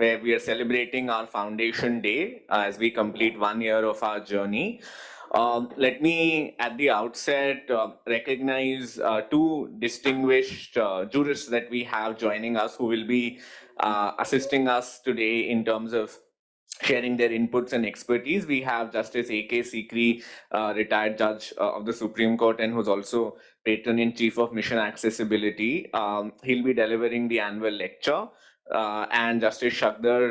where we are celebrating our foundation day as we complete 1 year of our journey. Let me, at the outset, recognize two distinguished jurists that we have joining us who will be assisting us today in terms of sharing their inputs and expertise. We have Justice A.K. Sikri, retired judge of the Supreme Court and who's also patron-in-chief of Mission Accessibility. He'll be delivering the annual lecture. And Justice Shagdar,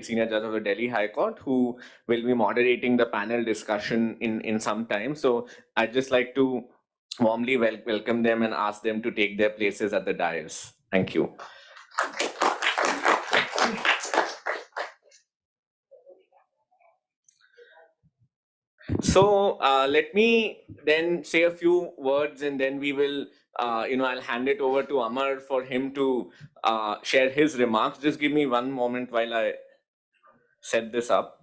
senior judge of the Delhi High Court, who will be moderating the panel discussion in some time. So I'd just like to warmly welcome them and ask them to take their places at the dais. Thank you. So let me then say a few words, and then we will, I'll hand it over to Amar for him to share his remarks. Just give me one moment while I set this up.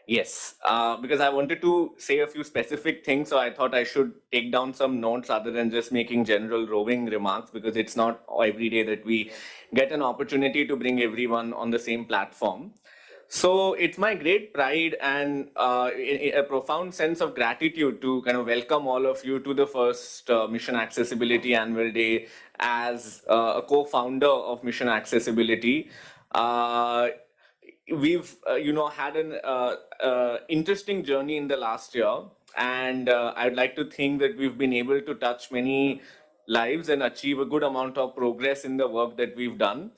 Yes, because I wanted to say a few specific things, so I thought I should take down some notes other than just making general roving remarks, because it's not every day that we get an opportunity to bring everyone on the same platform. So it's my great pride and a profound sense of gratitude to kind of welcome all of you to the first Mission Accessibility Annual Day as a co-founder of Mission Accessibility. We've had an interesting journey in the last year, and I'd like to think that we've been able to touch many lives and achieve a good amount of progress in the work that we've done.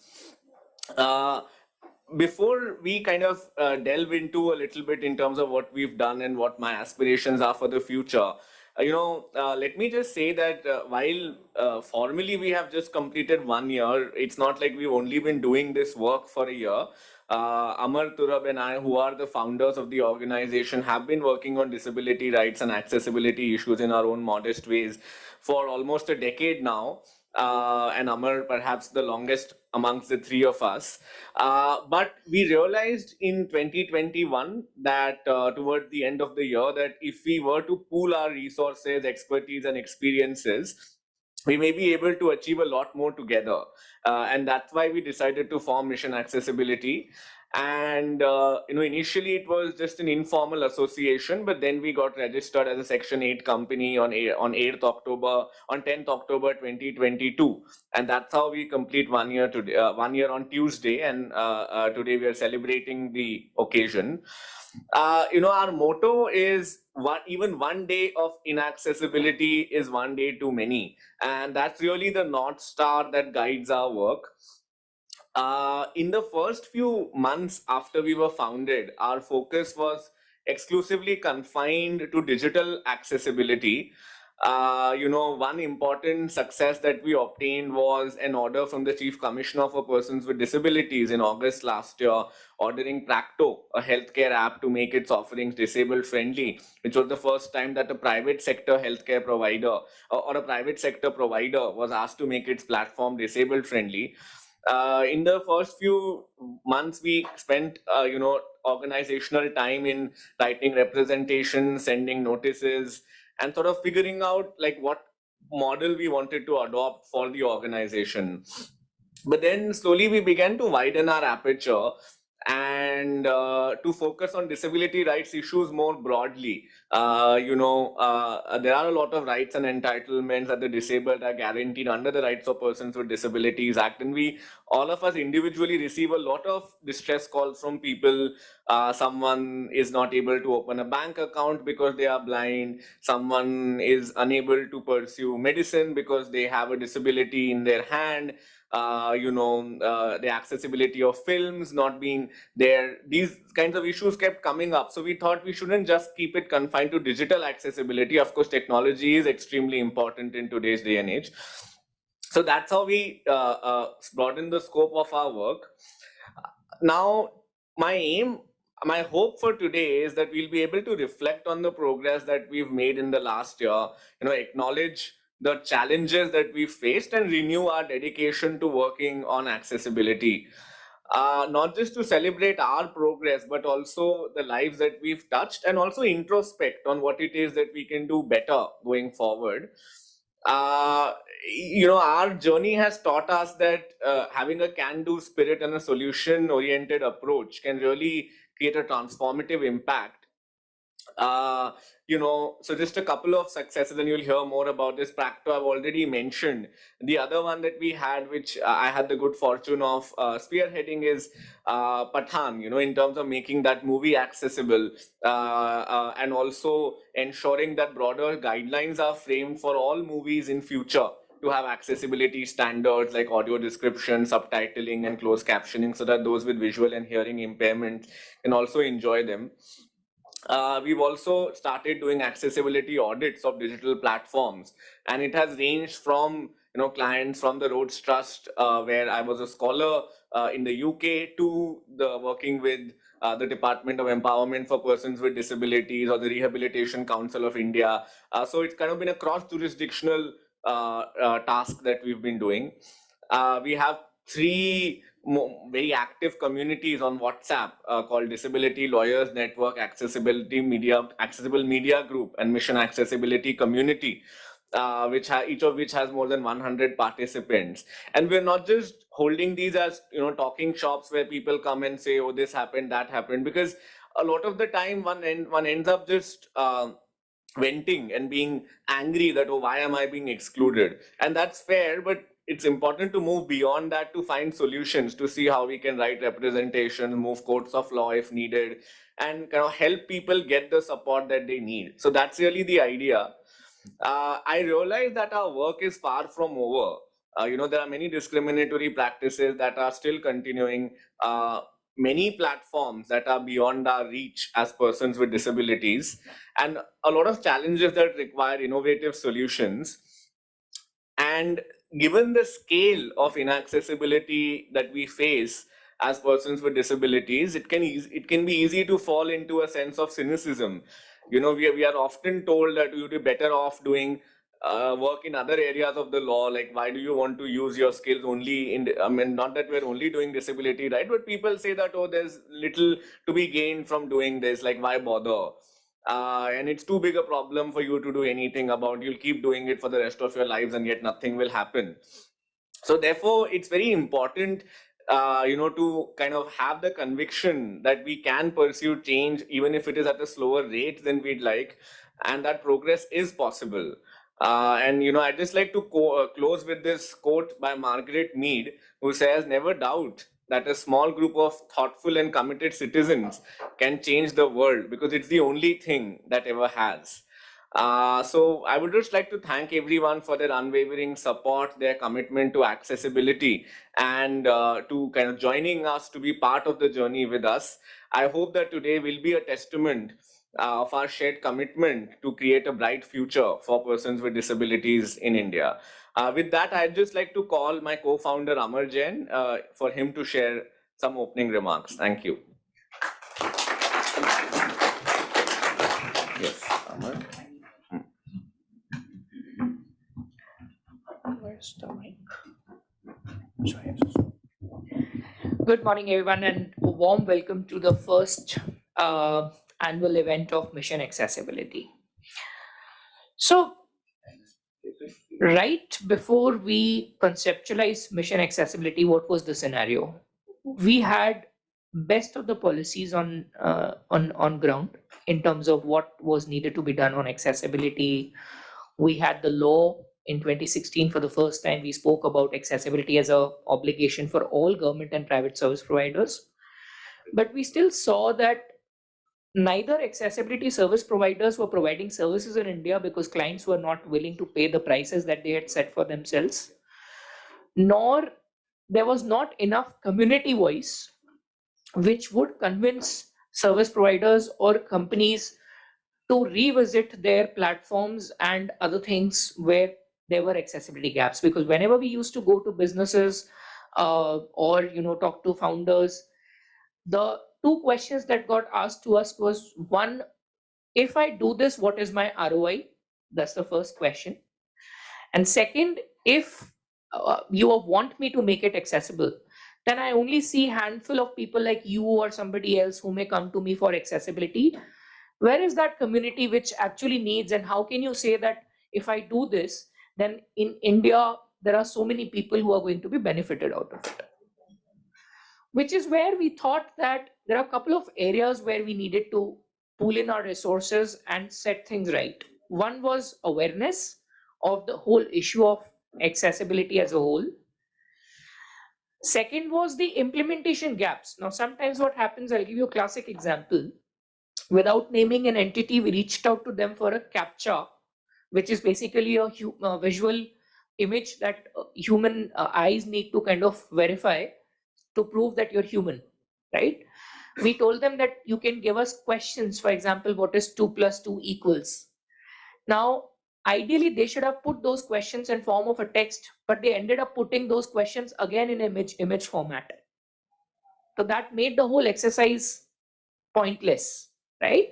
Before we kind of delve into a little bit in terms of what we've done and what my aspirations are for the future, let me just say that while formally we have just completed 1 year, it's not like we've only been doing this work for a year. Amar, Turab and I, who are the founders of the organization, have been working on disability rights and accessibility issues in our own modest ways for almost a decade now. And Amar perhaps the longest amongst the three of us. But we realized in 2021 that towards the end of the year, that if we were to pool our resources, expertise and experiences, we may be able to achieve a lot more together. And that's why we decided to form Mission Accessibility. And initially it was just an informal association, but then we got registered as a Section 8 company on 10th October 2022, and that's how we complete 1 year today. 1 year on Tuesday, and today we are celebrating the occasion. Our motto is even 1 day of inaccessibility is 1 day too many, and that's really the North Star that guides our work. In the first few months after we were founded, our focus was exclusively confined to digital accessibility. One important success that we obtained was an order from the Chief Commissioner for Persons with Disabilities in August last year, ordering Practo, a healthcare app, to make its offerings disabled friendly, which was the first time that a private sector healthcare provider or a private sector provider was asked to make its platform disabled friendly. In the first few months, we spent, organizational time in writing representation, sending notices, and sort of figuring out like what model we wanted to adopt for the organization. But then slowly we began to widen our aperture and to focus on disability rights issues more broadly. There are a lot of rights and entitlements that the disabled are guaranteed under the Rights of Persons with Disabilities Act, and all of us individually receive a lot of distress calls from people. Someone is not able to open a bank account because they are blind. Someone is unable to pursue medicine because they have a disability in their hand. The accessibility of films not being there. These kinds of issues kept coming up. So we thought we shouldn't just keep it confined to digital accessibility. Of course, technology is extremely important in today's day and age. So that's how we broaden the scope of our work. Now, my aim my hope for today is that we'll be able to reflect on the progress that we've made in the last year, acknowledge the challenges that we've faced and renew our dedication to working on accessibility. Not just to celebrate our progress, but also the lives that we've touched, and also introspect on what it is that we can do better going forward. uh, our journey has taught us that having a can-do spirit and a solution-oriented approach can really create a transformative impact. uh, so just a couple of successes, and you'll hear more about this. Practo, I've already mentioned. The other one that we had, which I had the good fortune of spearheading, is Pathan, in terms of making that movie accessible, and also ensuring that broader guidelines are framed for all movies in future to have accessibility standards like audio description, subtitling, and closed captioning, so that those with visual and hearing impairment can also enjoy them. We've also started doing accessibility audits of digital platforms, and it has ranged from clients from the Rhodes Trust, where I was a scholar in the UK, to the working with the Department of Empowerment for Persons with Disabilities or the Rehabilitation Council of India. So it's kind of been a cross-jurisdictional task that we've been doing. We have three very active communities on WhatsApp called Disability Lawyers Network, Accessible Media Group, and Mission Accessibility Community, each of which has more than 100 participants. And we're not just holding these as talking shops where people come and say, "Oh, this happened, that happened," because a lot of the time one ends up just venting and being angry that, "Oh, why am I being excluded?" And that's fair, but it's important to move beyond that to find solutions, to see how we can write representation, move courts of law if needed, and kind of help people get the support that they need. So that's really the idea. I realize that our work is far from over. There are many discriminatory practices that are still continuing, many platforms that are beyond our reach as persons with disabilities, and a lot of challenges that require innovative solutions. And given the scale of inaccessibility that we face as persons with disabilities, it can be easy to fall into a sense of cynicism. We are often told that you'd be better off doing work in other areas of the law. Like, why do you want to use your skills only in? I mean, not that we're only doing disability, right? But people say that, "Oh, there's little to be gained from doing this. Like, why bother?" And it's too big a problem for you to do anything about. You'll keep doing it for the rest of your lives, and yet nothing will happen. So therefore, it's very important, to kind of have the conviction that we can pursue change, even if it is at a slower rate than we'd like, and that progress is possible. And I'd just like to close with this quote by Margaret Mead, who says, "Never doubt that a small group of thoughtful and committed citizens can change the world, because it's the only thing that ever has." So I would just like to thank everyone for their unwavering support, their commitment to accessibility, and to kind of joining us to be part of the journey with us. I hope that today will be a testament of our shared commitment to create a bright future for persons with disabilities in India. With that, I'd just like to call my co-founder Amar Jain for him to share some opening remarks. Thank you. Yes, Amar. Where's the mic? Sorry. Good morning, everyone, and a warm welcome to the first annual event of Mission Accessibility. So, right before we conceptualized Mission Accessibility, what was the scenario? We had best of the policies on ground in terms of what was needed to be done on accessibility. We had the law in 2016. For the first time, we spoke about accessibility as a obligation for all government and private service providers. But we still saw that neither accessibility service providers were providing services in India because clients were not willing to pay the prices that they had set for themselves, nor there was not enough community voice which would convince service providers or companies to revisit their platforms and other things where there were accessibility gaps. Because whenever we used to go to businesses or talk to founders, the two questions that got asked to us was, one, if I do this, what is my ROI? That's the first question. And second, if you want me to make it accessible, then I only see handful of people like you or somebody else who may come to me for accessibility. Where is that community which actually needs, and how can you say that if I do this, then in India there are so many people who are going to be benefited out of it? Which is where we thought that there are a couple of areas where we needed to pool in our resources and set things right. One was awareness of the whole issue of accessibility as a whole. Second was the implementation gaps. Now, sometimes what happens, I'll give you a classic example. Without naming an entity, we reached out to them for a CAPTCHA, which is basically a visual image that human eyes need to kind of verify to prove that you're human, right? We told them that you can give us questions, for example, what is 2 plus 2 equals. Now, ideally, they should have put those questions in form of a text, but they ended up putting those questions again in image format. So that made the whole exercise pointless, right?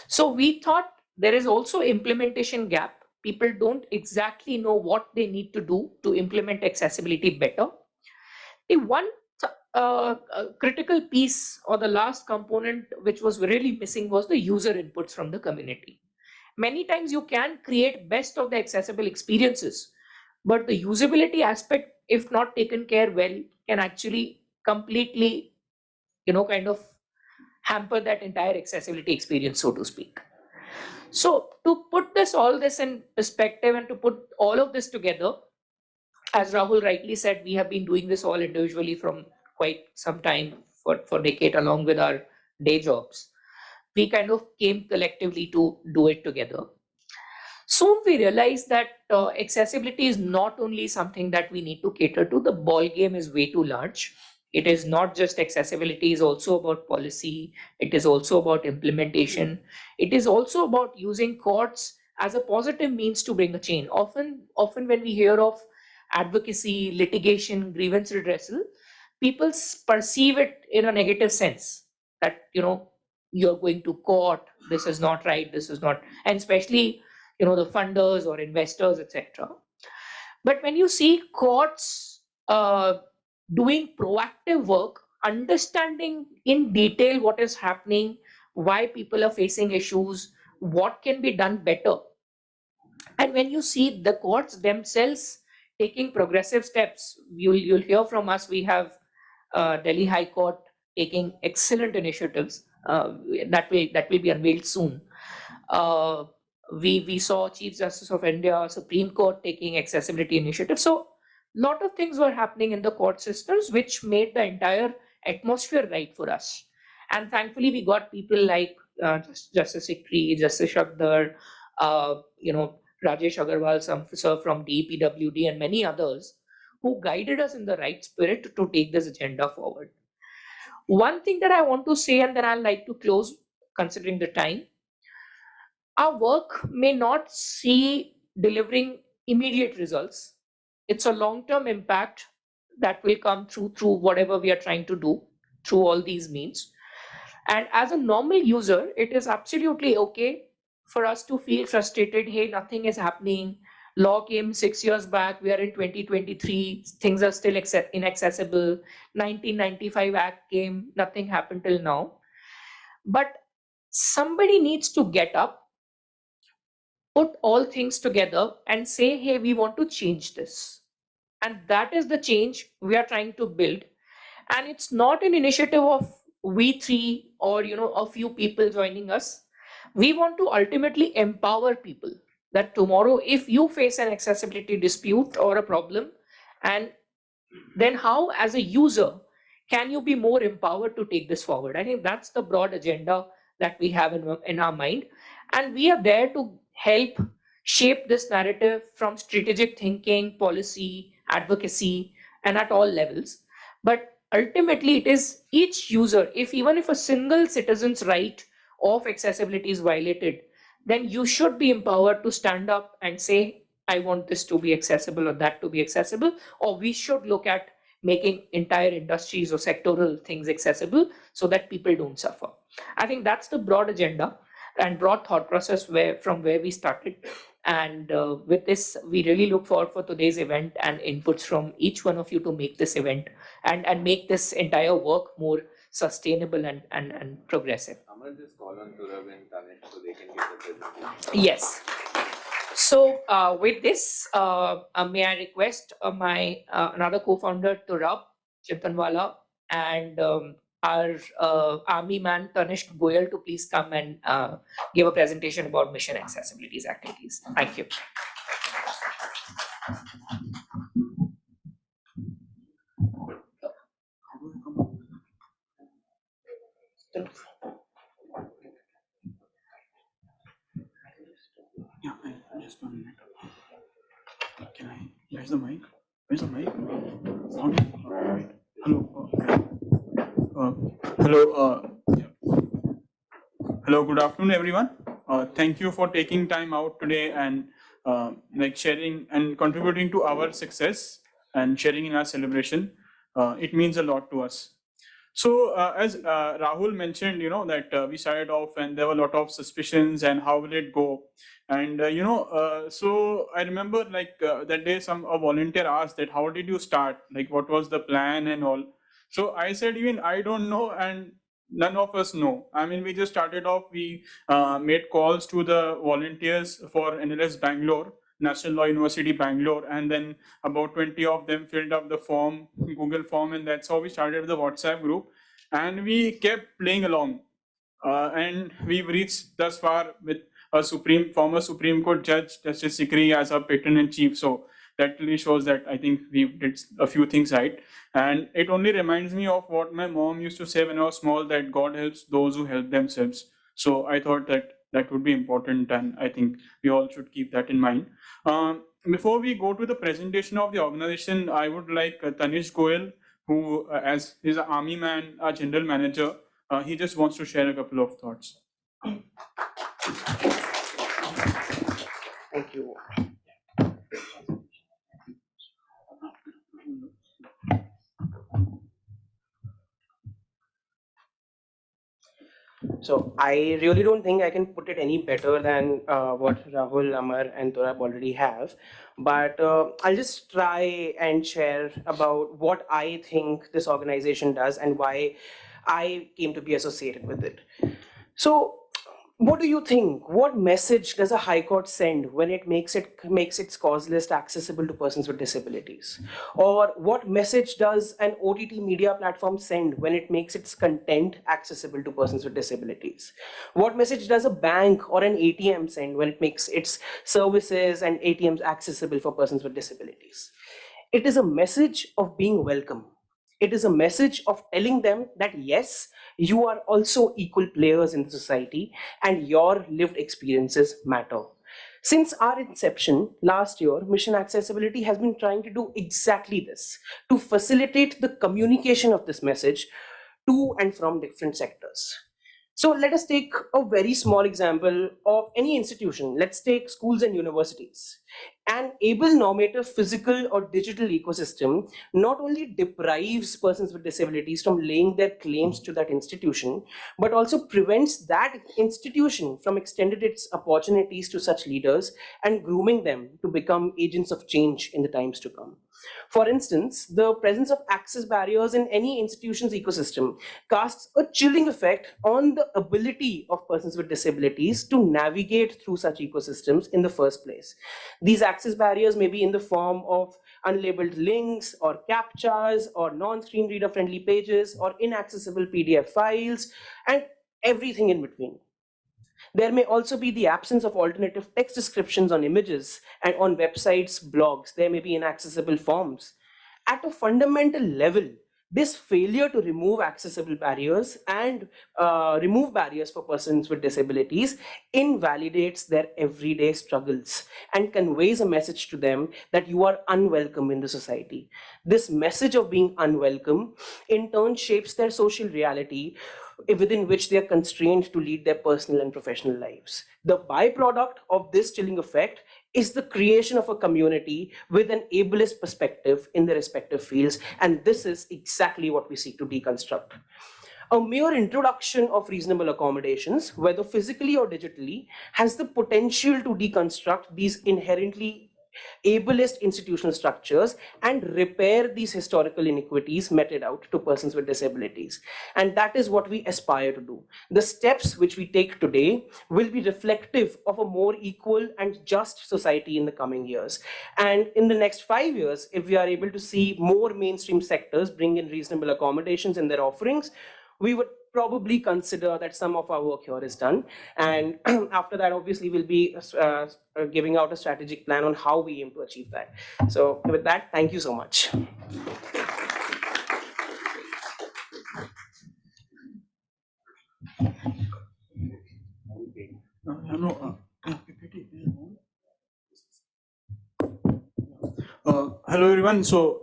So we thought there is also implementation gap. People don't exactly know what they need to do to implement accessibility better. The one critical piece or the last component which was really missing was the user inputs from the community. Many times you can create best of the accessible experiences, but the usability aspect, if not taken care well, can actually completely, kind of hamper that entire accessibility experience, so to speak. So to put all this in perspective and to put all of this together, as Rahul rightly said, we have been doing this all individually from quite some time, for decade, along with our day jobs. We kind of came collectively to do it together. Soon we realized that accessibility is not only something that we need to cater to. The ball game is way too large. It is not just accessibility, is also about policy. It is also about implementation. It is also about using courts as a positive means to bring a change. Often when we hear of advocacy, litigation, grievance redressal, people perceive it in a negative sense, that you're going to court, this is not right, this is not, and especially the funders or investors, etc. But when you see courts doing proactive work, understanding in detail what is happening, why people are facing issues, what can be done better, and when you see the courts themselves taking progressive steps, you'll hear from us. We have Delhi High Court taking excellent initiatives that will be unveiled soon. Uh, we saw Chief Justice of India, Supreme Court taking accessibility initiatives. So lot of things were happening in the court systems, which made the entire atmosphere right for us. And thankfully, we got people like Justice Sikri, Justice Shakdar, Rajesh Agarwal, some officer from DPWD, and many others who guided us in the right spirit to take this agenda forward. One thing that I want to say, and then I'd like to close considering the time, our work may not see delivering immediate results. It's a long-term impact that will come through whatever we are trying to do through all these means. And as a normal user, it is absolutely okay for us to feel frustrated. Hey, nothing is happening. Law came 6 years back. We are in 2023. Things are still inaccessible. 1995 Act came. Nothing happened till now. But somebody needs to get up, put all things together, and say, hey, we want to change this. And that is the change we are trying to build. And it's not an initiative of we three or a few people joining us. We want to ultimately empower people, that tomorrow if you face an accessibility dispute or a problem, and then how as a user can you be more empowered to take this forward? I think that's the broad agenda that we have in our mind, and we are there to help shape this narrative from strategic thinking, policy, advocacy, and at all levels. But ultimately it is each user. If even if a single citizen's right of accessibility is violated, then you should be empowered to stand up and say, I want this to be accessible or that to be accessible, or we should look at making entire industries or sectoral things accessible so that people don't suffer. I think that's the broad agenda and broad thought process from where we started. And with this, we really look forward for today's event and inputs from each one of you to make this event and make this entire work more sustainable and progressive. I'm going to just call on Turav and Tanit so they can give the presentation. Yes. So with this, may I request my another co-founder, Turab Chintanwala, and our army man, Tanishq Goyal, to please come and give a presentation about mission accessibilities activities. Thank you. Yeah, just 1 minute. Can I? Where's the mic? Where's the mic? Okay. Hello. Hello. Hello. Good afternoon, everyone. Thank you for taking time out today and like sharing and contributing to our success and sharing in our celebration. It means a lot to us. So as Rahul mentioned, that we started off and there were a lot of suspicions and how will it go? And so I remember like that day a volunteer asked that how did you start? Like what was the plan and all? So I said even I don't know and none of us know. I mean, we just started off, we made calls to the volunteers for NLS Bangalore, National Law University Bangalore, and then about 20 of them filled up the form, Google form, and that's how we started the WhatsApp group. And we kept playing along. And we've reached thus far with a former Supreme Court judge, Justice Sikri, as our patron in chief. So that really shows that I think we did a few things right. And it only reminds me of what my mom used to say when I was small, that God helps those who help themselves. So I thought that would be important, and I think we all should keep that in mind. Before we go to the presentation of the organization, I would like Tanishq Goyal, who as is an army man, our general manager, he just wants to share a couple of thoughts. Thank you. So I really don't think I can put it any better than what Rahul, Amar, and Turab already have. But I'll just try and share about what I think this organization does and why I came to be associated with it. So, what do you think? What message does a high court send when it makes its cause list accessible to persons with disabilities? Or what message does an OTT media platform send when it makes its content accessible to persons with disabilities? What message does a bank or an ATM send when it makes its services and ATMs accessible for persons with disabilities? It is a message of being welcome. It is a message of telling them that yes, you are also equal players in the society and your lived experiences matter. Since our inception last year, Mission Accessibility has been trying to do exactly this, to facilitate the communication of this message to and from different sectors. So let us take a very small example of any institution. Let's take schools and universities. An able normative physical or digital ecosystem not only deprives persons with disabilities from laying their claims to that institution, but also prevents that institution from extending its opportunities to such leaders and grooming them to become agents of change in the times to come. For instance, the presence of access barriers in any institution's ecosystem casts a chilling effect on the ability of persons with disabilities to navigate through such ecosystems in the first place. These access barriers may be in the form of unlabeled links or captchas or non-screen reader friendly pages or inaccessible PDF files and everything in between. There may also be the absence of alternative text descriptions on images, and on websites, blogs, there may be inaccessible forms. At a fundamental level, this failure to remove accessible barriers and remove barriers for persons with disabilities invalidates their everyday struggles and conveys a message to them that you are unwelcome in the society. This message of being unwelcome in turn shapes their social reality within which they are constrained to lead their personal and professional lives. The byproduct of this chilling effect is the creation of a community with an ableist perspective in their respective fields. And this is exactly what we seek to deconstruct. A mere introduction of reasonable accommodations, whether physically or digitally, has the potential to deconstruct these inherently ableist institutional structures and repair these historical inequities meted out to persons with disabilities. And that is what we aspire to do. The steps which we take today will be reflective of a more equal and just society in the coming years. And in the next 5 years, if we are able to see more mainstream sectors bring in reasonable accommodations in their offerings, we would probably consider that some of our work here is done. And after that, obviously, we'll be giving out a strategic plan on how we aim to achieve that. So with that, thank you so much. Hello everyone. So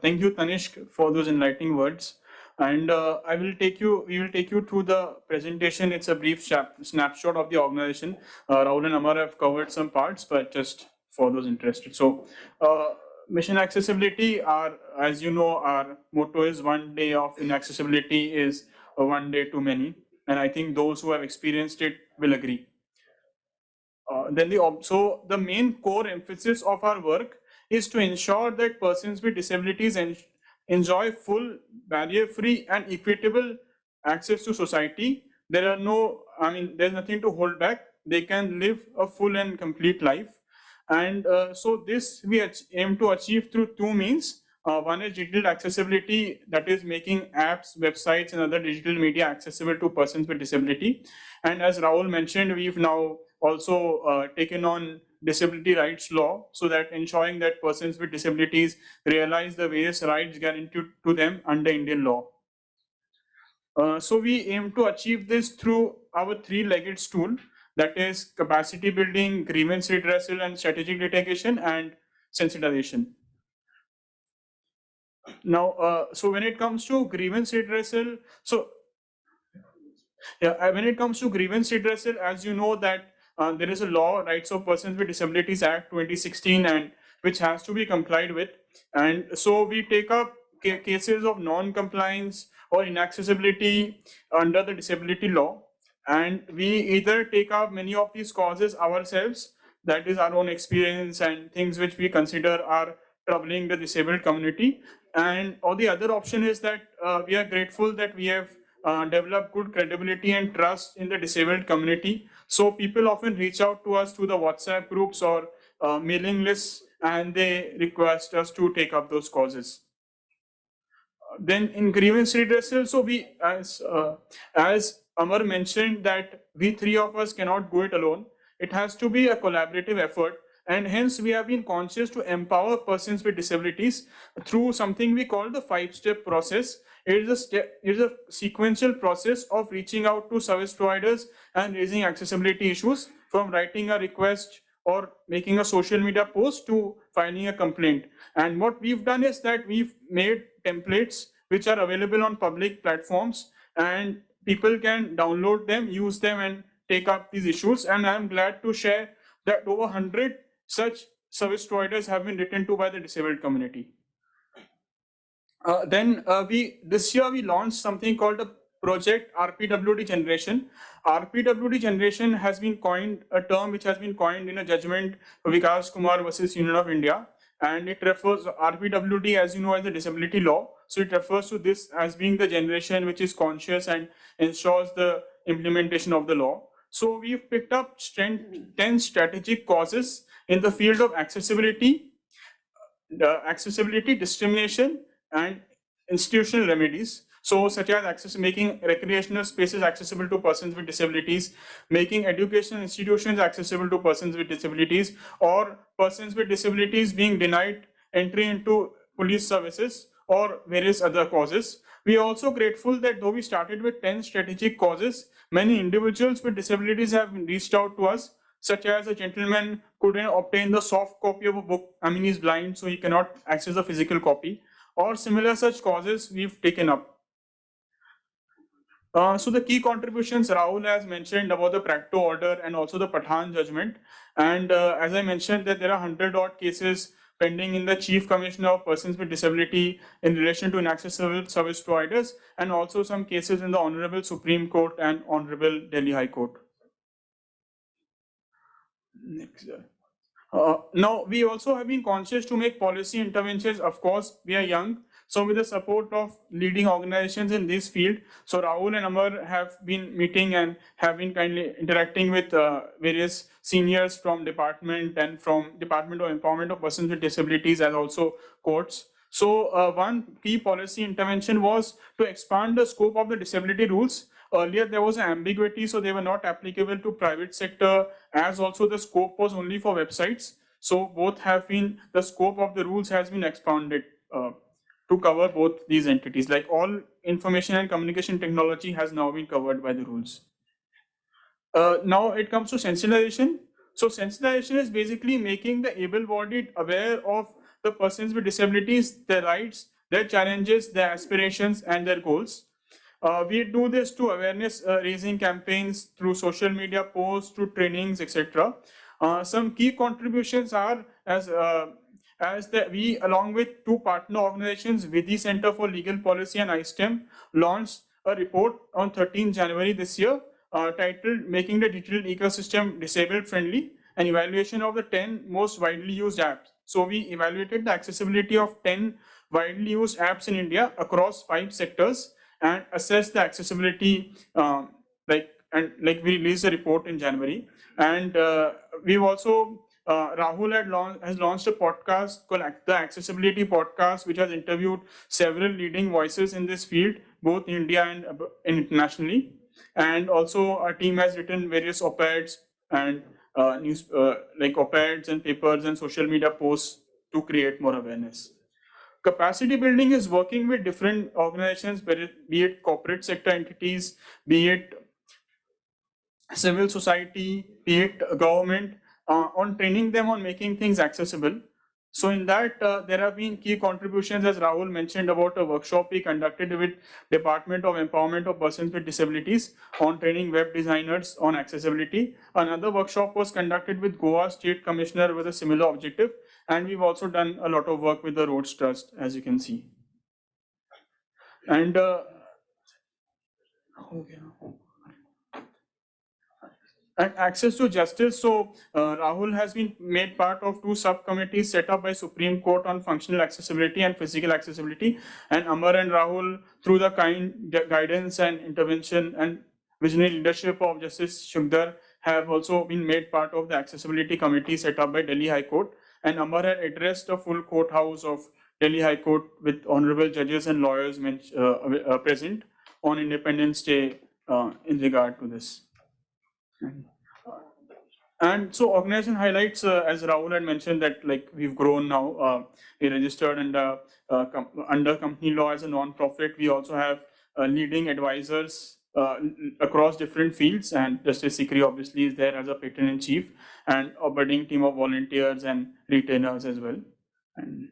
thank you, Tanishq, for those enlightening words. And we will take you through the presentation. It's a brief snapshot of the organization. Rahul and Amar have covered some parts, but just for those interested. So mission accessibility, as you know, our motto is one day of inaccessibility is one day too many. And I think those who have experienced it will agree. So the main core emphasis of our work is to ensure that persons with disabilities enjoy full, barrier-free and equitable access to society. There's nothing to hold back. They can live a full and complete life. And so this we aim to achieve through two means. One is digital accessibility, that is making apps, websites, and other digital media accessible to persons with disability. And as Rahul mentioned, we've now also taken on disability rights law, so that ensuring that persons with disabilities realize the various rights guaranteed to them under Indian law. So we aim to achieve this through our three-legged stool, that is capacity building, grievance redressal, and strategic litigation and sensitization. Now, so when it comes to grievance redressal, when it comes to grievance redressal, as you know that there is a law, Rights of Persons with Disabilities Act 2016, and which has to be complied with. And so we take up cases of non-compliance or inaccessibility under the disability law, and we either take up many of these causes ourselves, that is our own experience and things which we consider are troubling the disabled community, or the other option is that we are grateful that we have developed good credibility and trust in the disabled community. So people often reach out to us through the WhatsApp groups or mailing lists, and they request us to take up those causes. Then in grievance redressal, so we, as Amar mentioned, that we three of us cannot go it alone. It has to be a collaborative effort, and hence we have been conscious to empower persons with disabilities through something we call the 5-step process. It is a sequential process of reaching out to service providers and raising accessibility issues, from writing a request or making a social media post to filing a complaint. And what we've done is that we've made templates which are available on public platforms, and people can download them, use them, and take up these issues. And I'm glad to share that over 100 such service providers have been written to by the disabled community. This year we launched something called the project RPWD Generation. RPWD Generation has been coined, a term which has been coined in a judgment Vikas Kumar versus Union of India, and it refers RPWD, as you know, as the disability law. So it refers to this as being the generation which is conscious and ensures the implementation of the law. So we've picked up 10 strategic causes in the field of accessibility, discrimination, and institutional remedies. So such as making recreational spaces accessible to persons with disabilities, making educational institutions accessible to persons with disabilities, or persons with disabilities being denied entry into police services, or various other causes. We are also grateful that though we started with 10 strategic causes, many individuals with disabilities have reached out to us, such as a gentleman couldn't obtain the soft copy of a book. I mean, he's blind, so he cannot access the physical copy, or similar such causes we've taken up. So the key contributions Rahul has mentioned about the Practo order and also the Pathan judgment. And as I mentioned that there are 100 odd cases pending in the Chief Commissioner of Persons with Disability in relation to inaccessible service providers, and also some cases in the Honorable Supreme Court and Honorable Delhi High Court. Next. Now, we also have been conscious to make policy interventions. Of course, we are young, so with the support of leading organizations in this field, so Rahul and Amar have been meeting and have been kindly interacting with various seniors from department and from Department of Empowerment of Persons with Disabilities and also courts. So one key policy intervention was to expand the scope of the disability rules. Earlier, there was an ambiguity, so they were not applicable to private sector, as also the scope was only for websites. So both have been, the scope of the rules has been expanded to cover both these entities. Like all information and communication technology has now been covered by the rules. Now it comes to sensitization. So sensitization is basically making the able-bodied aware of the persons with disabilities, their rights, their challenges, their aspirations, and their goals. We do this to awareness raising campaigns, through social media posts, through trainings, etc. Some key contributions are as that we, along with two partner organizations, Vidhi Center for Legal Policy and ISTEM, launched a report on 13 January this year titled Making the Digital Ecosystem Disabled Friendly, an evaluation of the 10 most widely used apps. So we evaluated the accessibility of 10 widely used apps in India across 5 sectors and assessed the accessibility we released a report in January. And we've also Rahul has launched a podcast called the Accessibility Podcast, which has interviewed several leading voices in this field, both in India and internationally. And also our team has written various op-eds and op-eds and papers and social media posts to create more awareness. Capacity building is working with different organizations, be it corporate sector entities, be it civil society, be it government, on training them on making things accessible. So in that, there have been key contributions, as Rahul mentioned, about a workshop we conducted with Department of Empowerment of Persons with Disabilities on training web designers on accessibility. Another workshop was conducted with Goa State Commissioner with a similar objective. And we've also done a lot of work with the Roads Trust, as you can see. And and access to justice. So Rahul has been made part of 2 subcommittees set up by Supreme Court on functional accessibility and physical accessibility. And Amar and Rahul, through the kind guidance and intervention and visionary leadership of Justice Shukdar, have also been made part of the accessibility committee set up by Delhi High Court. And Amar had addressed the full courthouse of Delhi High Court with honorable judges and lawyers present on Independence Day in regard to this. And so organization highlights, as Rahul had mentioned, that like we've grown now, we registered under company law as a non-profit. We also have leading advisors across different fields, and Justice Sikri obviously is there as a patron-in-chief, and a budding team of volunteers and retainers as well. And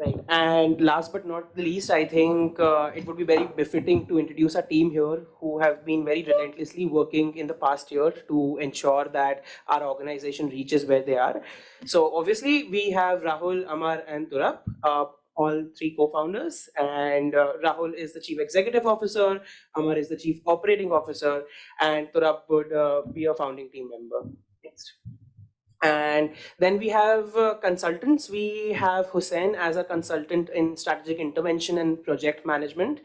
Right. And last but not the least, I think it would be very befitting to introduce our team here who have been very relentlessly working in the past year to ensure that our organization reaches where they are. So obviously we have Rahul, Amar and Turap, all 3 co-founders, and Rahul is the Chief Executive Officer, Amar is the Chief Operating Officer, and Turap would be a founding team member. Next. And then we have consultants. We have Hussein as a consultant in strategic intervention and project management.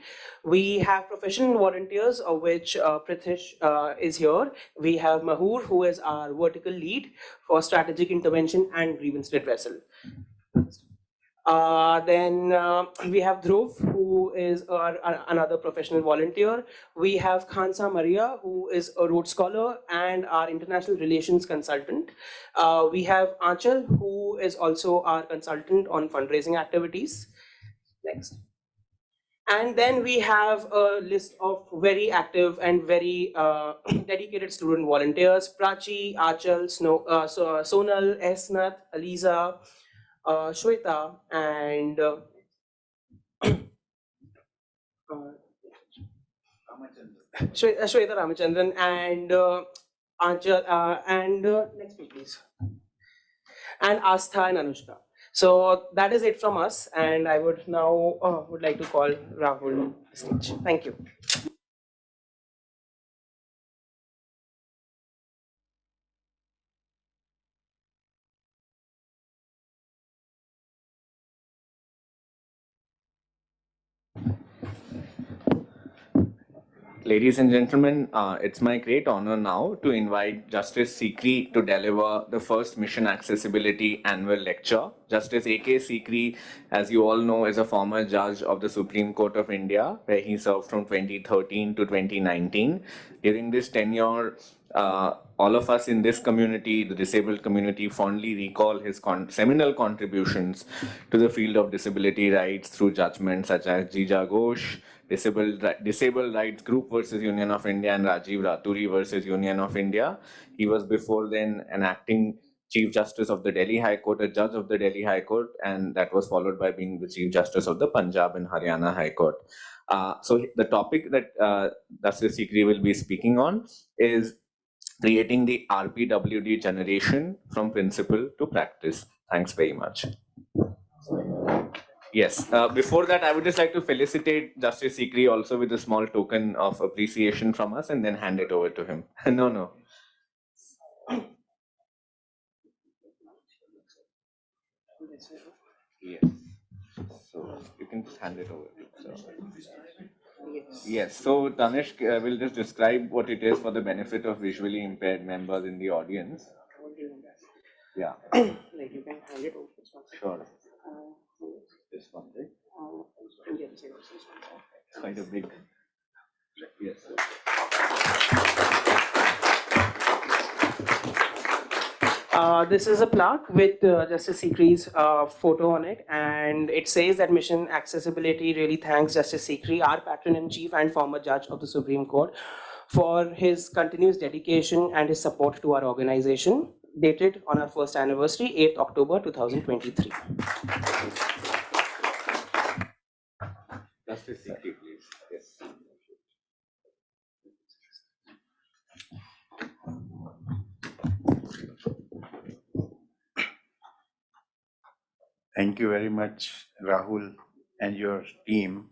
We have professional volunteers, of which Pritish is here. We have Mahur, who is our vertical lead for strategic intervention and grievance redressal. Then we have Dhruv, who is another professional volunteer. We have Khansa Maria, who is a Rhodes Scholar and our international relations consultant. We have Aanchal, who is also our consultant on fundraising activities. Next. And then we have a list of very active and very dedicated student volunteers: Prachi, Aanchal, Sonal, Esnath, Aliza, Shweta, and Shweta Ramachandran and Anchal, and next page, please, and Astha and Anushka. So that is it from us, and I would now would like to call Rahul to the stage. Thank you. Ladies and gentlemen, it's my great honor now to invite Justice Sikri to deliver the first Mission Accessibility Annual Lecture. Justice A.K. Sikri, as you all know, is a former judge of the Supreme Court of India, where he served from 2013 to 2019. During this tenure, all of us in this community, the disabled community, fondly recall his seminal contributions to the field of disability rights through judgments such as Jija Ghosh, Disabled Rights Group versus Union of India, and Rajiv Raturi versus Union of India. He was before then an acting Chief Justice of the Delhi High Court, a judge of the Delhi High Court, and that was followed by being the Chief Justice of the Punjab and Haryana High Court. So the topic that Justice Sikri will be speaking on is creating the RPWD generation from principle to practice. Thanks very much. Yes. Before that, I would just like to felicitate Justice Sikri also with a small token of appreciation from us and then hand it over to him. No. Yes. So you can just hand it over. Yes. So Tanishq will just describe what it is for the benefit of visually impaired members in the audience. Yeah. Like you can hand it over. Sure. This one, right? It's quite a big. Yes. This is a plaque with Justice Sikri's photo on it, and it says that Mission Accessibility really thanks Justice Sikri, our patron-in-chief and former judge of the Supreme Court, for his continuous dedication and his support to our organization, dated on our first anniversary, 8th October 2023. Justice Sikri, please. Yes. Thank you very much, Rahul and your team,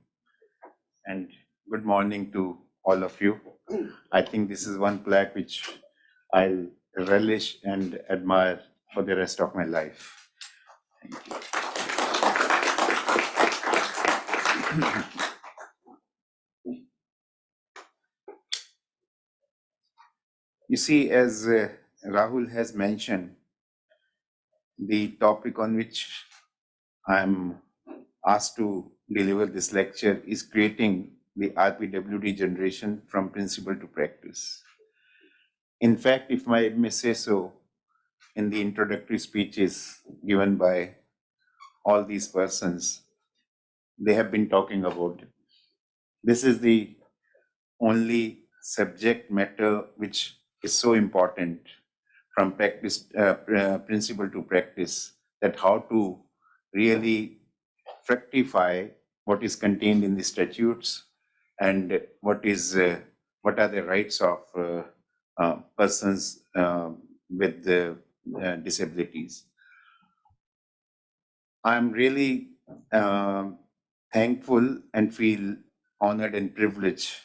and good morning to all of you. I think this is one plaque which I'll relish and admire for the rest of my life. Thank you. You see, as Rahul has mentioned, the topic on which I'm asked to deliver this lecture is creating the RPWD generation from principle to practice. In fact, if I may say so, in the introductory speeches given by all these persons, they have been talking about it. This is the only subject matter which is so important from practice, principle to practice, that how to really fructify what is contained in the statutes and what are the rights of persons with disabilities. I'm really thankful and feel honored and privileged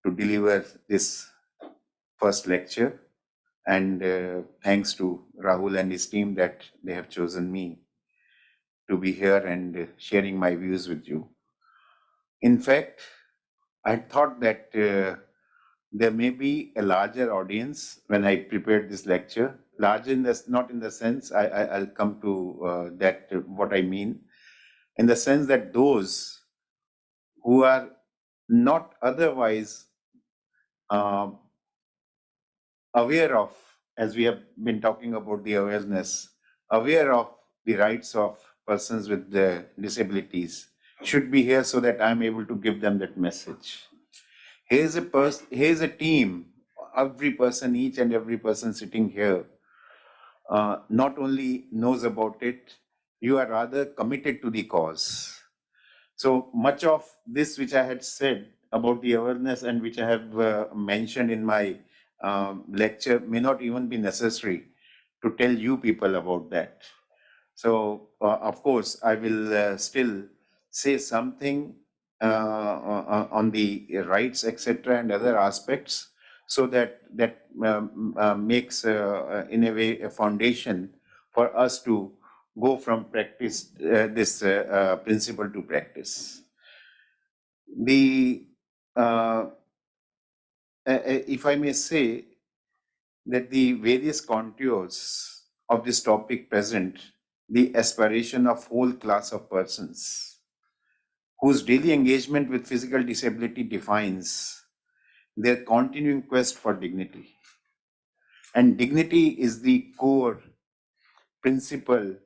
to deliver this first lecture, and thanks to Rahul and his team that they have chosen me to be here and sharing my views with you. In fact, I thought that there may be a larger audience when I prepared this lecture. Larger in this, not in the sense, I'll come to that, what I mean, in the sense that those who are not otherwise aware of, as we have been talking about the awareness, aware of the rights of persons with disabilities, should be here so that I'm able to give them that message. Here's a team, every person, each and every person sitting here, not only knows about it, you are rather committed to the cause. So much of this which I had said about the awareness and which I have mentioned in my lecture may not even be necessary to tell you people about that. So of course, I will still say something on the rights, etc., and other aspects, so that makes in a way a foundation for us to go from practice this principle to practice. The if I may say that the various contours of this topic present the aspiration of whole class of persons whose daily engagement with physical disability defines their continuing quest for dignity. And dignity is the core principle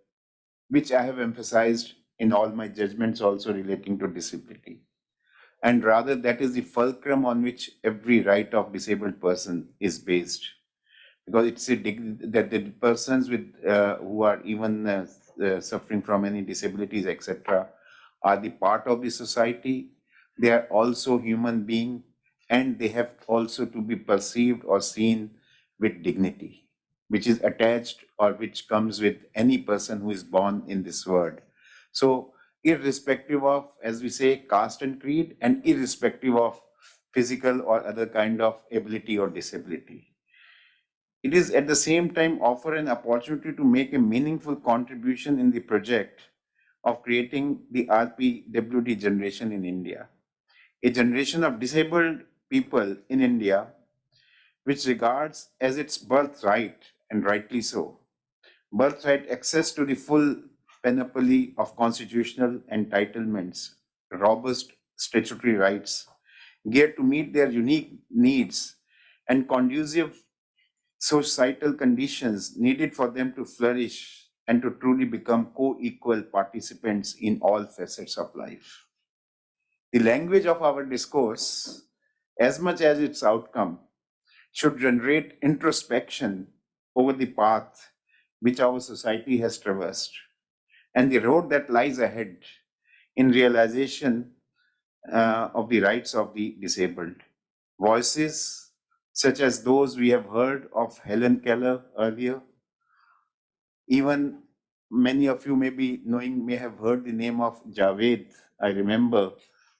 which I have emphasized in all my judgments also relating to disability. And rather, that is the fulcrum on which every right of disabled person is based. Because it's that the persons with who are even suffering from any disabilities, etc., are the part of the society. They are also human being, and they have also to be perceived or seen with dignity, which is attached or which comes with any person who is born in this world. So, irrespective of, as we say, caste and creed, and irrespective of physical or other kind of ability or disability. It is at the same time offer an opportunity to make a meaningful contribution in the project of creating the RPWD generation in India, a generation of disabled people in India which regards as its birthright, and rightly so, birthright access to the full panoply of constitutional entitlements, robust statutory rights, geared to meet their unique needs and conducive societal conditions needed for them to flourish and to truly become co-equal participants in all facets of life. The language of our discourse, as much as its outcome, should generate introspection over the path which our society has traversed and the road that lies ahead in realization of the rights of the disabled. Voices such as those we have heard of Helen Keller earlier, even many of you may have heard the name of Javed, I remember,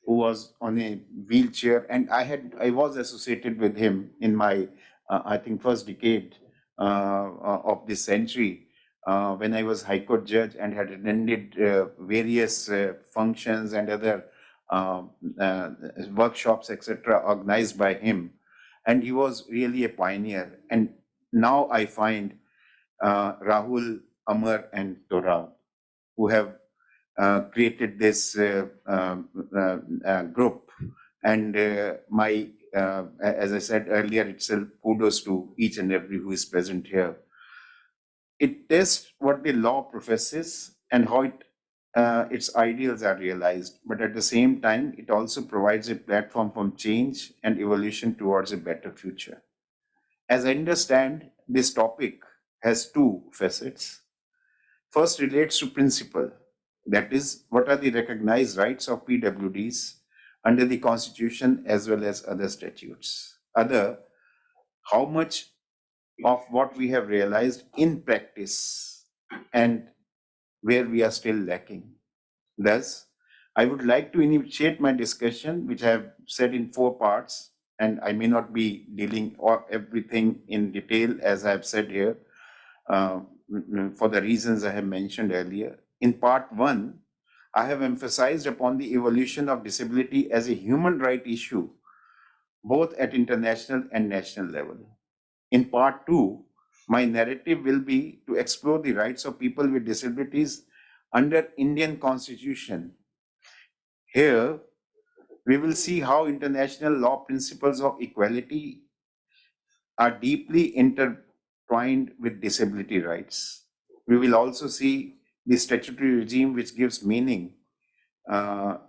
who was on a wheelchair, and I was associated with him in my I think first decade of this century when I was High Court judge and had attended various functions and other workshops, etc., organized by him. And he was really a pioneer. And now I find Rahul, Amar, and Tora, who have created this group. And as I said earlier itself, kudos to each and every who is present here. It tests what the law professes and how its ideals are realized, but at the same time, it also provides a platform for change and evolution towards a better future. As I understand, this topic has two facets. First relates to principle, that is, what are the recognized rights of PWDs under the Constitution as well as other statutes. Other, how much of what we have realized in practice and where we are still lacking. Thus, I would like to initiate my discussion, which I have said in 4 parts, and I may not be dealing or everything in detail as I have said here, for the reasons I have mentioned earlier. In part 1, I have emphasized upon the evolution of disability as a human right issue, both at international and national level. In part 2, my narrative will be to explore the rights of people with disabilities under Indian Constitution. Here, we will see how international law principles of equality are deeply intertwined with disability rights. We will also see the statutory regime which gives meaning, full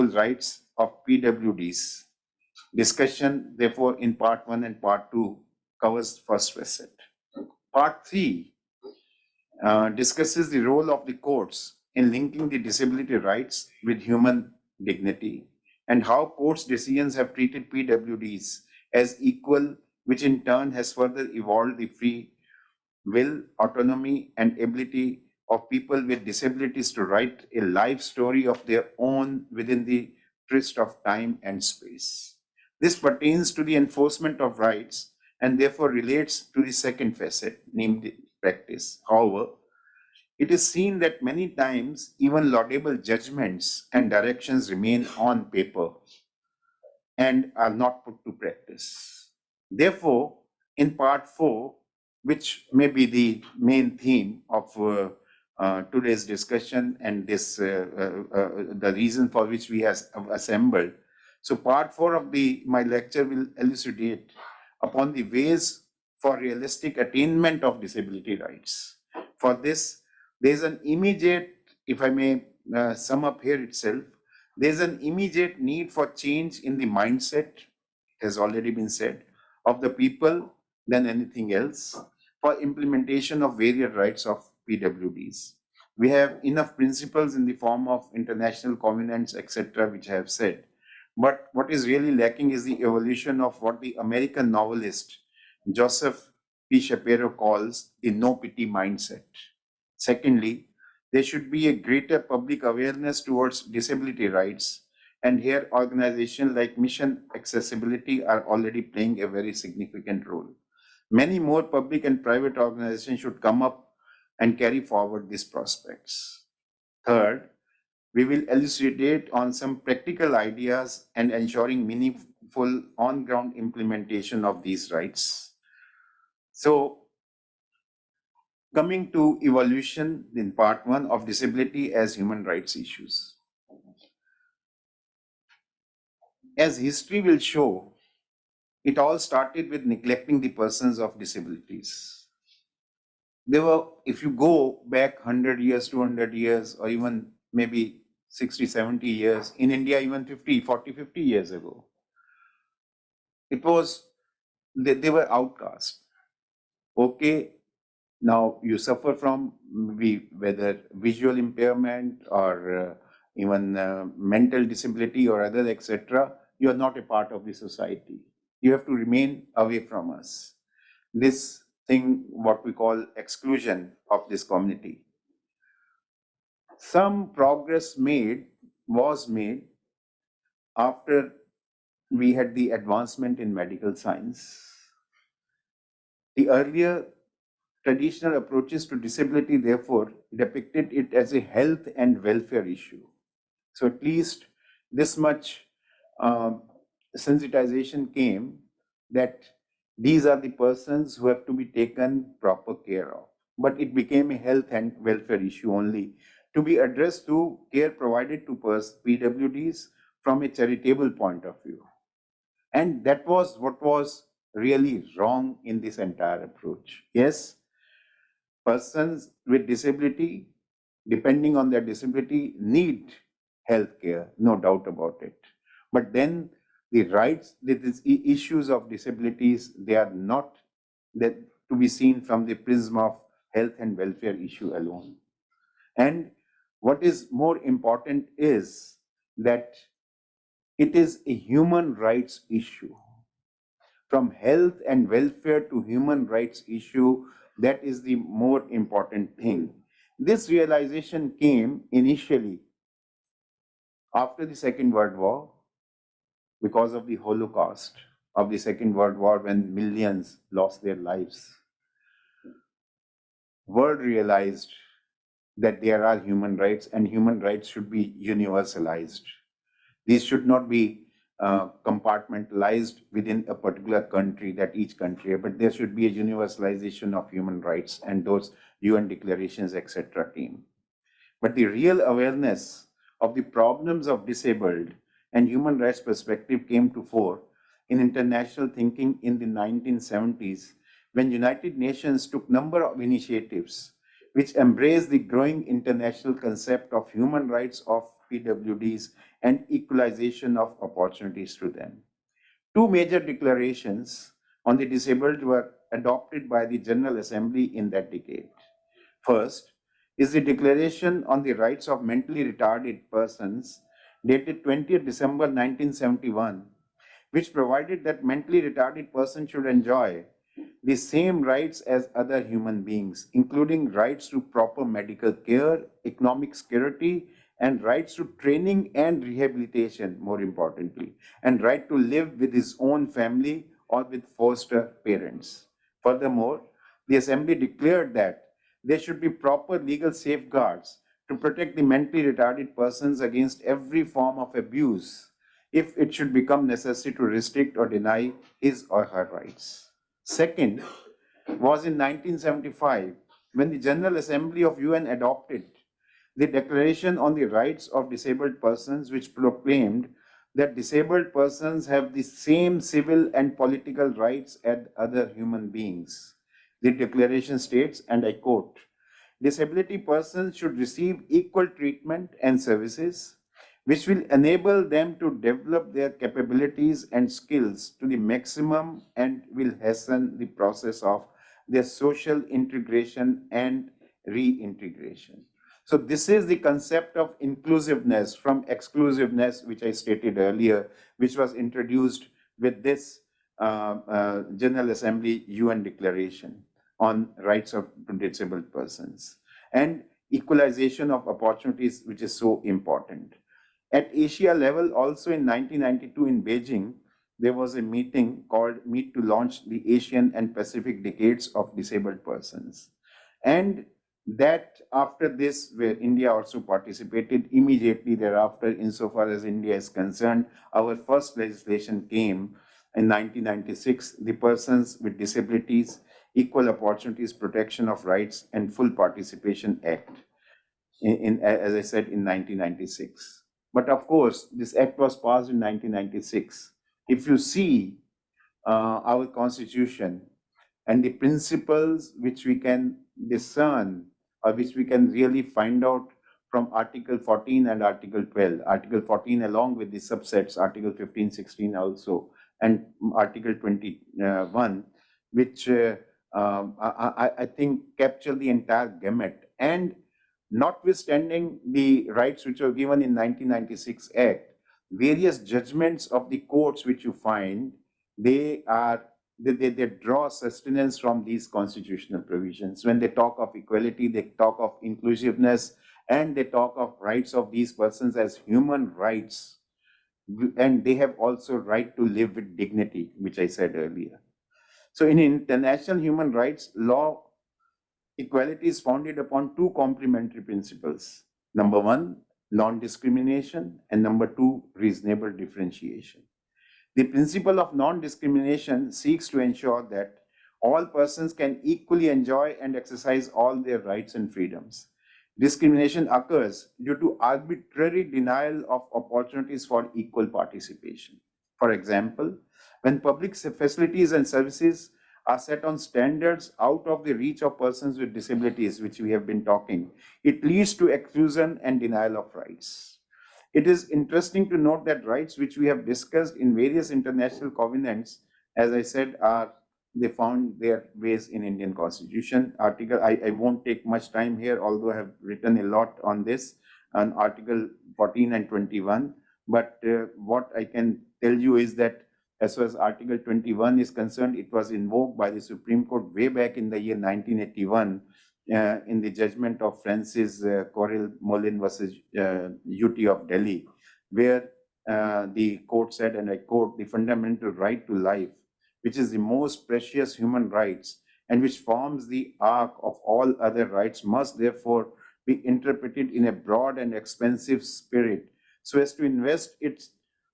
rights of PWDs. Discussion, therefore, in part 1 and part 2 covers first facet. Part 3 discusses the role of the courts in linking the disability rights with human dignity, and how courts' decisions have treated PWDs as equal, which in turn has further evolved the free will, autonomy, and ability of people with disabilities to write a life story of their own within the twist of time and space. This pertains to the enforcement of rights and therefore relates to the second facet, named practice. However, it is seen that many times even laudable judgments and directions remain on paper and are not put to practice. Therefore, in part 4, which may be the main theme of today's discussion and this the reason for which we have assembled. So part 4 of my lecture will elucidate upon the ways for realistic attainment of disability rights. For this, there is an immediate, if I may sum up here itself, there's an immediate need for change in the mindset, has already been said, of the people than anything else for implementation of various rights of PWDs. We have enough principles in the form of international covenants, etc., which I have said. But what is really lacking is the evolution of what the American novelist Joseph P. Shapiro calls the no pity mindset. Secondly, there should be a greater public awareness towards disability rights, and here organizations like Mission Accessibility are already playing a very significant role. Many more public and private organizations should come up and carry forward these prospects. Third, we will elucidate on some practical ideas and ensuring meaningful on-ground implementation of these rights. So, coming to evolution in part 1 of disability as human rights issues. As history will show, it all started with neglecting the persons of disabilities. There were, if you go back 100 years, 200 years, or even maybe 60, 70 years, in India even 40, 50 years ago, it was, they were outcast. Okay, now you suffer from maybe whether visual impairment or even mental disability or other, etc., you are not a part of the society. You have to remain away from us. This thing, what we call exclusion of this community. Some progress was made after we had the advancement in medical science. The earlier traditional approaches to disability, therefore, depicted it as a health and welfare issue. So at least this much sensitization came that these are the persons who have to be taken proper care of. But it became a health and welfare issue only to be addressed through care provided to PWDs from a charitable point of view. And that was what was really wrong in this entire approach. Yes, persons with disability, depending on their disability, need health care, no doubt about it. But then the rights, the issues of disabilities, they are not that to be seen from the prism of health and welfare issue alone. And what is more important is that it is a human rights issue. From health and welfare to human rights issue, that is the more important thing. This realization came initially after the Second World War because of the Holocaust of the Second World War, when millions lost their lives. World realized that there are human rights and human rights should be universalized. These should not be compartmentalized within a particular country, that each country, but there should be a universalization of human rights, and those UN declarations, etc. came. But the real awareness of the problems of disabled and human rights perspective came to fore in international thinking in the 1970s, when United Nations took number of initiatives which embraced the growing international concept of human rights of PWDs and equalization of opportunities to them. Two major declarations on the disabled were adopted by the General Assembly in that decade. First, is the Declaration on the Rights of Mentally Retarded Persons, dated 20th December 1971, which provided that mentally retarded persons should enjoy the same rights as other human beings, including rights to proper medical care, economic security, and rights to training and rehabilitation, more importantly, and right to live with his own family or with foster parents. Furthermore, the Assembly declared that there should be proper legal safeguards to protect the mentally retarded persons against every form of abuse if it should become necessary to restrict or deny his or her rights. Second was in 1975 when the General Assembly of UN adopted the Declaration on the Rights of Disabled Persons, which proclaimed that disabled persons have the same civil and political rights as other human beings. The declaration states, and I quote, disability persons should receive equal treatment and services which will enable them to develop their capabilities and skills to the maximum and will hasten the process of their social integration and reintegration. So this is the concept of inclusiveness from exclusiveness, which I stated earlier, which was introduced with this General Assembly UN Declaration on rights of disabled persons and equalization of opportunities, which is so important. At Asia level, also in 1992 in Beijing, there was a meeting called Meet to Launch the Asian and Pacific Decades of Disabled Persons. And that after this, where India also participated immediately thereafter, insofar as India is concerned, our first legislation came in 1996, the Persons with Disabilities, Equal Opportunities Protection of Rights and Full Participation Act, as I said, in 1996. But of course, this act was passed in 1996. If you see our constitution and the principles which we can discern or which we can really find out from Article 14 and Article 12, Article 14 along with the subsets, Article 15, 16 also, and Article 21, which I think capture the entire gamut. And notwithstanding the rights which were given in 1996 Act, various judgments of the courts which you find, they draw sustenance from these constitutional provisions. When they talk of equality, they talk of inclusiveness, and they talk of rights of these persons as human rights. And they have also right to live with dignity, which I said earlier. So in international human rights law, equality is founded upon two complementary principles. Number one, non-discrimination, and number two, reasonable differentiation. The principle of non-discrimination seeks to ensure that all persons can equally enjoy and exercise all their rights and freedoms. Discrimination occurs due to arbitrary denial of opportunities for equal participation. For example, when public facilities and services are set on standards out of the reach of persons with disabilities, which we have been talking, it leads to exclusion and denial of rights. It is interesting to note that rights which we have discussed in various international covenants, as I said, they found their ways in Indian Constitution. I won't take much time here, although I have written a lot on this, on Article 14 and 21. But what I can tell you is that as far as Article 21 is concerned, it was invoked by the Supreme Court way back in the year 1981 in the judgment of Francis Correll Molin versus UT of Delhi, where the court said, and I quote, the fundamental right to life, which is the most precious human rights and which forms the ark of all other rights, must therefore be interpreted in a broad and expansive spirit so as to invest it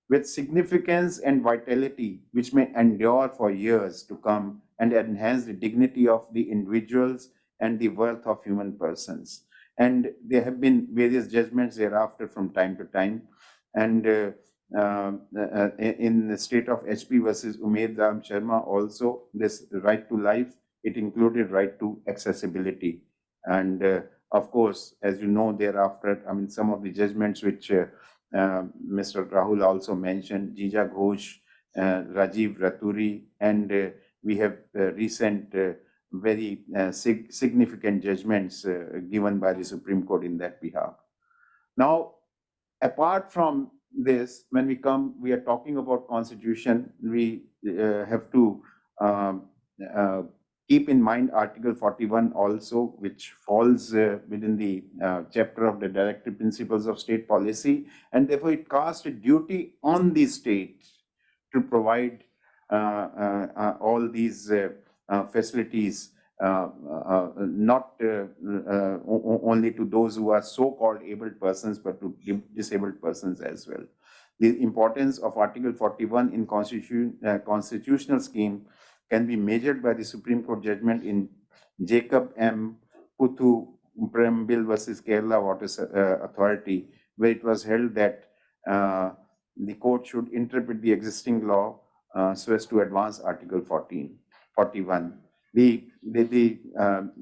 with significance and vitality which may endure for years to come and enhance the dignity of the individuals and the worth of human persons. And there have been various judgments thereafter from time to time. And in the state of HP versus Umaid Ram Sharma also, this right to life, it included right to accessibility. And of course, as you know, thereafter, I mean, some of the judgments which Mr. Rahul also mentioned, Jija Ghosh, Rajiv Raturi, and we have recent very significant judgments given by the Supreme Court in that behalf. Now, apart from this, when we are talking about constitution, we have to um, uh, keep in mind Article 41 also, which falls within the chapter of the directive principles of state policy, and therefore it casts a duty on the state to provide all these facilities, not only to those who are so-called abled persons, but to disabled persons as well. The importance of Article 41 in constitutional scheme can be measured by the Supreme Court judgment in Jacob M. Puthu Prembil versus Kerala Water Authority, where it was held that the court should interpret the existing law so as to advance Article 41.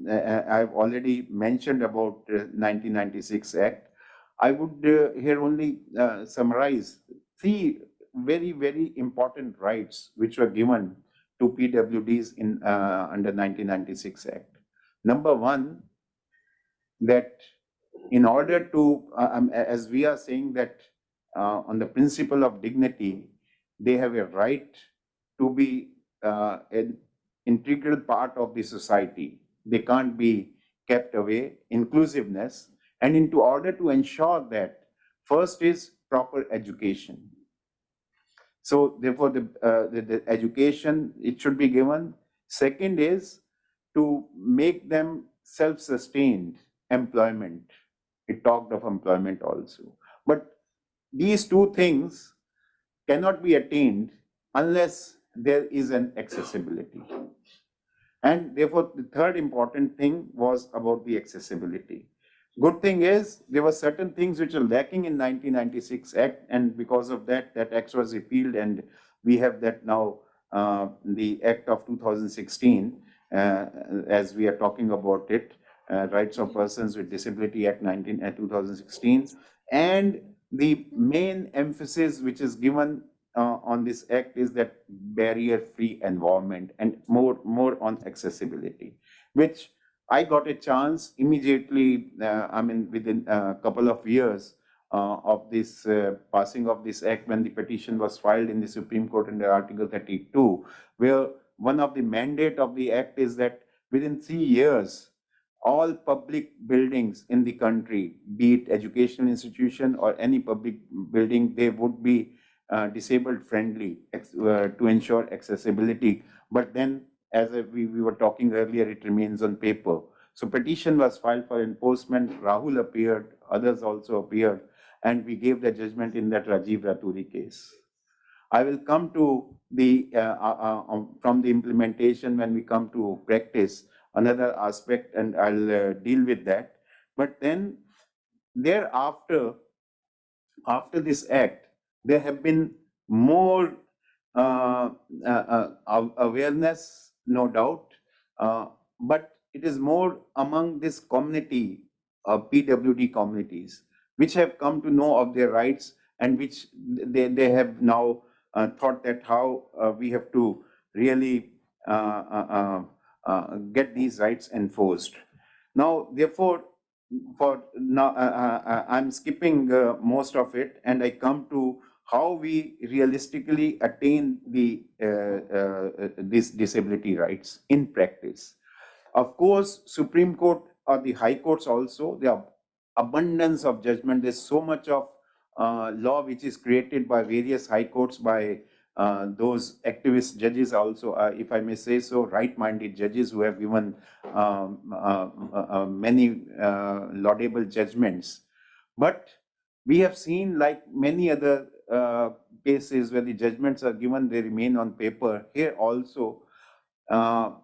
I've already mentioned about 1996 Act. I would here only summarize three very, very important rights which were given to PWDs in under 1996 Act. Number one, that in order to, as we are saying that on the principle of dignity, they have a right to be an integral part of the society. They can't be kept away. Inclusiveness, and into order to ensure that, first is proper education. So therefore, the education, it should be given. Second is to make them self-sustained employment. It talked of employment also. But these two things cannot be attained unless there is an accessibility. And therefore, the third important thing was about the accessibility. Good thing is, there were certain things which are lacking in 1996 Act, and because of that, that Act was repealed, and we have that now, the Act of 2016, as we are talking about it, Rights of Persons with Disability Act 2016, and the main emphasis which is given on this act is that barrier-free environment, and more on accessibility, which I got a chance immediately, within a couple of years of this passing of this act, when the petition was filed in the Supreme Court under Article 32, where one of the mandate of the act is that within 3 years, all public buildings in the country, be it educational institution or any public building, they would be disabled friendly to ensure accessibility. But then, as we were talking earlier, it remains on paper. So petition was filed for enforcement. Rahul appeared, others also appeared, and we gave the judgment in that Rajiv Raturi case. I will come to the from the implementation when we come to practice, another aspect, and I'll deal with that. But then thereafter, after this act, there have been more awareness, no doubt, but it is more among this community, PWD communities, which have come to know of their rights, and which they have now thought that how we have to really get these rights enforced. Now, therefore, for now, I'm skipping most of it, and I come to how we realistically attain the these disability rights in practice. Of course, Supreme Court or the High Courts also, there are abundance of judgment. There's so much of law which is created by various High Courts, by those activist judges also, if I may say so, right-minded judges who have given many laudable judgments. But we have seen, like many other cases where the judgments are given, they remain on paper. Here also,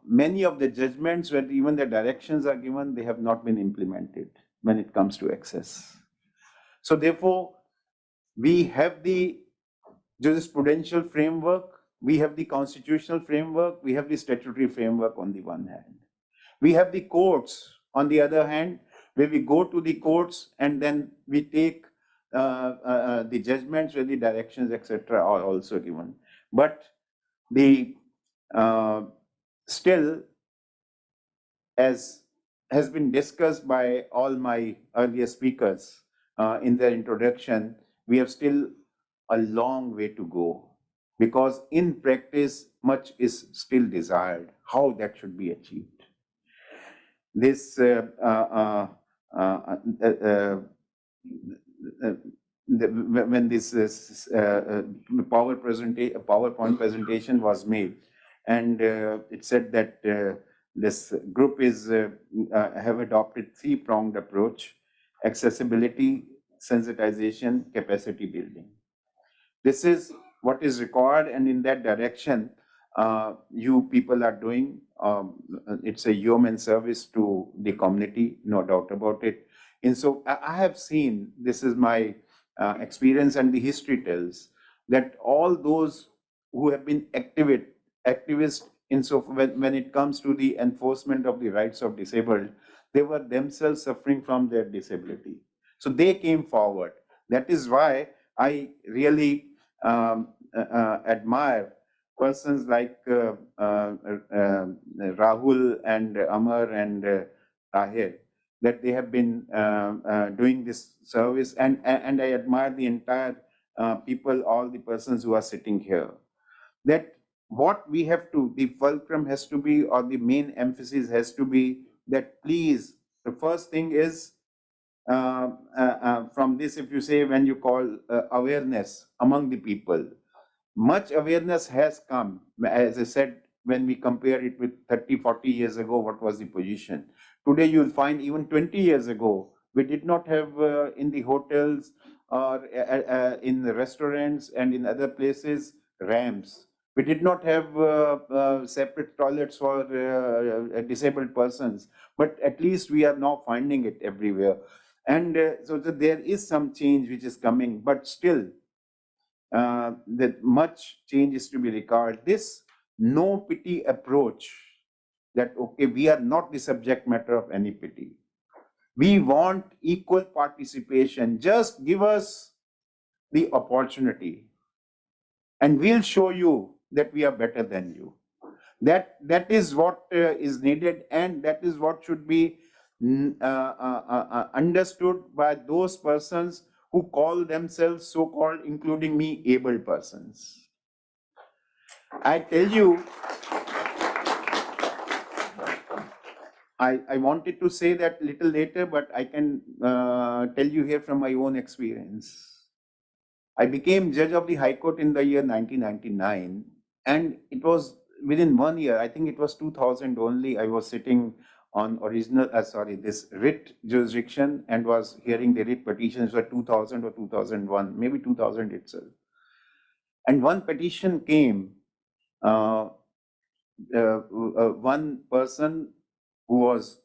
many of the judgments where even the directions are given, they have not been implemented when it comes to access. So therefore, we have the jurisprudential framework, we have the constitutional framework, we have the statutory framework on the one hand. We have the courts on the other hand, where we go to the courts and then we take the judgments where the directions, etc., are also given. But the still as has been discussed by all my earlier speakers in their introduction, we have still a long way to go, because in practice, much is still desired. How that should be achieved. This when this PowerPoint presentation was made, and it said that this group is have adopted three-pronged approach: accessibility, sensitization, capacity building. This is what is required, and in that direction, you people are doing. It's a human service to the community, no doubt about it. And so I have seen, this is my experience, and the history tells that all those who have been activists in so when it comes to the enforcement of the rights of disabled, they were themselves suffering from their disability. So they came forward. That is why I really admire persons like Rahul and Amar and Tahir, that they have been doing this service, and I admire the entire people, all the persons who are sitting here. That what we have to, the fulcrum has to be, or the main emphasis has to be, that please, the first thing is from this, if you say, when you call awareness among the people, much awareness has come. As I said, when we compare it with 30, 40 years ago, what was the position? Today, you'll find even 20 years ago, we did not have in the hotels or in the restaurants and in other places ramps. We did not have separate toilets for disabled persons, but at least we are now finding it everywhere. And so there is some change which is coming, but still, that much change is to be required. This no pity approach, that okay, we are not the subject matter of any pity. We want equal participation. Just give us the opportunity, and we'll show you that we are better than you. That is what is needed, and that is what should be understood by those persons who call themselves so-called, including me, able persons. I tell you, I wanted to say that little later, but I can tell you here from my own experience. I became judge of the High Court in the year 1999, and it was within 1 year, I think it was 2000 only, I was sitting on this writ jurisdiction and was hearing the writ petitions for 2000 or 2001, maybe 2000 itself. And one petition came, one person who was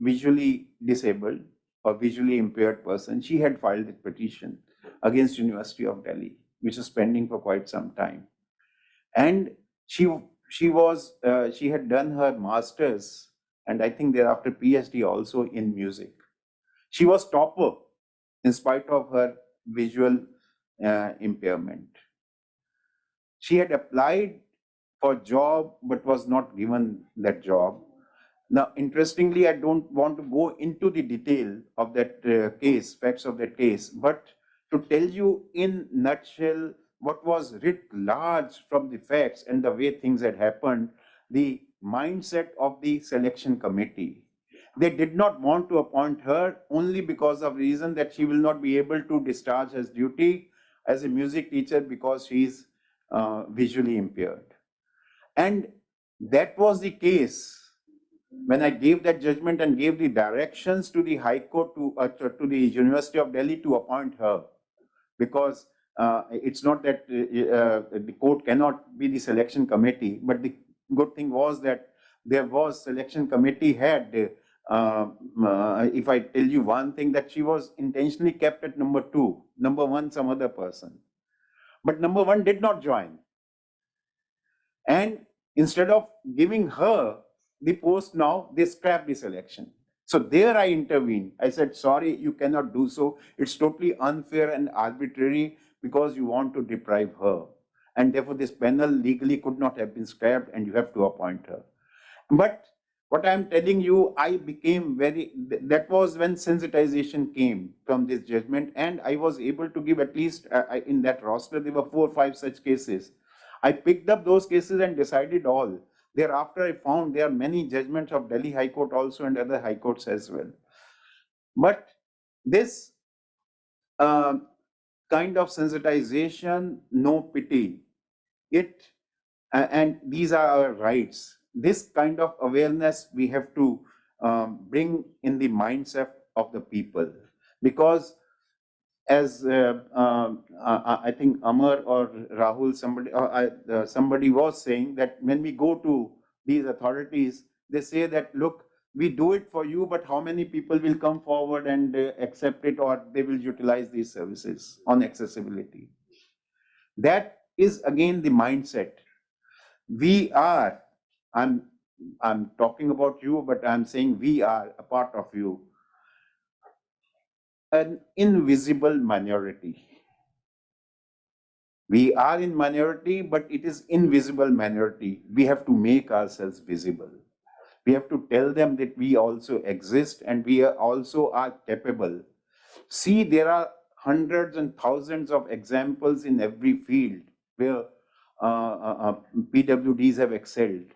visually disabled or visually impaired person, she had filed a petition against University of Delhi, which was pending for quite some time. And she had done her master's, and I think thereafter PhD also in music. She was topper in spite of her visual impairment. She had applied for job but was not given that job. Now, interestingly, I don't want to go into the detail of that case, facts of that case, but to tell you in nutshell what was writ large from the facts and the way things had happened, the mindset of the selection committee. They did not want to appoint her only because of reason that she will not be able to discharge her duty as a music teacher because she is visually impaired. And that was the case when I gave that judgment and gave the directions to the High Court, to the University of Delhi to appoint her, because it's not that the court cannot be the selection committee, but the good thing was that there was selection committee had, if I tell you one thing, that she was intentionally kept at number 2, number 1 some other person, but number 1 did not join. And instead of giving her the post, now they scrapped the selection. So there I intervened. I said, sorry, you cannot do so. It's totally unfair and arbitrary because you want to deprive her. And therefore this panel legally could not have been scrapped and you have to appoint her. But What I'm telling you, I became that was when sensitization came from this judgment, and I was able to give at least in that roster, there were 4 or 5 such cases. I picked up those cases and decided all. Thereafter, I found there are many judgments of Delhi High Court also and other high courts as well. But this kind of sensitization, no pity, and these are our rights. This kind of awareness we have to bring in the mindset of the people, because as I think Amar or Rahul, somebody was saying that when we go to these authorities, they say that, look, we do it for you, but how many people will come forward and accept it, or they will utilize these services on accessibility? That is again the mindset. We are, I'm talking about you, but I'm saying we are a part of you, an invisible minority. We are in minority, but it is invisible minority. We have to make ourselves visible. We have to tell them that we also exist and we also are capable. See, there are hundreds and thousands of examples in every field where PWDs have excelled.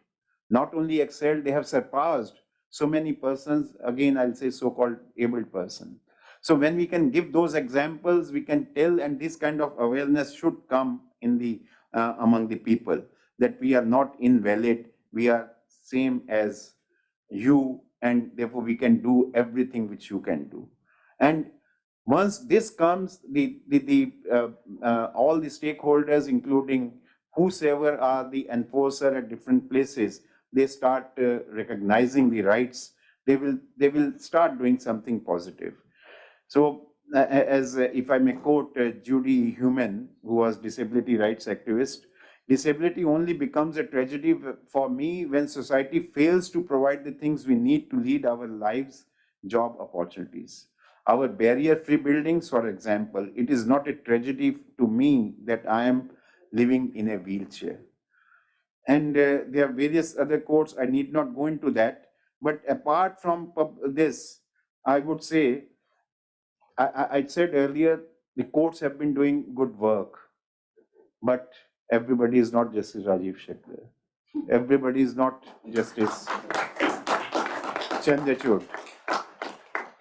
Not only excelled, they have surpassed so many persons, again, I'll say so-called able person. So when we can give those examples, we can tell, and this kind of awareness should come in the among the people, that we are not invalid, we are same as you, and therefore we can do everything which you can do. And once this comes, all the stakeholders, including whosoever are the enforcer at different places, they start recognizing the rights. They will start doing something positive. So, if I may quote Judy Heumann, who was disability rights activist, disability only becomes a tragedy for me when society fails to provide the things we need to lead our lives, job opportunities. Our barrier-free buildings, for example, it is not a tragedy to me that I am living in a wheelchair. And there are various other quotes, I need not go into that. But apart from this, I would say, I said earlier, the courts have been doing good work, but everybody is not Justice Rajiv Shekar. Everybody is not Justice Chandrachud.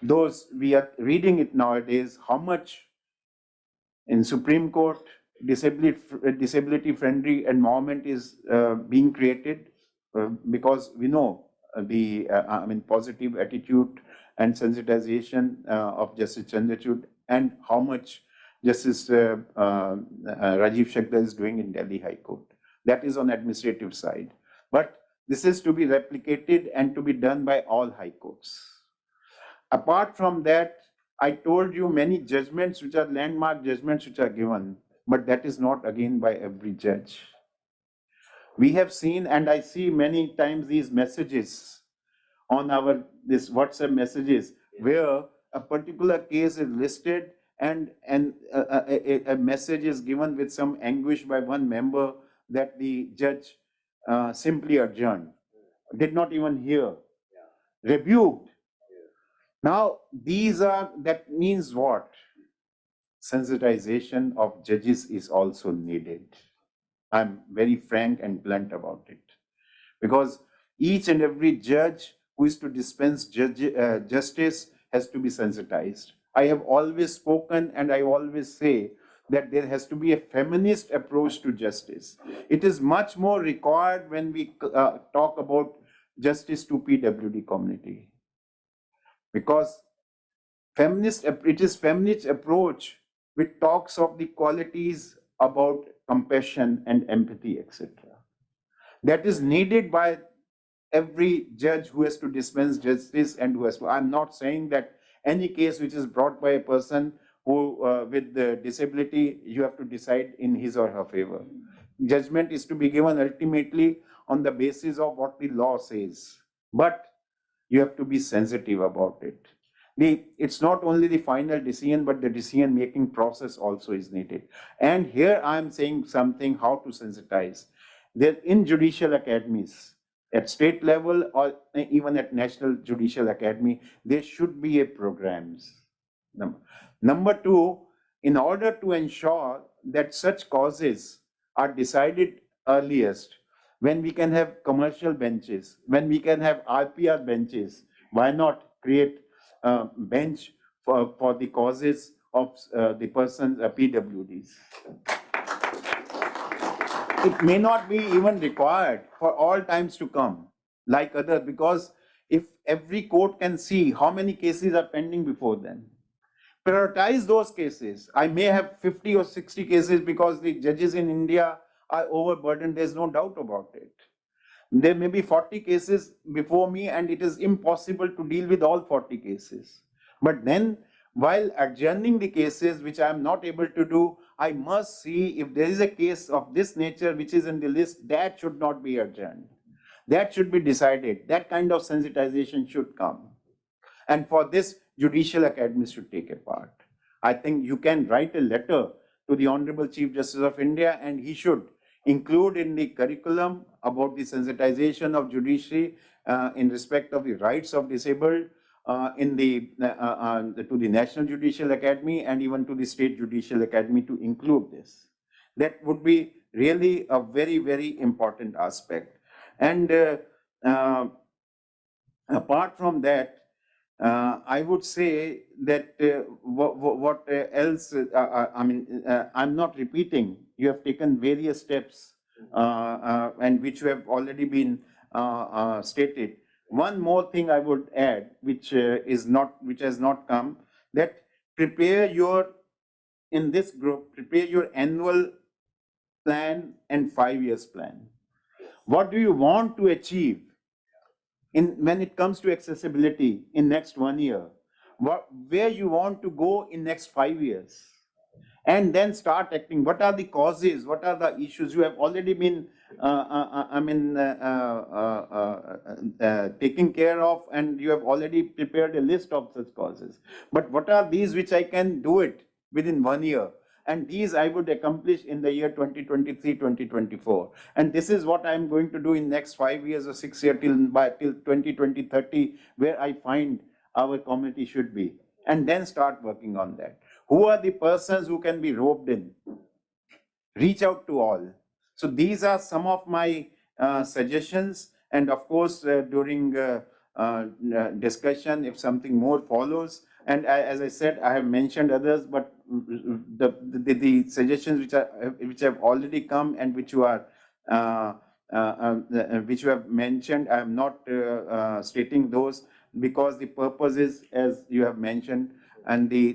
Those, we are reading it nowadays, how much in Supreme Court disability-friendly environment is being created, because we know the positive attitude and sensitization of Justice Chandrachud, and how much Justice Rajiv Shekar is doing in Delhi High Court. That is on administrative side. But this is to be replicated and to be done by all high courts. Apart from that, I told you many judgments which are landmark judgments which are given, but that is not again by every judge. We have seen, and I see many times these messages on this WhatsApp messages where a particular case is listed and a message is given with some anguish by one member that the judge simply adjourned, did not even hear, rebuked. Now, that means what? Sensitization of judges is also needed. I'm very frank and blunt about it. Because each and every judge who is to dispense justice has to be sensitized. I have always spoken and I always say that there has to be a feminist approach to justice. It is much more required when we talk about justice to PWD community. Because it is feminist approach which talks of the qualities about compassion and empathy, etc. That is needed by every judge who has to dispense justice and who has to. I'm not saying that any case which is brought by a person who with the disability, you have to decide in his or her favor. Judgment is to be given ultimately on the basis of what the law says. But you have to be sensitive about it. It's not only the final decision, but the decision-making process also is needed. And here I'm saying something, how to sensitize. There in judicial academies, At state level or even at National Judicial Academy, there should be a programs. Number two, in order to ensure that such causes are decided earliest, when we can have commercial benches, when we can have RPR benches, why not create a bench for the causes of the person's PWDs? It may not be even required for all times to come, like others, because if every court can see how many cases are pending before them, prioritize those cases. I may have 50 or 60 cases because the judges in India are overburdened, there's no doubt about it. There may be 40 cases before me and it is impossible to deal with all 40 cases. But then, while adjourning the cases which I am not able to do, I must see if there is a case of this nature which is in the list, that should not be adjourned. That should be decided. That kind of sensitization should come. And for this, Judicial Academy should take a part. I think you can write a letter to the Honorable Chief Justice of India and he should include in the curriculum about the sensitization of judiciary in respect of the rights of disabled to the National Judicial Academy and even to the State Judicial Academy to include this. That would be really a very, very important aspect. And apart from that, I would say that what else, I'm not repeating. You have taken various steps and which have already been stated. One more thing I would add, which has not come, that in this group, prepare your annual plan and 5 years plan. What do you want to achieve when it comes to accessibility in next 1 year? Where you want to go in next 5 years? And then start acting. What are the causes? What are the issues? You have already been, taking care of, and you have already prepared a list of such causes. But what are these which I can do it within 1 year? And these I would accomplish in the year 2023, 2024. And this is what I'm going to do in next 5 years or 6 years till 2020, 30, where I find our community should be. And then start working on that. Who are the persons who can be roped in? Reach out to all. So these are some of my suggestions. And of course, during discussion, if something more follows, and as I said, I have mentioned others, but the suggestions which have already come and which you are which you have mentioned, I am not stating those because the purpose is, as you have mentioned, and the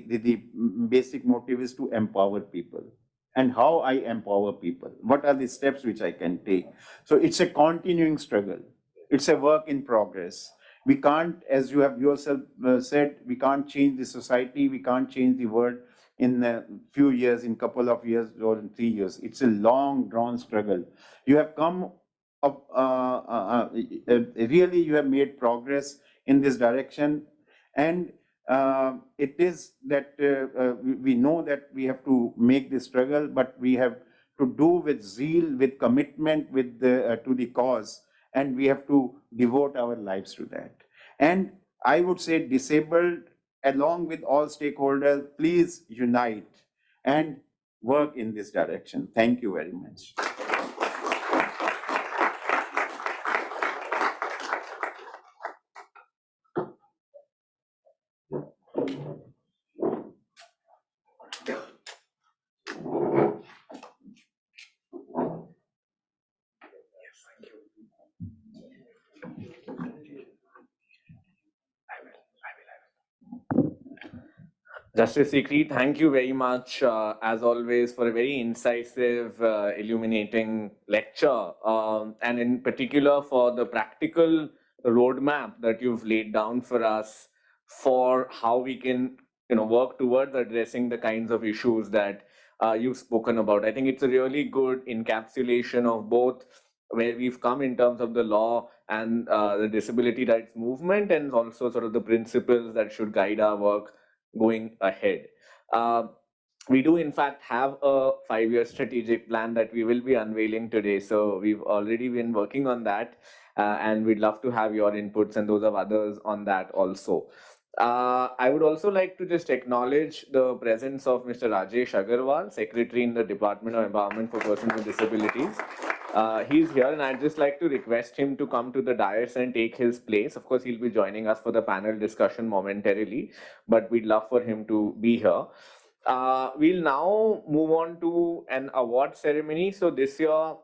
basic motive is to empower people. And how I empower people? What are the steps which I can take? So it's a continuing struggle. It's a work in progress. We can't, as you have yourself said, we can't change the society, we can't change the world in a few years, in couple of years, or in 3 years. It's a long drawn struggle. You have come up, really you have made progress in this direction. And it is that we know that we have to make this struggle, but we have to do with zeal, with commitment, with to the cause, and we have to devote our lives to that. And I would say disabled, along with all stakeholders, please unite and work in this direction. Thank you very much. Justice Sikri, thank you very much, as always, for a very incisive, illuminating lecture, and in particular for the practical roadmap that you've laid down for us for how we can, work towards addressing the kinds of issues that you've spoken about. I think it's a really good encapsulation of both where we've come in terms of the law and the disability rights movement, and also sort of the principles that should guide our work going ahead. we do in fact have a 5-year strategic plan that we will be unveiling today. So we've already been working on that, and we'd love to have your inputs and those of others on that also. I would also like to just acknowledge the presence of Mr. Rajesh Agarwal, Secretary in the Department of Empowerment for Persons with Disabilities. He's here, and I'd just like to request him to come to the dais and take his place. Of course, he'll be joining us for the panel discussion momentarily, but we'd love for him to be here. We'll now move on to an award ceremony. So this year,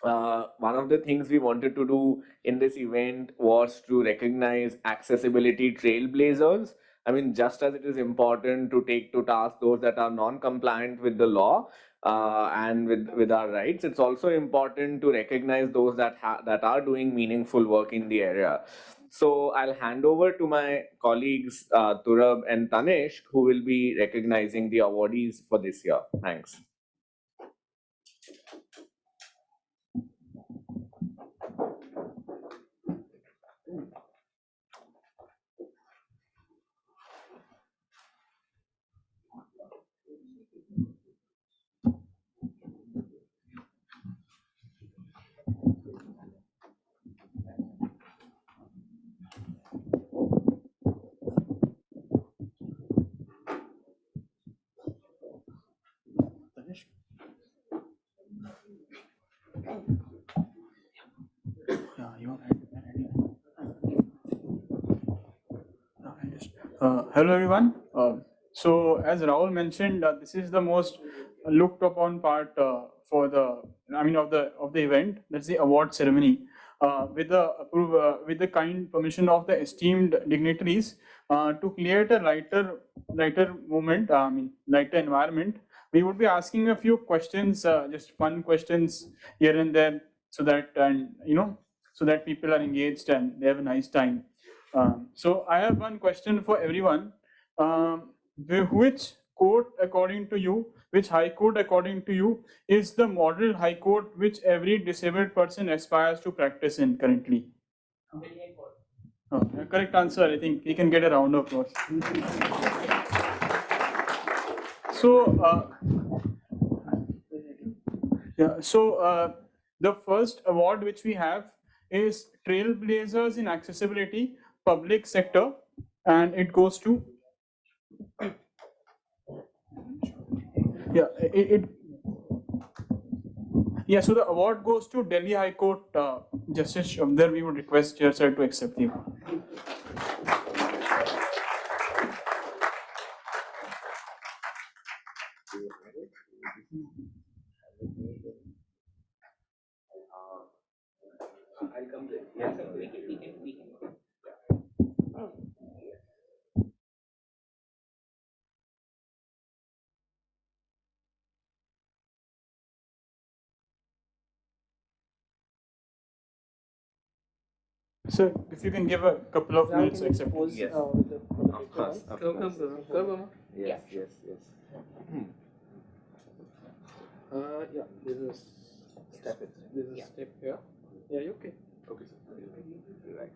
one of the things we wanted to do in this event was to recognize accessibility trailblazers. I mean, just as it is important to take to task those that are non-compliant with the law and with our rights, it's also important to recognize those that are doing meaningful work in the area. So I'll hand over to my colleagues Turab and Tanesh, who will be recognizing the awardees for this year. Thanks. Hello everyone. So as Rahul mentioned, this is the most looked upon part for of the event. That's the award ceremony. With the kind permission of the esteemed dignitaries, to create a lighter moment, lighter environment, we would be asking a few questions, just fun questions here and there, so that people are engaged and they have a nice time. So I have one question for everyone. Which court, according to you, which high court, according to you, is the model high court which every disabled person aspires to practice in currently? Correct answer. I think he can get a round of applause. So, the first award which we have is Trailblazers in Accessibility, Public Sector, and it goes to so the award goes to Delhi High Court Justice Shabdar. We would request Chair Sir to accept the award. I'll come there. Yes, sir. We can. Sir, if you can give a couple of minutes to accept. Yes. Of course. Come. Yes. Yeah, this is step. This is step here. Yeah, you okay? Okay, sir. Right.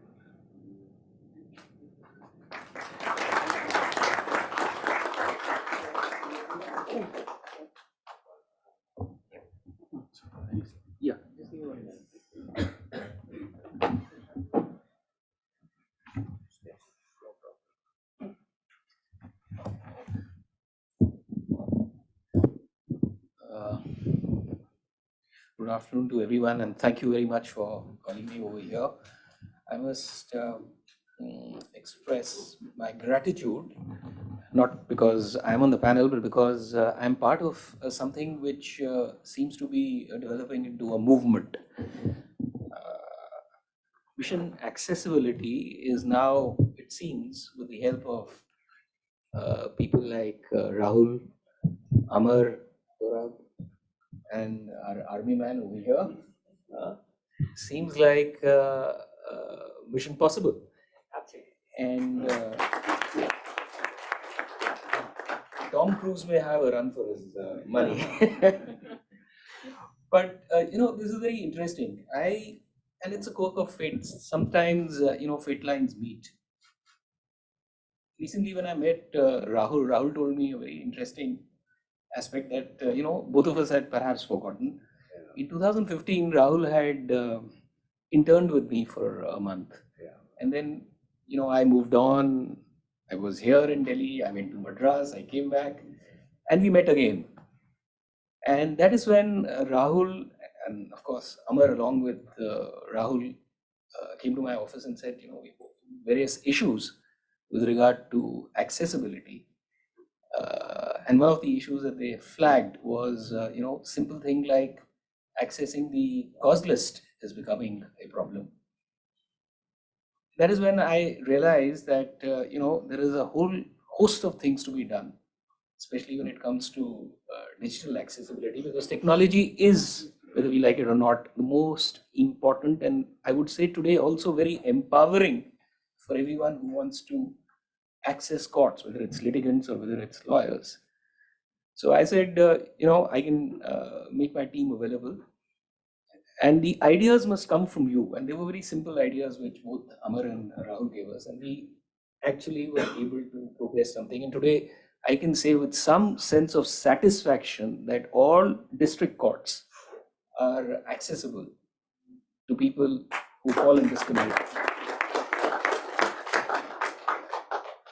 Yeah. Good afternoon to everyone, and thank you very much for calling me over here. I must express my gratitude, not because I'm on the panel, but because I'm part of something which seems to be developing into a movement. Mission accessibility is now, it seems, with the help of people like Rahul, Amar, Gaurav, and our army man over here, seems like mission possible. And Tom Cruise may have a run for his money. But this is very interesting. And it's a quirk of fate. Sometimes fate lines meet. Recently, when I met Rahul told me a very interesting aspect that both of us had perhaps forgotten. In 2015, Rahul had interned with me for a month, and then I moved on. I was here in Delhi. I went to Madras. I came back, and we met again. And that is when Rahul and of course Amar, along with Rahul, came to my office and said, various issues with regard to accessibility. And one of the issues that they flagged was, simple thing like accessing the cause list is becoming a problem. That is when I realized that, there is a whole host of things to be done, especially when it comes to digital accessibility, because technology is, whether we like it or not, the most important, and I would say today also very empowering for everyone who wants to access courts, whether it's litigants or whether it's lawyers. So I said, I can make my team available, and the ideas must come from you. And they were very simple ideas which both Amar and Rahul gave us, and we actually were able to progress something. And today I can say with some sense of satisfaction that all district courts are accessible to people who fall in this community.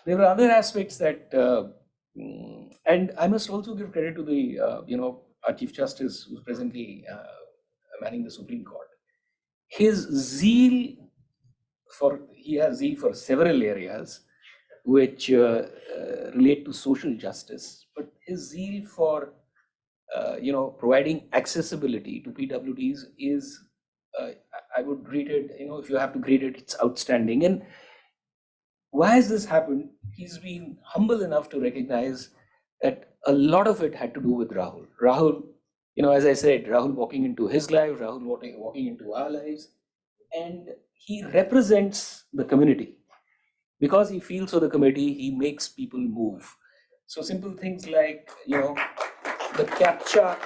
There were other aspects that, and I must also give credit to the, our Chief Justice, who's presently manning the Supreme Court. His zeal he has zeal for several areas which relate to social justice, but his zeal for, providing accessibility to PWDs is, I would rate it, if you have to grade it, it's outstanding. And why has this happened? He's been humble enough to recognize that a lot of it had to do with Rahul. Rahul, as I said, Rahul walking into his life, Rahul walking into our lives, and he represents the community. Because he feels for the committee, he makes people move. So simple things like, the CAPTCHA,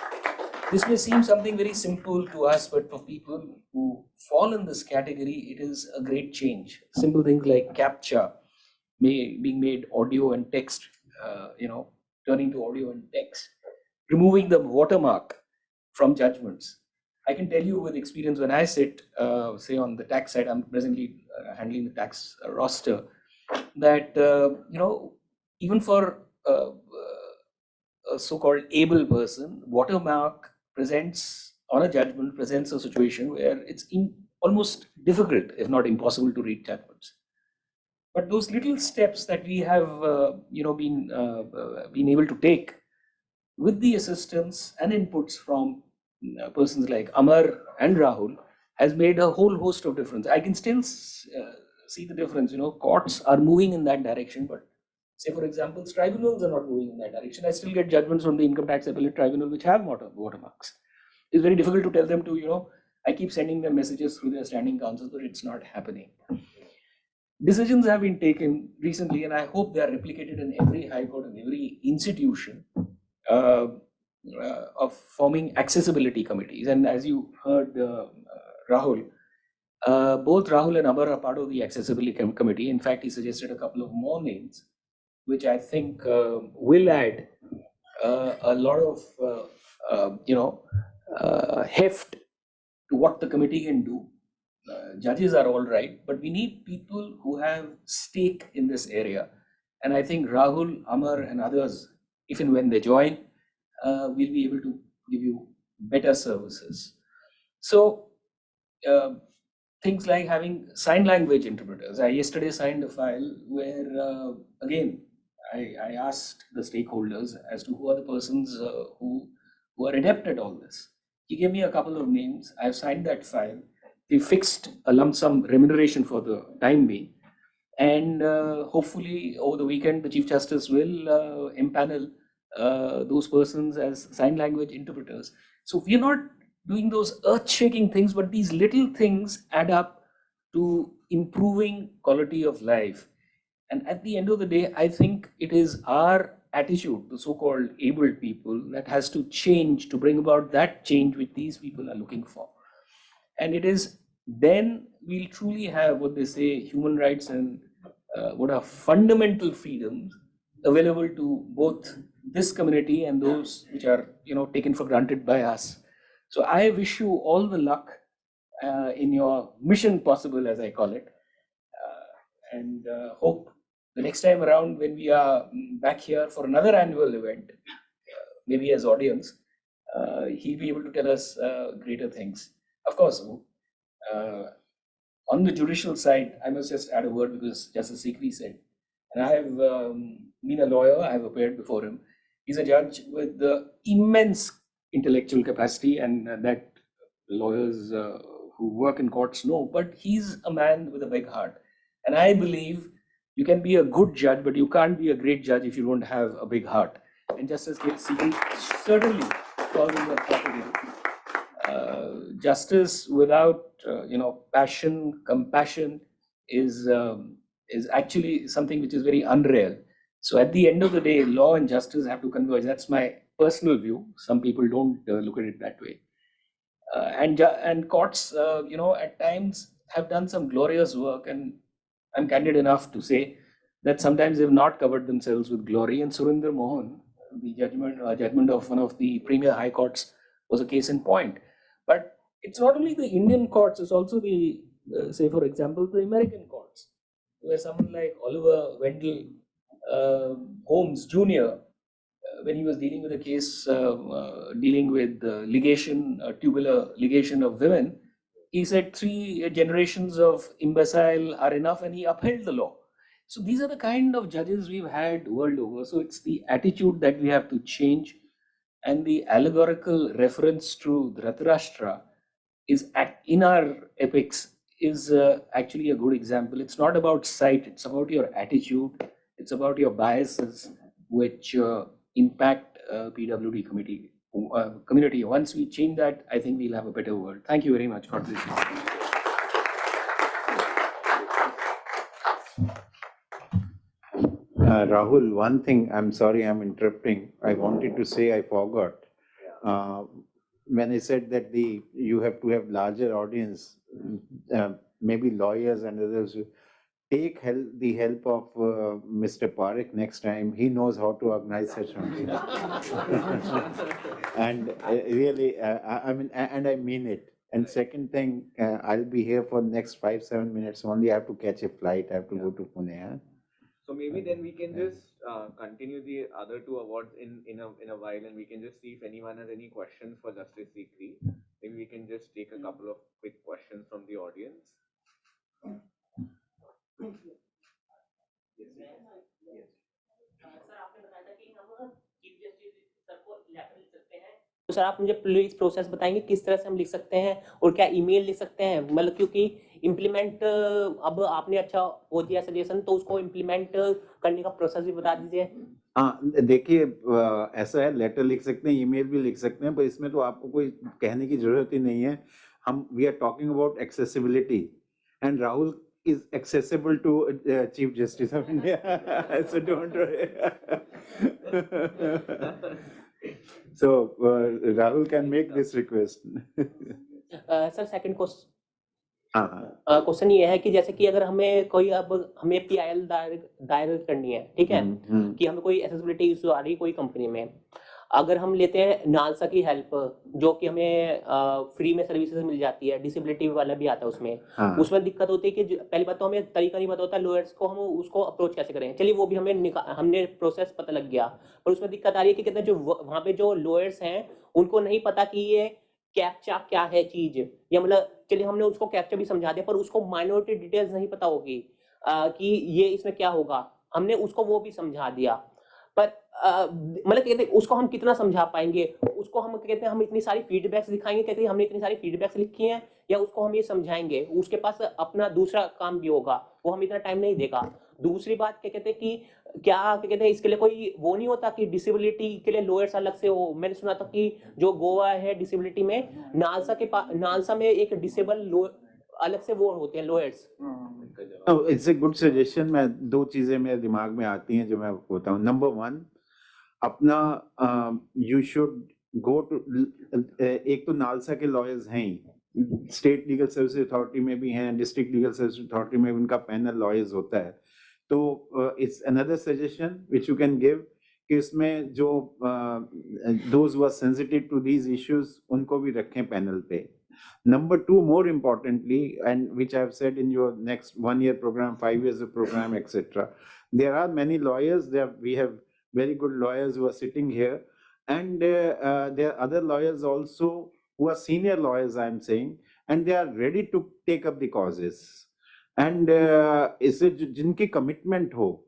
this may seem something very simple to us, but for people who fall in this category, it is a great change. Simple things like CAPTCHA being made audio and text, turning to audio and text, removing the watermark from judgments. I can tell you with experience, when I sit, say on the tax side, I'm presently handling the tax roster, that, even for a so-called able person, watermark presents on a judgment, presents a situation where it's almost difficult, if not impossible, to read judgments. But those little steps that we have, been able to take with the assistance and inputs from persons like Amar and Rahul has made a whole host of difference. I can still see the difference. Courts are moving in that direction, but say, for example, tribunals are not moving in that direction. I still get judgments from the Income Tax Appellate Tribunal which have watermarks. It's very difficult to tell them to, I keep sending them messages through their standing councils, but it's not happening. Decisions have been taken recently, and I hope they are replicated in every high court and every institution of forming accessibility committees. And as you heard, Rahul, both Rahul and Amar are part of the accessibility committee. In fact, he suggested a couple of more names, which I think will add a lot of, heft to what the committee can do. Judges are all right, but we need people who have stake in this area. And I think Rahul, Amar, and others, if and when they join, will be able to give you better services. So things like having sign language interpreters. I yesterday signed a file where, again, I asked the stakeholders as to who are the persons who are adept at all this. He gave me a couple of names. I've signed that file. We fixed a lump sum remuneration for the time being. And hopefully over the weekend, the Chief Justice will empanel those persons as sign language interpreters. So we're not doing those earth-shaking things, but these little things add up to improving quality of life. And at the end of the day, I think it is our attitude, the so-called abled people, that has to change to bring about that change which these people are looking for. And it is then we'll truly have what they say, human rights and what are fundamental freedoms available to both this community and those which are, taken for granted by us. So I wish you all the luck in your mission possible, as I call it, and hope the next time around when we are back here for another annual event, maybe as audience, he'll be able to tell us greater things. Of course, on the judicial side, I must just add a word because Justice Sikri said, and I have been a lawyer, I have appeared before him. He's a judge with the immense intellectual capacity, and that lawyers who work in courts know, but he's a man with a big heart. And I believe you can be a good judge, but you can't be a great judge if you don't have a big heart. And Justice Sikri certainly falls in that category. Justice without passion, compassion is actually something which is very unreal. So at the end of the day, law and justice have to converge. That's my personal view. Some people don't look at it that way. And courts, at times have done some glorious work, and I'm candid enough to say that sometimes they've not covered themselves with glory. And Surinder Mohan, the judgment of one of the premier high courts, was a case in point. But it's not only the Indian courts; it's also the, say for example, the American courts, where someone like Oliver Wendell Holmes Jr., when he was dealing with a case dealing with tubular ligation of women, he said 3 generations of imbecile are enough, and he upheld the law. So these are the kind of judges we've had world over. So it's the attitude that we have to change, and the allegorical reference to Dhritarashtra is in our epics is actually a good example. It's not about sight; it's about your attitude. It's about your biases, which impact PWD community. Once we change that, I think we'll have a better world. Thank you very much. God bless you. Rahul, one thing, I'm sorry I'm interrupting. I wanted to say I forgot. When I said that you have to have larger audience, maybe lawyers and others, take the help of Mr. Parekh next time. He knows how to organize such something. And really, I mean, and I mean it. And second thing, I'll be here for the next 5-7 minutes only. I have to catch a flight. I have to go to Pune. Huh? So maybe then we can just continue the other 2 awards in a while, and we can just see if anyone has any questions for Justice Sikri. Maybe we can just take a couple of quick questions from the audience. तो sir आप मुझे please process बताएंगे किस तरह से हम लिख सकते हैं और क्या ईमेल लिख सकते हैं, मतलब क्योंकि इम्प्लीमेंट अब आपने अच्छा वो दिया सजेशन, तो उसको इम्प्लीमेंट करने का प्रोसेस भी बता दीजिए। देखिए, ऐसा है, लेटर लिख सकते हैं, ईमेल भी लिख सकते हैं, पर इसमें तो आपको कोई कहने की जरूरत ही नहीं है। We are talking about accessibility, and Rahul is accessible to Chief Justice of India. So don't worry. So Rahul can make this request. Sir second question ये है कि जैसे कि अगर हमें PIL दायर करनी है, ठीक है, कि हमें कोई एक्सेसिबिलिटी इशू आ रही है कोई कंपनी में, अगर हम लेते हैं नालसा की हेल्प, जो कि हमें फ्री में सर्विसेज मिल जाती है, डिसेबिलिटी वाला भी आता है उसमें, उसमें दिक्कत होती है कि पहली बात तो हमें तरीका नहीं पता होता लॉयर्स को, हम उसको अप्रोच कैसे करें। चलिए वो भी हमने प्रोसेस पता लग गया, पर उसमें दिक्कत आ रही है कि कहते हैं जो वहाँ पे जो लॉयर्स हैं उनको नहीं पता कि ये कैप्चा क्या है चीज, या मतलब चलिए हमने उसको कैप्चा भी समझा दिया, पर उसको माइनॉरिटी डिटेल्स नहीं पता होगी कि ये इसमें क्या होगा, हमने उसको वो भी समझा दिया, पर मतलब कहते हैं उसको हम कितना समझा पाएंगे, उसको हम कहते हैं हम इतनी सारी फीडबैक्स दिखाएंगे, कहते हैं हमने इतनी सारी फीडबैक्स लिखी हैं, या उसको हम ये समझाएंगे, उसके पास अपना दूसरा काम भी होगा, वो हम इतना टाइम नहीं देगा। दूसरी बात क्या कहते हैं कि क्या कहते हैं इसके लिए कोई वो नहीं होता कि डिसेबिलिटी के लिए लॉयर्स अलग से हो। मैंने सुना था कि जो गोवा है डिसेबिलिटी में, नालसा में एक डिसेबल अलग से वो होते हैं lawyers. It's a good suggestion. मैं 2 चीजें मेरे दिमाग में आती हैं जो मैं बताता हूँ। नंबर 1, अपना यू शुड गो टू, एक तो नालसा के लॉयर्स हैं ही, स्टेट लीगल सर्विस अथॉरिटी में भी हैं, डिस्ट्रिक्ट लीगल सर्विस अथॉरिटी में उनका पैनल लॉयर्स होता है। तो it's another suggestion which you can give कि उसमें जो those who are sensitive to these issues उनको भी रखें panel पे. Number two, more importantly, and which I have said in your next 1 year program, 5 years of program, etc. There are many lawyers. We have very good lawyers who are sitting here, and there are other lawyers also who are senior lawyers, I am saying, and they are ready to take up the causes. And इससे जिनकी commitment हो,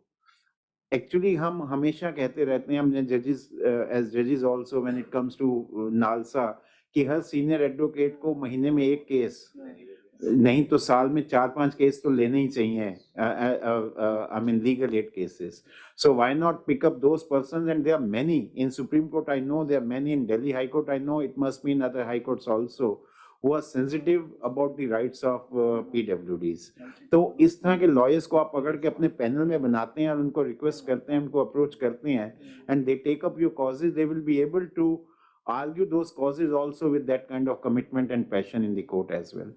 actually हम हमेशा कहते रहते हैं, हमने judges as judges also when it comes to NALSA, कि हर सीनियर एडवोकेट को महीने में एक केस नहीं तो साल में 4-5 केस तो लेने ही चाहिए, I mean legal aid cases. So why not pick up those persons? And there are many in Supreme Court, I know there are many in Delhi High Court, I know it must be in other high courts also, who are sensitive about the rights of PWDs. तो इस तरह के lawyers को आप पकड़ के अपने panel में बनाते हैं और उनको रिक्वेस्ट करते हैं, उनको अप्रोच करते हैं, and they take up your causes, they will be able to argue those causes also with that kind of commitment and passion in the court as well.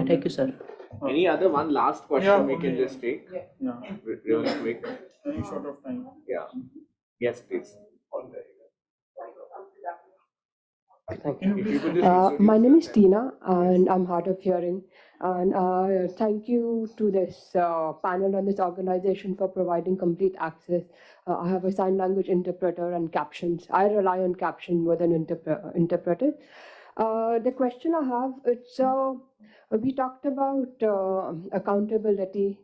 Thank you, sir. Any other one last question Yeah, we can only- just take Yeah, real quick? very short of time. Yeah. Yes, please. Can you If please you could just My name is introduce Tina, and I'm hard of hearing. And thank you to this panel and this organization for providing complete access. I have a sign language interpreter and captions. I rely on caption more than interpreters. The question I have, it's we talked about accountability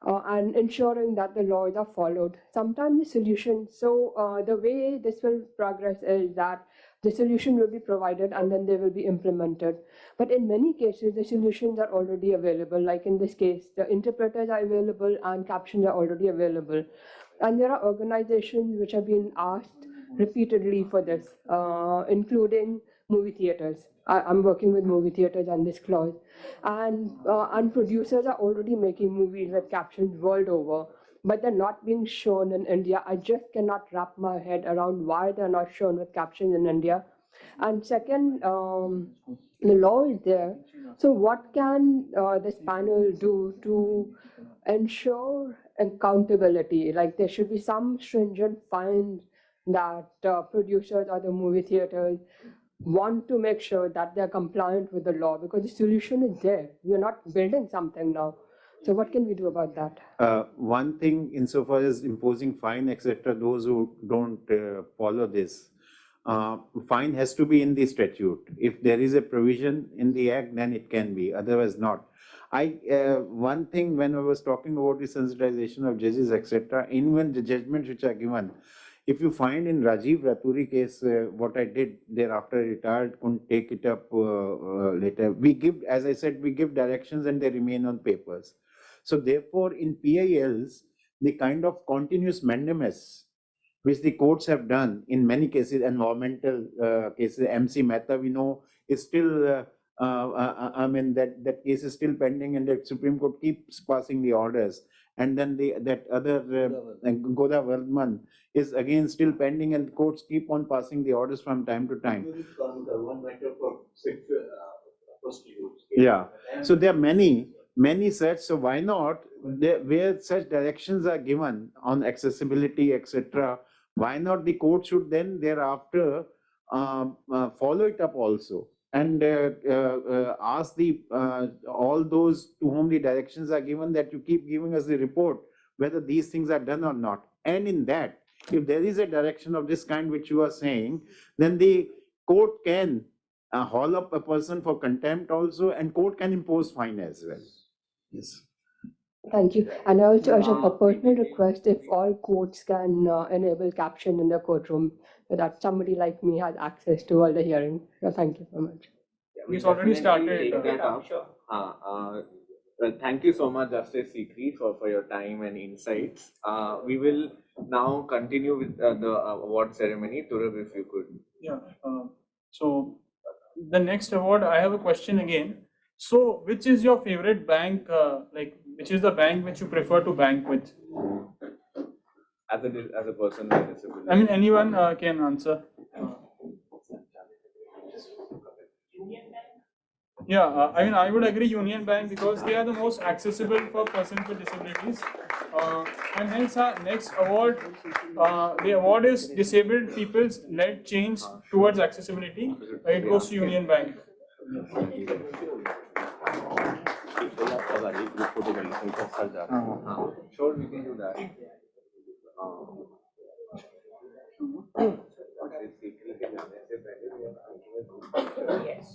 and ensuring that the laws are followed. Sometimes the solution, the way this will progress is that the solution will be provided and then they will be implemented. But in many cases, the solutions are already available. Like in this case, the interpreters are available and captions are already available. And there are organizations which have been asked repeatedly for this, including movie theaters. I'm working with movie theaters on this clause. And producers are already making movies with captions world over, but they're not being shown in India. I just cannot wrap my head around why they're not shown with captions in India. And second, the law is there. So what can this panel do to ensure accountability? Like there should be some stringent fines that producers or the movie theaters want to make sure that they're compliant with the law, because the solution is there. We're not building something now. So what can we do about that? One thing, insofar as imposing fine, etc., those who don't follow this, fine has to be in the statute. If there is a provision in the act, then it can be, otherwise not. One thing, when I was talking about the sensitization of judges, etc., even the judgments which are given, if you find in Rajiv Raturi case, what I did thereafter retired, couldn't take it up later. We give, as I said, we give directions and they remain on papers. So therefore, in PILs, the kind of continuous mandamus which the courts have done in many cases, environmental cases, MC Mehta, we know, is still, I mean, that case is still pending and the Supreme Court keeps passing the orders. And then that other, Goda Vardman, is again still pending and courts keep on passing the orders from time to time. Yeah, so there are many such, so why not, where such directions are given on accessibility, etc., why not the court should then thereafter follow it up also and ask all those to whom the directions are given that you keep giving us the report whether these things are done or not. And in that, if there is a direction of this kind which you are saying, then the court can haul up a person for contempt also, and court can impose fine as well. Yes. Thank you. And I also urge a personal request, if all courts can enable caption in the courtroom, so that somebody like me has access to all the hearings. So thank you so much. It's already started. Take that up. Well, thank you so much, Justice Sikri, for your time and insights. We will now continue with the award ceremony. Turab, if you could. Yeah. So the next award, I have a question again. So, which is your favorite bank? Like, which is the bank which you prefer to bank with? As a person with disability. I mean, anyone can answer. Yeah, I mean, I would agree Union Bank because they are the most accessible for persons with disabilities. And hence our next award, the award is Disabled People's Led Change Towards Accessibility. It goes to Union Bank. Sure, we can do that. Yes.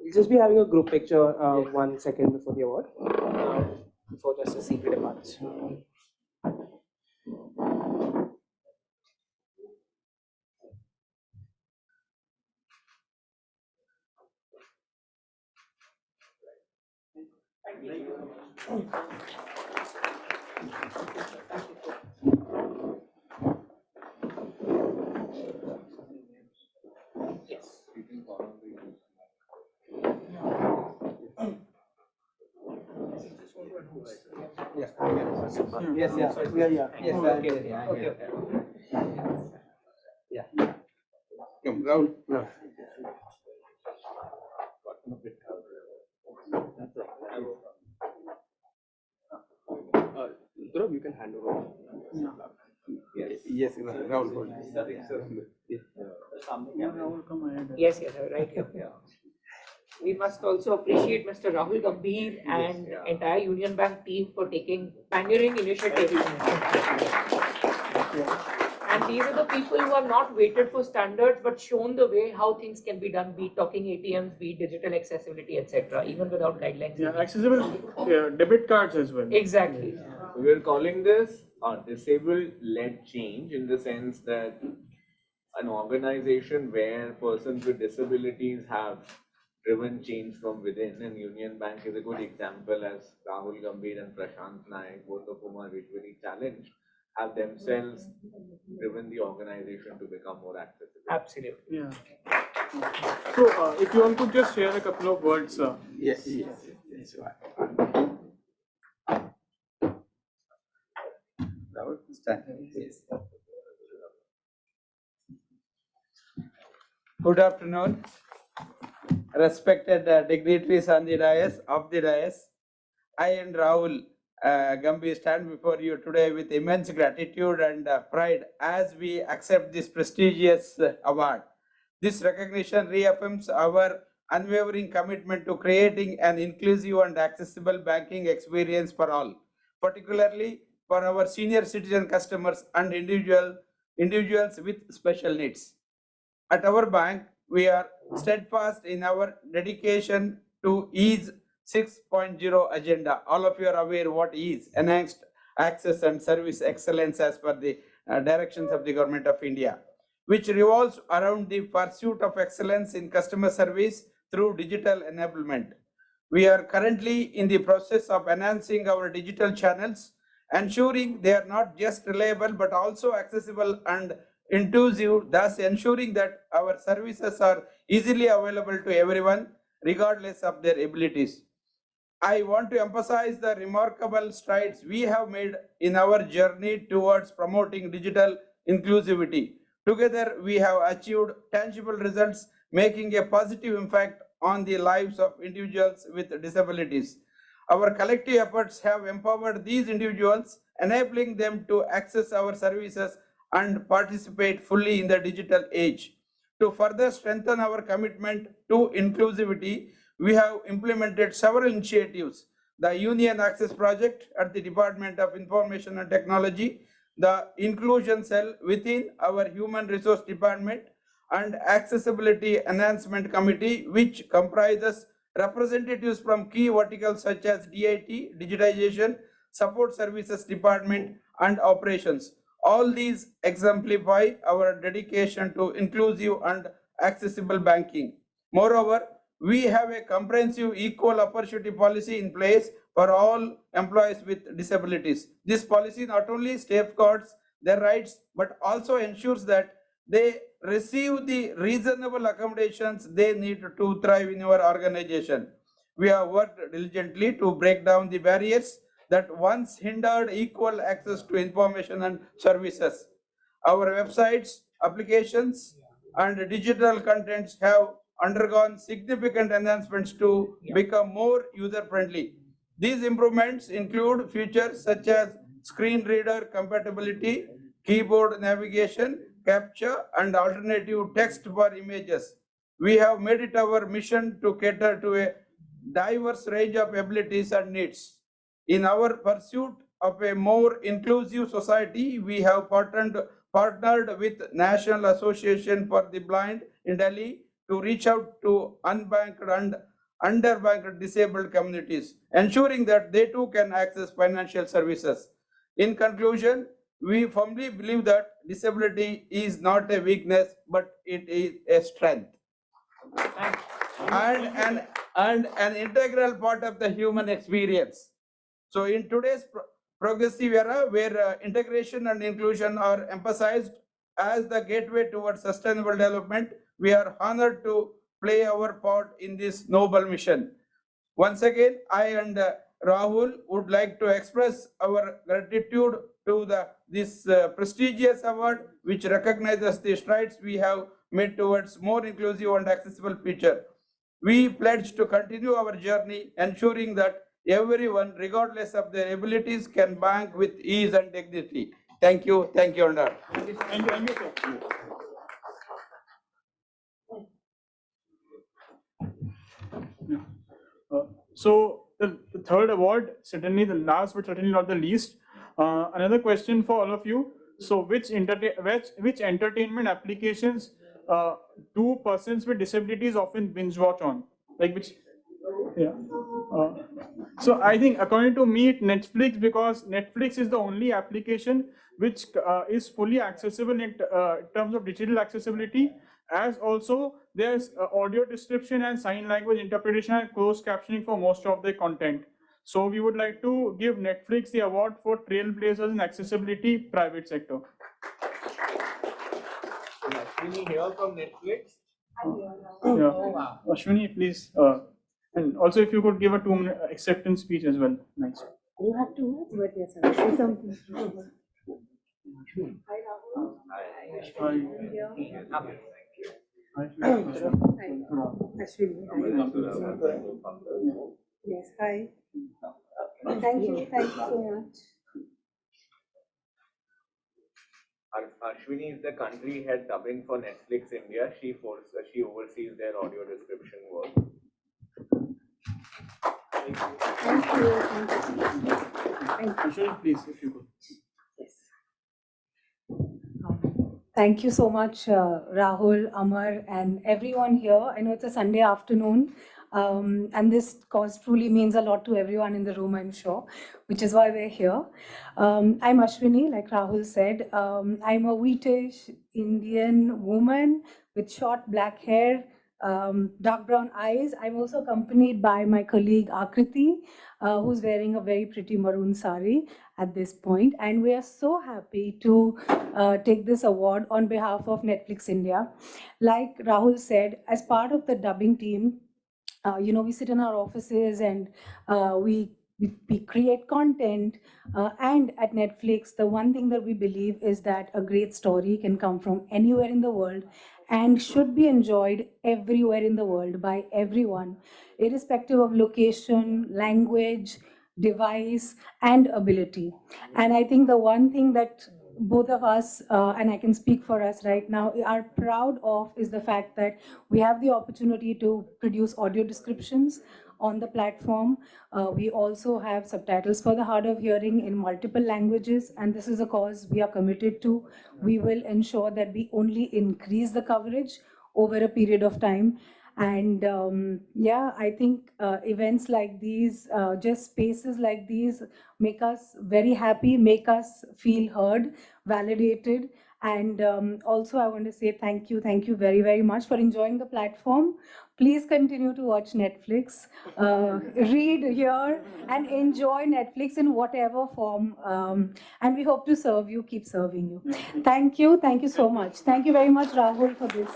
We'll just be having a group picture 1 second before the award, before just a secret departs. Dhruv, you can hand over. Yes, Rahul. Yes, right here. We must also appreciate Mr. Rahul Gambhir and entire Union Bank team for taking pioneering initiatives. And these are the people who have not waited for standards but shown the way how things can be done, be it talking ATMs, be it digital accessibility, etc., even without guidelines. Yeah, accessible debit cards as well. Exactly. We're calling this disabled-led change in the sense that an organization where persons with disabilities have driven change from within, and Union Bank is a good example, as Rahul Gambhir and Prashant Naik, both of whom are visually challenged, have themselves driven the organization to become more accessible. Absolutely. Yeah. So, if you all could just share a couple of words. Yes. Rahul, stand. Yes. Good afternoon, respected dignitaries on the dais, of the dais. I and Rahul Gambhir stand before you today with immense gratitude and pride as we accept this prestigious award. This recognition reaffirms our unwavering commitment to creating an inclusive and accessible banking experience for all, particularly for our senior citizen customers and individuals with special needs. At our bank, we are steadfast in our dedication to ease 6.0 agenda. All of you are aware what is enhanced access and service excellence as per the directions of the Government of India, which revolves around the pursuit of excellence in customer service through digital enablement. We are currently in the process of enhancing our digital channels, ensuring they are not just reliable but also accessible and intuitive, thus ensuring that our services are easily available to everyone regardless of their abilities. I want to emphasize the remarkable strides we have made in our journey towards promoting digital inclusivity. Together, we have achieved tangible results, making a positive impact on the lives of individuals with disabilities. Our collective efforts have empowered these individuals, enabling them to access our services and participate fully in the digital age. To further strengthen our commitment to inclusivity, we have implemented several initiatives: the Union Access Project at the Department of Information and Technology, the Inclusion Cell within our Human Resource Department, and Accessibility Enhancement Committee, which comprises representatives from key verticals such as DIT, Digitization, Support Services Department, and Operations. All these exemplify our dedication to inclusive and accessible banking. Moreover, we have a comprehensive equal opportunity policy in place for all employees with disabilities. This policy not only safeguards their rights but also ensures that they receive the reasonable accommodations they need to thrive in our organization. We have worked diligently to break down the barriers that once hindered equal access to information and services. Our websites, applications, and digital contents have undergone significant enhancements to become more user-friendly. These improvements include features such as screen reader compatibility, keyboard navigation, capture, and alternative text for images. We have made it our mission to cater to a diverse range of abilities and needs. In our pursuit of a more inclusive society, we have partnered with National Association for the Blind in Delhi to reach out to unbanked and underbanked disabled communities, ensuring that they too can access financial services. In conclusion, we firmly believe that disability is not a weakness, but it is a strength and an integral part of the human experience. So in today's progressive era where integration and inclusion are emphasized as the gateway towards sustainable development, we are honored to play our part in this noble mission. Once again, I and Rahul would like to express our gratitude to this prestigious award, which recognizes the strides we have made towards more inclusive and accessible future. We pledge to continue our journey, ensuring that everyone, regardless of their abilities, can bank with ease and dignity. Thank you, and all. Thank you, sir. So the third award, certainly the last but certainly not the least. Another question for all of you. So which entertainment applications do persons with disabilities often binge watch on? Like which? Yeah. So I think according to me, Netflix, because Netflix is the only application which is fully accessible in terms of digital accessibility, as also there's audio description and sign language interpretation and closed captioning for most of the content. So we would like to give Netflix the award for trailblazers in accessibility private sector. Ashwini here from Netflix. Yeah. Ashwini, please. And also, if you could give a 2-minute acceptance speech as well. Nice. You have 2 minutes, but yes, I will say something. Hi, Rahul. Ashwini. Yes, hi. Thank you so much. Ashwini is the country head dubbing for Netflix India. She oversees their audio description work. Thank you. Ashwini, please, if you could. Yes. Thank you so much, Rahul, Amar, and everyone here. I know it's a Sunday afternoon, and this cause truly means a lot to everyone in the room, I'm sure, which is why we're here. I'm Ashwini, like Rahul said. I'm a wheatish Indian woman with short black hair, dark brown eyes. I'm also accompanied by my colleague Akriti, who's wearing a very pretty maroon sari at this point. And we are so happy to take this award on behalf of Netflix India. Like Rahul said, as part of the dubbing team, we sit in our offices and we create content. And at Netflix, the one thing that we believe is that a great story can come from anywhere in the world and should be enjoyed everywhere in the world by everyone, irrespective of location, language, device, and ability. And I think the one thing that both of us, and I can speak for us right now, are proud of is the fact that we have the opportunity to produce audio descriptions on the platform. We also have subtitles for the hard of hearing in multiple languages, and this is a cause we are committed to. We will ensure that we only increase the coverage over a period of time. And I think events like these, just spaces like these, make us very happy, make us feel heard, validated. And also I want to say thank you very, very much for enjoying the platform. Please continue to watch Netflix, read, hear, and enjoy Netflix in whatever form. And we hope to serve you, keep serving you. Thank you so much. Thank you very much, Rahul, for this.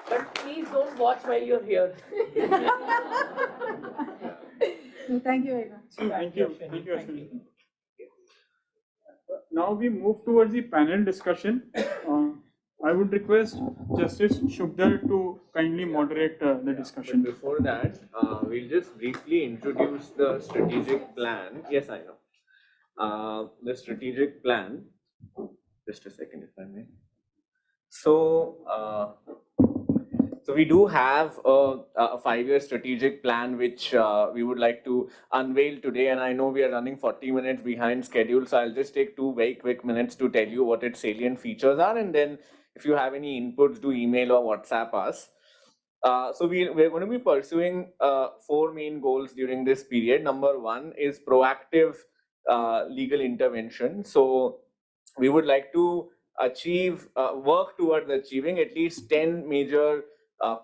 But please don't watch while you're here. Thank you very much. Thank you, Ashwini. Now we move towards the panel discussion. I would request Justice Shukdar to kindly moderate the But discussion. before that, we'll just briefly introduce the strategic plan. Yes, I know. The strategic plan. Just a second, if I may. So we do have a 5-year strategic plan which we would like to unveil today, and I know we are running 40 minutes behind schedule, so I'll just take 2 very quick minutes to tell you what its salient features are, and then if you have any inputs, do email or WhatsApp us. So we're going to be pursuing 4 main goals during this period. Number 1 is proactive legal intervention. So we would like to work towards achieving at least 10 major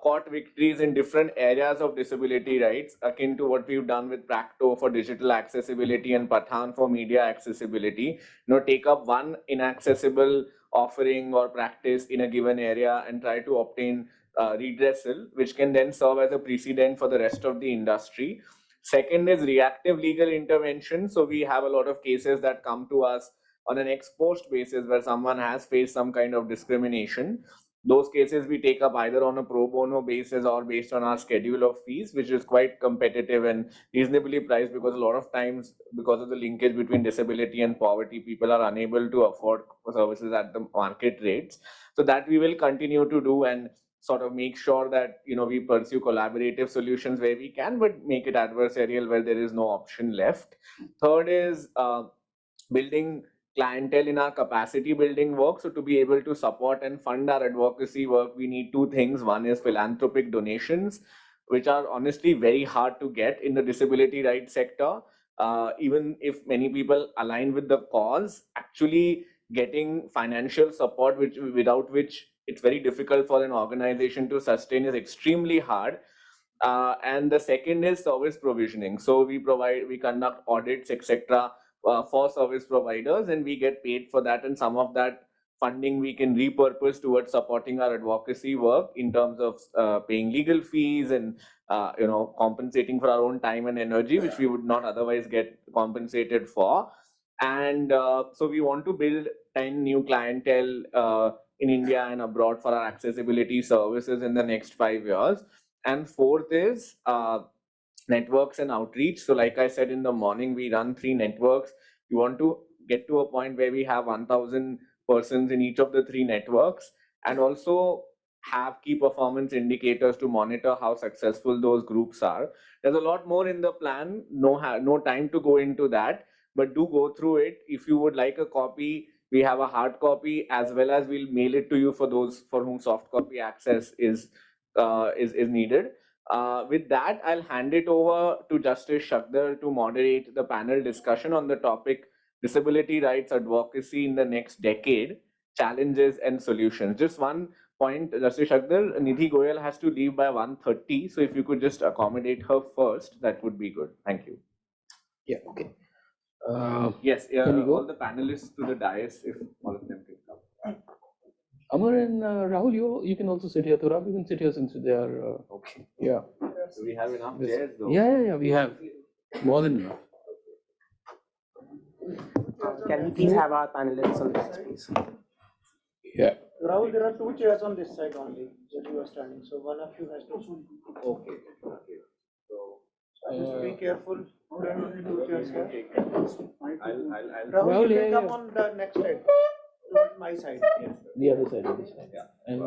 court victories in different areas of disability rights, akin to what we've done with Practo for digital accessibility and Pathan for media accessibility. Take up one inaccessible offering or practice in a given area and try to obtain redressal, which can then serve as a precedent for the rest of the industry. Second is reactive legal intervention. So we have a lot of cases that come to us on an ex post basis where someone has faced some kind of discrimination. Those cases we take up either on a pro bono basis or based on our schedule of fees, which is quite competitive and reasonably priced, because a lot of times, because of the linkage between disability and poverty, people are unable to afford services at the market rates. So that we will continue to do and sort of make sure that we pursue collaborative solutions where we can, but make it adversarial where there is no option left. Third is building clientele in our capacity building work. So to be able to support and fund our advocacy work, we need 2 things. One is philanthropic donations, which are honestly very hard to get in the disability rights sector. Even if many people align with the cause, actually getting financial support, without which it's very difficult for an organization to sustain, is extremely hard. And the second is service provisioning. So we conduct audits, etc., for service providers, and we get paid for that. And some of that funding we can repurpose towards supporting our advocacy work in terms of paying legal fees and compensating for our own time and energy, which we would not otherwise get compensated for. And so we want to build 10 new clientele in India and abroad for our accessibility services in the next 5 years. And fourth is networks and outreach. So like I said in the morning, we run 3 networks. We want to get to a point where we have 1,000 persons in each of the 3 networks, and also have key performance indicators to monitor how successful those groups are. There's a lot more in the plan, no time to go into that, but do go through it. If you would like a copy, we have a hard copy, as well as we'll mail it to you for those for whom soft copy access is needed. With that, I'll hand it over to Justice Shakdar to moderate the panel discussion on the topic disability rights advocacy in the next decade, challenges and solutions. Just one point, Justice Shakdar, Nidhi Goyal has to leave by 1:30, so if you could just accommodate her first, that would be good. Thank you. Yeah, okay. Yes, Can we go? all the panelists to the dais, if all of them can come. Amar and Rahul, you can also sit here. Turab, you can sit here since they are. Okay. Yeah. Do we have enough chairs though? Yeah. We have more than enough. Can we please have our panelists on this, please? Yeah. Rahul, there are 2 chairs on this side only that you are standing, so one of you has to. Okay. So Be careful. There are only 2 chairs here. I'll Rahul, you yeah, can come yeah. on the next side, towards my side. yes, sir. The other side. Yeah. And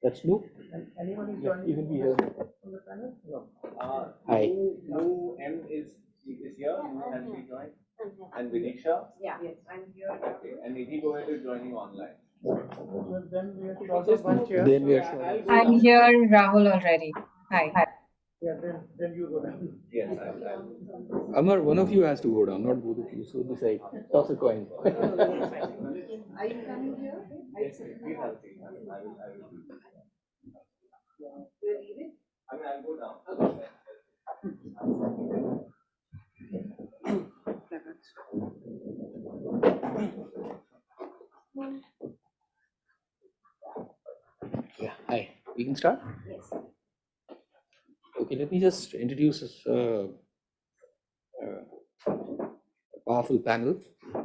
that's Luke. And anyone is Yeah, joining you can be here. on the panel? No. Hi. Lou M is here. Has she joined? And Vidisha? Yeah, yes, I'm here. Okay. And Nidhi Goyal is joining online. Well, then we have to process one chair. Then we are sure. I'm here, Rahul, already. Hi. Yeah, then you go down. Yes, I'll. Amar, one of you has to go down, not both of you. So decide. Toss a coin. Are you coming here? Yes, please have a seat. I will do that. We'll leave it. I mean, I'll go down. Yeah. Hi. We can start? Yes. Okay, let me just introduce a powerful panel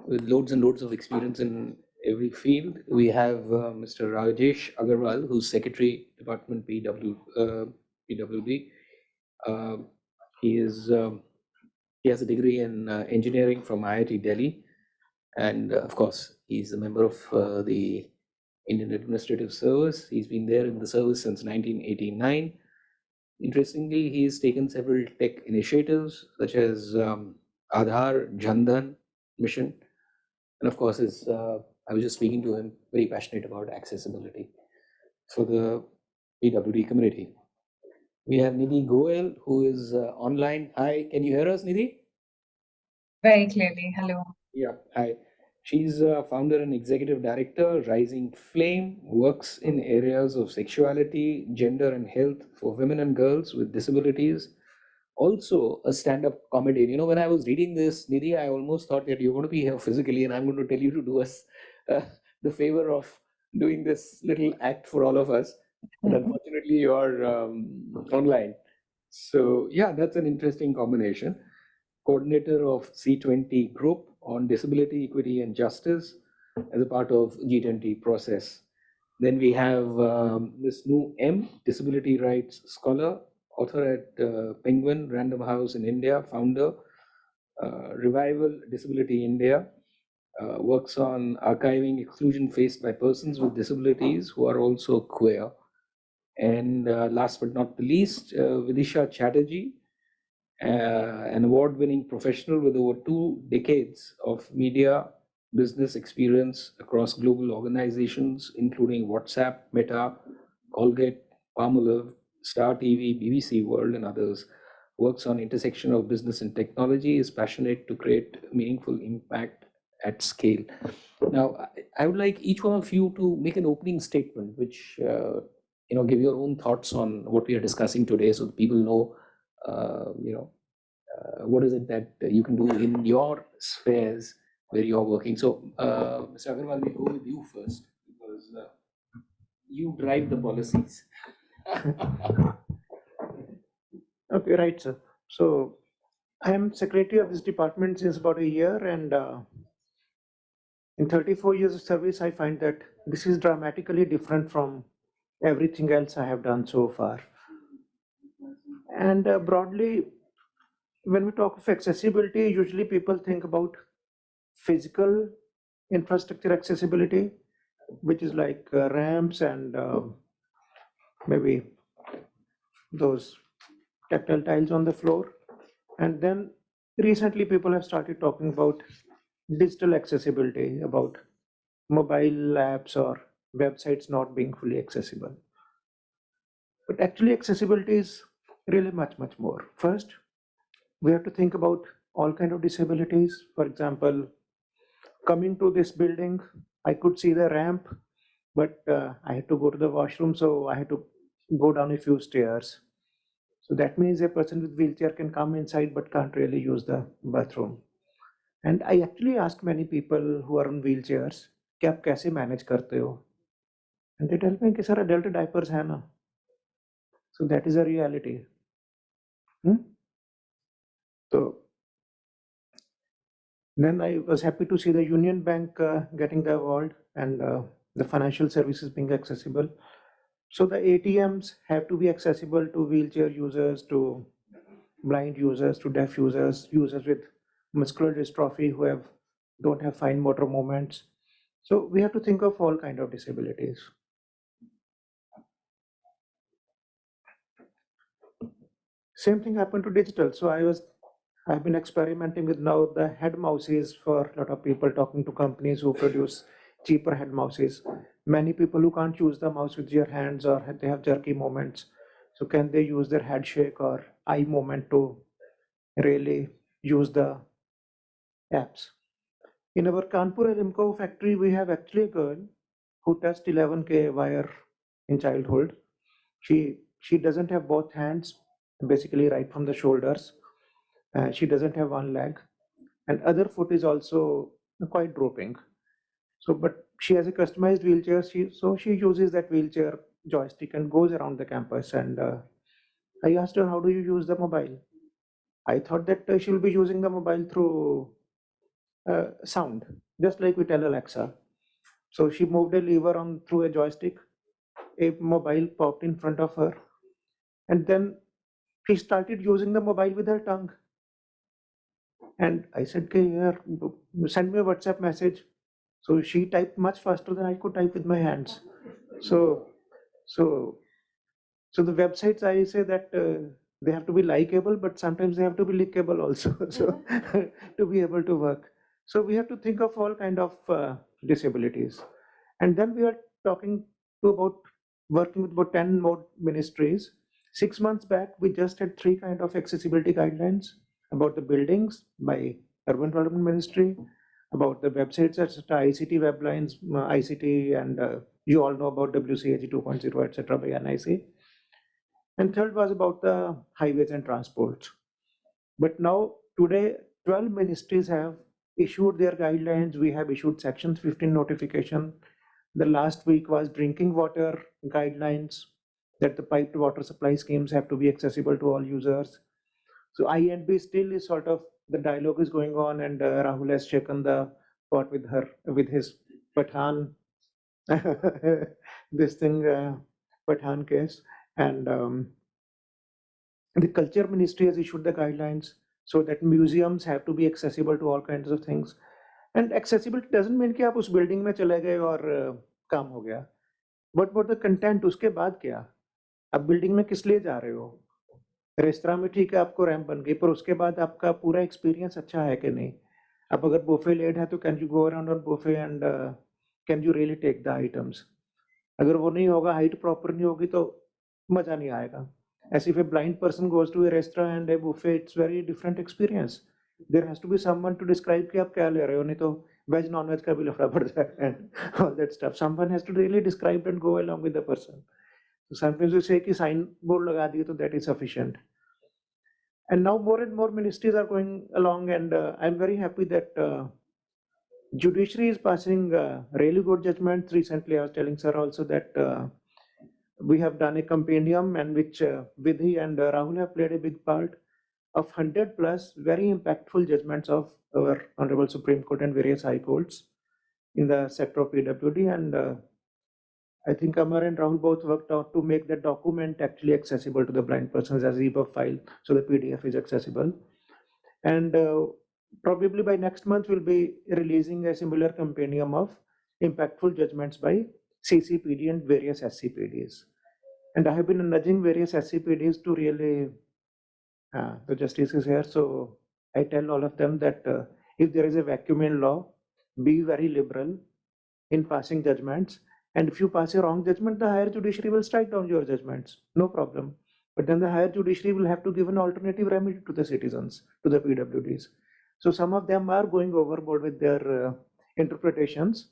with loads and loads of experience in every field. We have Mr. Rajesh Agarwal, who's Secretary, Department PWD. He is he has a degree in engineering from IIT Delhi, and of course, he's a member of the Indian Administrative Service. He's been there in the service since 1989. Interestingly, he's taken several tech initiatives such as Aadhaar, Jandan mission, and of course, I was just speaking to him, very passionate about accessibility for the PWD community. We have Nidhi Goel, who is online. Hi, can you hear us, Nidhi? Very clearly. Hello. Yeah, hi. She's founder and executive director, Rising Flame, works in areas of sexuality, gender, and health for women and girls with disabilities. Also, a stand up comedian. You know, when I was reading this, Nidhi, I almost thought that you're going to be here physically, and I'm going to tell you to do us the favor of doing this little act for all of us. But unfortunately, you're online. So, yeah, that's an interesting combination. Coordinator of C20 group on disability, equity, and justice as a part of G20 process. Then we have Ms. Nu M, disability rights scholar, author at Penguin, Random House in India, founder, Revival Disability India, works on archiving exclusion faced by persons with disabilities who are also queer. And last but not the least, Vidisha Chatterjee, an award-winning professional with over 2 decades of media business experience across global organizations, including WhatsApp, Meta, Colgate, Palmolive, Star TV, BBC World, and others. Works on intersection of business and technology, is passionate to create meaningful impact at scale. Now, I would like each one of you to make an opening statement, which give your own thoughts on what we are discussing today, so that people know, what is it that you can do in your spheres where you're working. So, Mr. Agarwal, we go with you first because you drive the policies. Okay, right, sir. So I am secretary of this department since about a year, and in 34 years of service, I find that this is dramatically different from everything else I have done so far. And broadly, when we talk of accessibility, usually people think about physical infrastructure accessibility, which is like ramps and maybe those tactile tiles on the floor. And then recently people have started talking about digital accessibility, about mobile apps or websites not being fully accessible. But actually accessibility is really much, much more. First, we have to think about all kind of disabilities. For example, coming to this building, I could see the ramp, but I had to go to the washroom, so I had to go down a few stairs. So that means a person with wheelchair can come inside but can't really use the bathroom. And I actually asked many people who are on wheelchairs, कि आप कैसे manage करते हो? And they tell me कि sir adult diapers है ना. So that is a reality. So then I was happy to see the Union Bank getting the award and the financial services being accessible. So the ATMs have to be accessible to wheelchair users, to blind users, to deaf users, users with muscular dystrophy who don't have fine motor movements. So we have to think of all kind of disabilities. Same thing happened to digital. So I've been experimenting with now the head mouses for a lot of people, talking to companies who produce cheaper head mouses. Many people who can't use the mouse with their hands or they have jerky movements. So can they use their head shake or eye movement to really use the apps? In our Kanpur Aramco factory, we have actually a girl who touched 11K wire in childhood. She doesn't have both hands, basically right from the shoulders. She doesn't have one leg, and other foot is also quite drooping. So, but she has a customized wheelchair. She uses that wheelchair joystick and goes around the campus. And I asked her, how do you use the mobile? I thought that she'll be using the mobile through sound, just like we tell Alexa. So she moved a lever on through a joystick, a mobile popped in front of her, and then she started using the mobile with her tongue. And I said, "Okay, here, send me a WhatsApp message." So she typed much faster than I could type with my hands. So, so, so the websites, I say that they have to be likable, but sometimes they have to be lickable also. So to be able to work. So we have to think of all kind of disabilities. And then we are talking to about working with about 10 more ministries. 6 months back, we just had 3 kind of accessibility guidelines about the buildings by Urban Development Ministry, about the websites, etc., ICT weblines, ICT, and you all know about WCAG 2.0, etc., by NIC. And third was about the highways and transports. But now, today, 12 ministries have issued their guidelines. We have issued Section 15 notification. The last week was drinking water guidelines, that the piped water supply schemes have to be accessible to all users. So INB still is sort of, the dialogue is going on, and Rahul has shaken the pot with his Pathan, this thing, Pathan case. And the culture ministry has issued the guidelines so that museums have to be accessible to all kinds of things. And accessibility doesn't mean कि आप उस building में चले गए और काम हो गया. But what the content, उसके बाद क्या? आप बिल्डिंग में किस लिए जा रहे हो? रेस्तरां में ठीक है आपको रैंप बन गई, पर उसके बाद आपका पूरा एक्सपीरियंस अच्छा है कि नहीं? अब अगर बुफे लेट है तो can you go around on buffet and can you really take the items? अगर वो नहीं होगा, हाइट प्रॉपर नहीं होगी, तो मजा नहीं आएगा. As if a blind person goes to a restaurant and a buffet, it's very different experience. There has to be someone to describe कि आप क्या ले रहे हो, नहीं तो वेज नॉन वेज का भी लफड़ा पड़ जाएगा and all that stuff. Someone has to really describe and go along with the person. So sometimes we say कि sign board लगा दिए तो that is sufficient. And now more and more ministries are going along, and I'm very happy that judiciary is passing really good judgments. Recently, I was telling sir also that we have done a compendium, and which Vidhi and Rahul have played a big part, of 100 plus very impactful judgments of our Honorable Supreme Court and various high courts in the sector of PWD. And I think Amar and Rahul both worked out to make the document actually accessible to the blind persons as EPUB file, so the PDF is accessible. And probably by next month, we'll be releasing a similar compendium of impactful judgments by CCPD and various SCPDs. And I have been nudging various SCPDs to really, the justice is here, so I tell all of them that if there is a vacuum in law, be very liberal in passing judgments. And if you pass a wrong judgment, the higher judiciary will strike down your judgments, no problem. But then the higher judiciary will have to give an alternative remedy to the citizens, to the PWDs. So some of them are going overboard with their interpretations,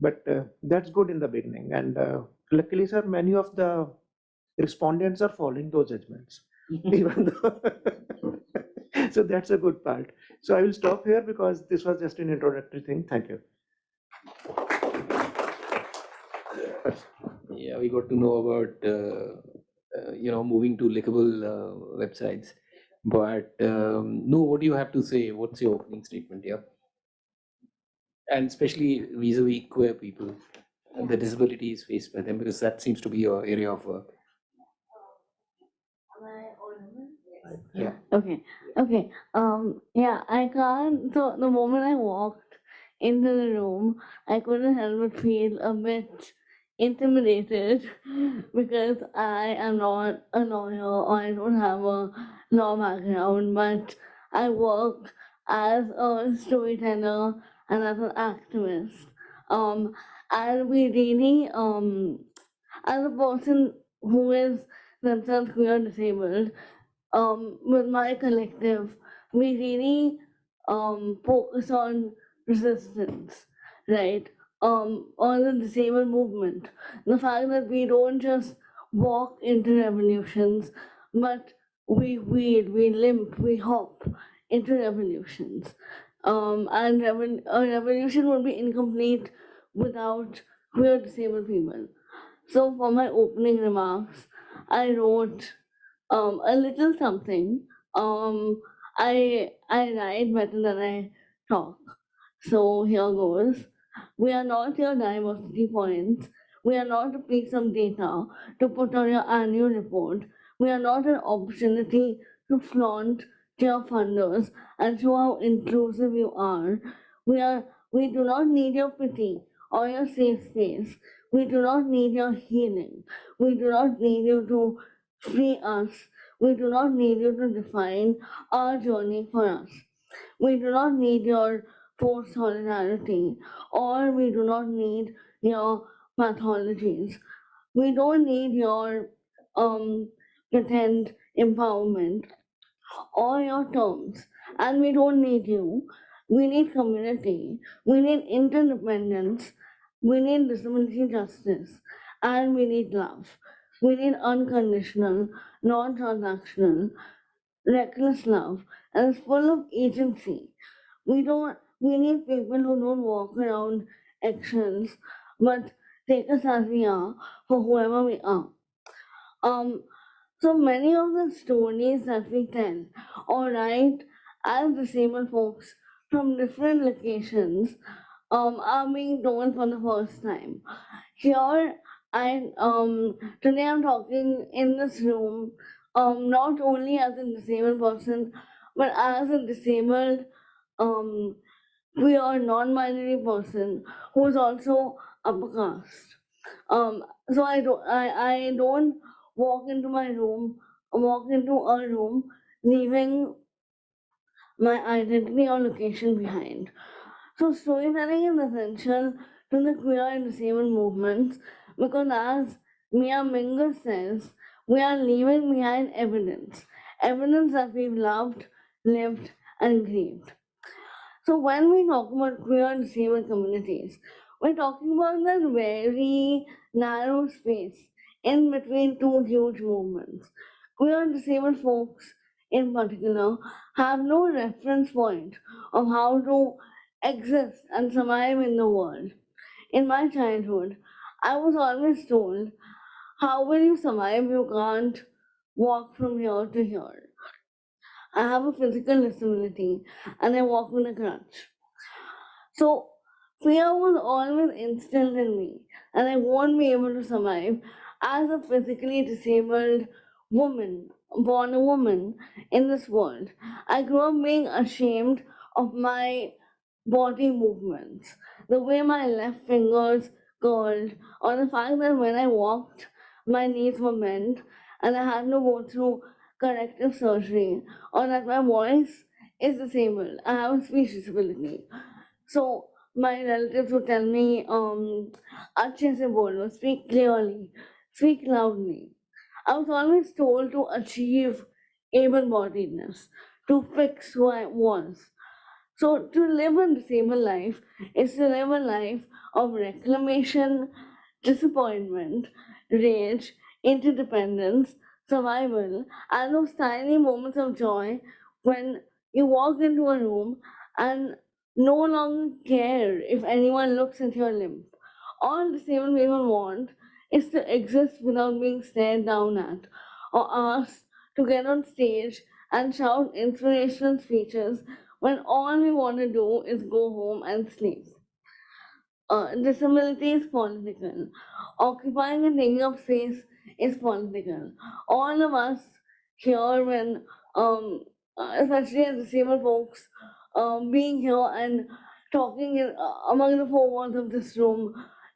but that's good in the beginning. And luckily, sir, many of the respondents are following those judgments. Even though so that's a good part. So I will stop here because this was just an introductory thing. Thank you. Yeah, we got to know about moving to lickable websites. But no, what do you have to say? What's your opening statement here? And especially vis-a-vis queer people and the disabilities faced by them, because that seems to be your area of work. Yeah. Okay. Yeah, I can't. So the moment I walked into the room, I couldn't help but feel a bit intimidated because I am not a lawyer or I don't have a law background, but I work as a storyteller and as an activist. And we really, as a person who is themselves queer disabled, with my collective, we really focus on resistance, right? On the disabled movement. The fact that we don't just walk into revolutions, but we wheel, we limp, we hop into revolutions. And a revolution would be incomplete without queer disabled people. So for my opening remarks, I wrote a little something. I write better than I talk. So here goes. We are not your diversity points. We are not a piece of data to put on your annual report. We are not an opportunity to flaunt to your funders and show how inclusive you are. We do not need your pity or your safe space. We do not need your healing. We do not need you to free us. We do not need you to define our journey for us. We do not need your forced solidarity, or we do not need your pathologies. We don't need your pretend empowerment or your terms, and we don't need you. We need community, we need interdependence, we need disability justice, and we need love. We need unconditional, non transactional, reckless love, and it's full of agency. We need people who don't walk around eggshells, but take us as we are for whoever we are. So many of the stories that we tell or write as disabled folks from different locations are being told for the first time. Here, today I'm talking in this room not only as a disabled person, but as a disabled queer non-binary person who is also upper caste. So I don't walk into a room leaving my identity or location behind. So storytelling is essential to the queer and disabled movements because as Mia Minger says, we are leaving behind evidence. Evidence that we've loved, lived, and grieved. So when we talk about queer and disabled communities, we're talking about that very narrow space in between two huge movements. Queer and disabled folks, in particular, have no reference point of how to exist and survive in the world. In my childhood, I was always told, how will you survive? You can't walk from here to here. I have a physical disability and I walk with a crutch. So fear was always instilled in me, and I won't be able to survive as a physically disabled woman, born a woman in this world. I grew up being ashamed of my body movements, the way my left fingers curled, or the fact that when I walked, my knees were bent and I had to go through corrective surgery, or that my voice is disabled. I have a speech disability. So my relatives would tell me, "Achhe se bolo, speak clearly, speak loudly." I was always told to achieve able-bodiedness, to fix who I was. So to live a disabled life is to live a life of reclamation, disappointment, rage, interdependence, survival, and those tiny moments of joy when you walk into a room and no longer care if anyone looks at your limp. All disabled people want is to exist without being stared down at or asked to get on stage and shout inspirational speeches when all we want to do is go home and sleep. Disability is political. Occupying and taking up space is political. All of us here, especially as disabled folks, being here and talking among the four walls of this room,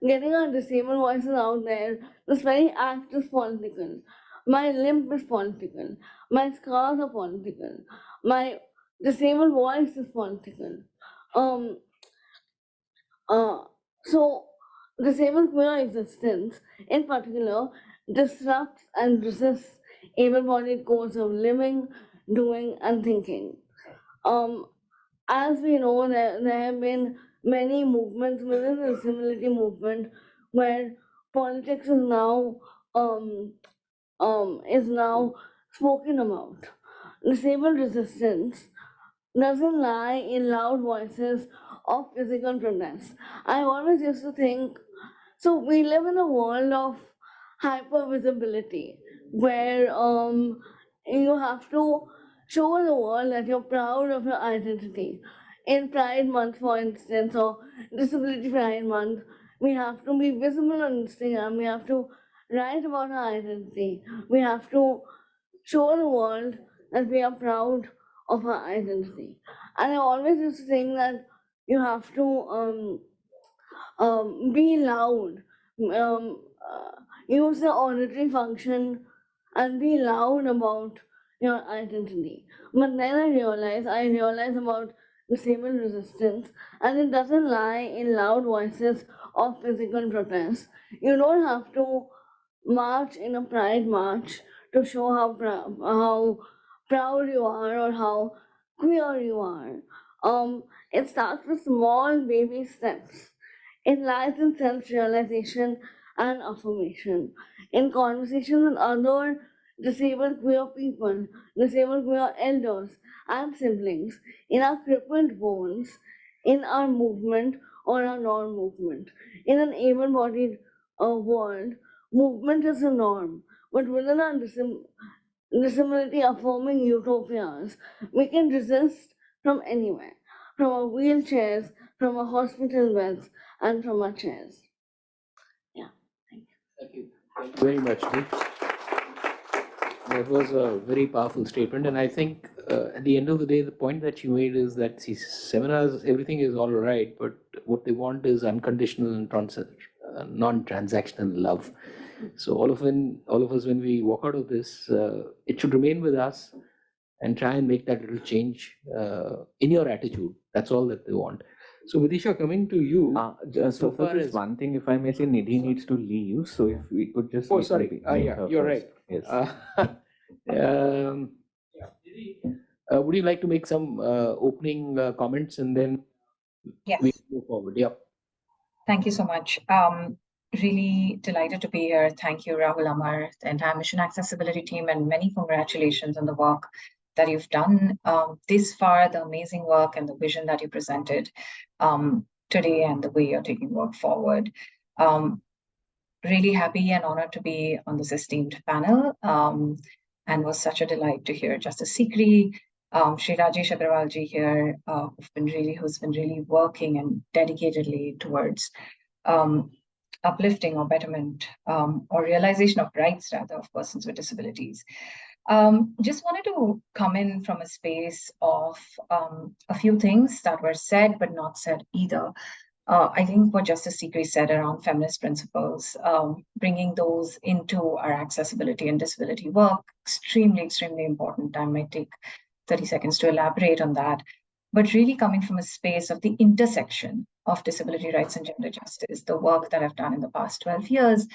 getting our disabled voices out there, this very act is political. My limp is political. My scars are political. My disabled voice is political. Um, uh, so, disabled queer existence, in particular, disrupts and resists able-bodied codes of living, doing, and thinking. As we know, there have been many movements within the disability movement where politics is now spoken about. Disabled resistance doesn't lie in loud voices of physical protest. I always used to think, so we live in a world of hypervisibility where you have to show the world that you're proud of your identity. in Pride Month, for instance, or Disability Pride Month, we have to be visible on Instagram. We have to write about our identity. We have to show the world that we are proud of our identity. And I always used to think that you have to be loud, use the auditory function, and be loud about your identity. But then I realized about disabled resistance, and it doesn't lie in loud voices or physical protest. You don't have to march in a pride march to show how proud you are or how queer you are. It starts with small baby steps. It lies in self-realization and affirmation. In conversations with other disabled queer people, disabled queer elders and siblings, in our crippled bones, in our movement or our non-movement. In an able-bodied world, movement is the norm. But within our disability affirming utopias, we can resist from anywhere, from our wheelchairs, from our hospital beds, and from our chairs. Yeah, thank you. Thank you. Thank you very much, Nick. That was a very powerful statement, and I think at the end of the day, the point that you made is that these seminars, everything is all right, but what they want is unconditional and non-transactional love. So all of us, when we walk out of this, it should remain with us and try and make that little change in your attitude. That's all that they want. So Vidisha, coming to you. So for just one thing, if I may say, Nidhi needs to leave. So if we could just. Oh, sorry. Yeah, you're right. Yes. Would you like to make some opening comments and then Yes. we move forward? Yeah. Thank you so much. Really delighted to be here. Thank you, Rahul, Amar, the entire Mission Accessibility team, and many congratulations on the work that you've done this far, the amazing work and the vision that you presented today, and the way you're taking work forward. Really happy and honored to be on this esteemed panel, and was such a delight to hear Justice Sikri, Shri Rajesh Agrawalji here, who's been really working and dedicatedly towards uplifting or betterment or realization of rights, rather, of persons with disabilities. Just wanted to come in from a space of a few things that were said but not said either. I think what Justice Sikri said around feminist principles, bringing those into our accessibility and disability work, extremely, extremely important. I might take 30 seconds to elaborate on that. But really coming from a space of the intersection of disability rights and gender justice, the work that I've done in the past 12 years,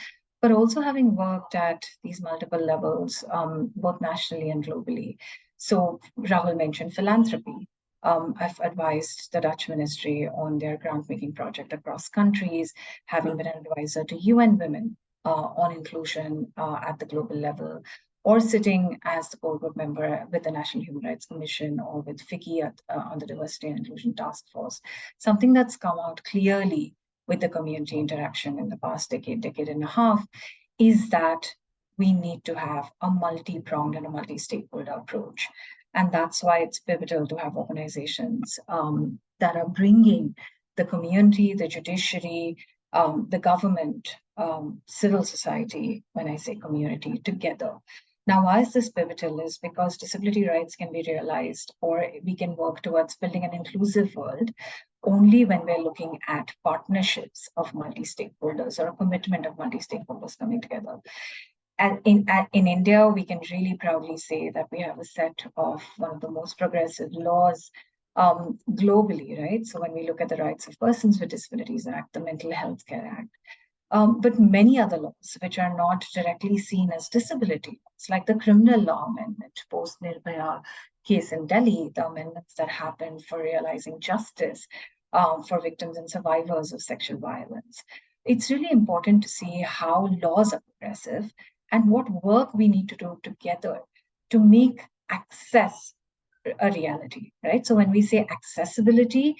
but also having worked at these multiple levels, both nationally and globally. So Rahul mentioned philanthropy. I've advised the Dutch ministry on their grant-making project across countries, having been an advisor to UN Women on inclusion at the global level, or sitting as the core group member with the National Human Rights Commission or with FICCI on the Diversity and Inclusion Task Force. Something that's come out clearly with the community interaction in the past decade and a half is that we need to have a multi-pronged and a multi-stakeholder approach. And that's why it's pivotal to have organizations that are bringing the community, the judiciary, the government, civil society, when I say community, together. Now, why is this pivotal? Is because disability rights can be realized, or we can work towards building an inclusive world only when we're looking at partnerships of multi-stakeholders or a commitment of multi-stakeholders coming together. And in India, we can really proudly say that we have a set of one of the most progressive laws globally, right? So when we look at the Rights of Persons with Disabilities Act, the Mental Health Care Act, but many other laws which are not directly seen as disability laws, like the criminal law amendment, post-Nirbhaya case in Delhi, the amendments that happened for realizing justice for victims and survivors of sexual violence. It's really important to see how laws are progressive and what work we need to do together to make access a reality, right? So when we say accessibility,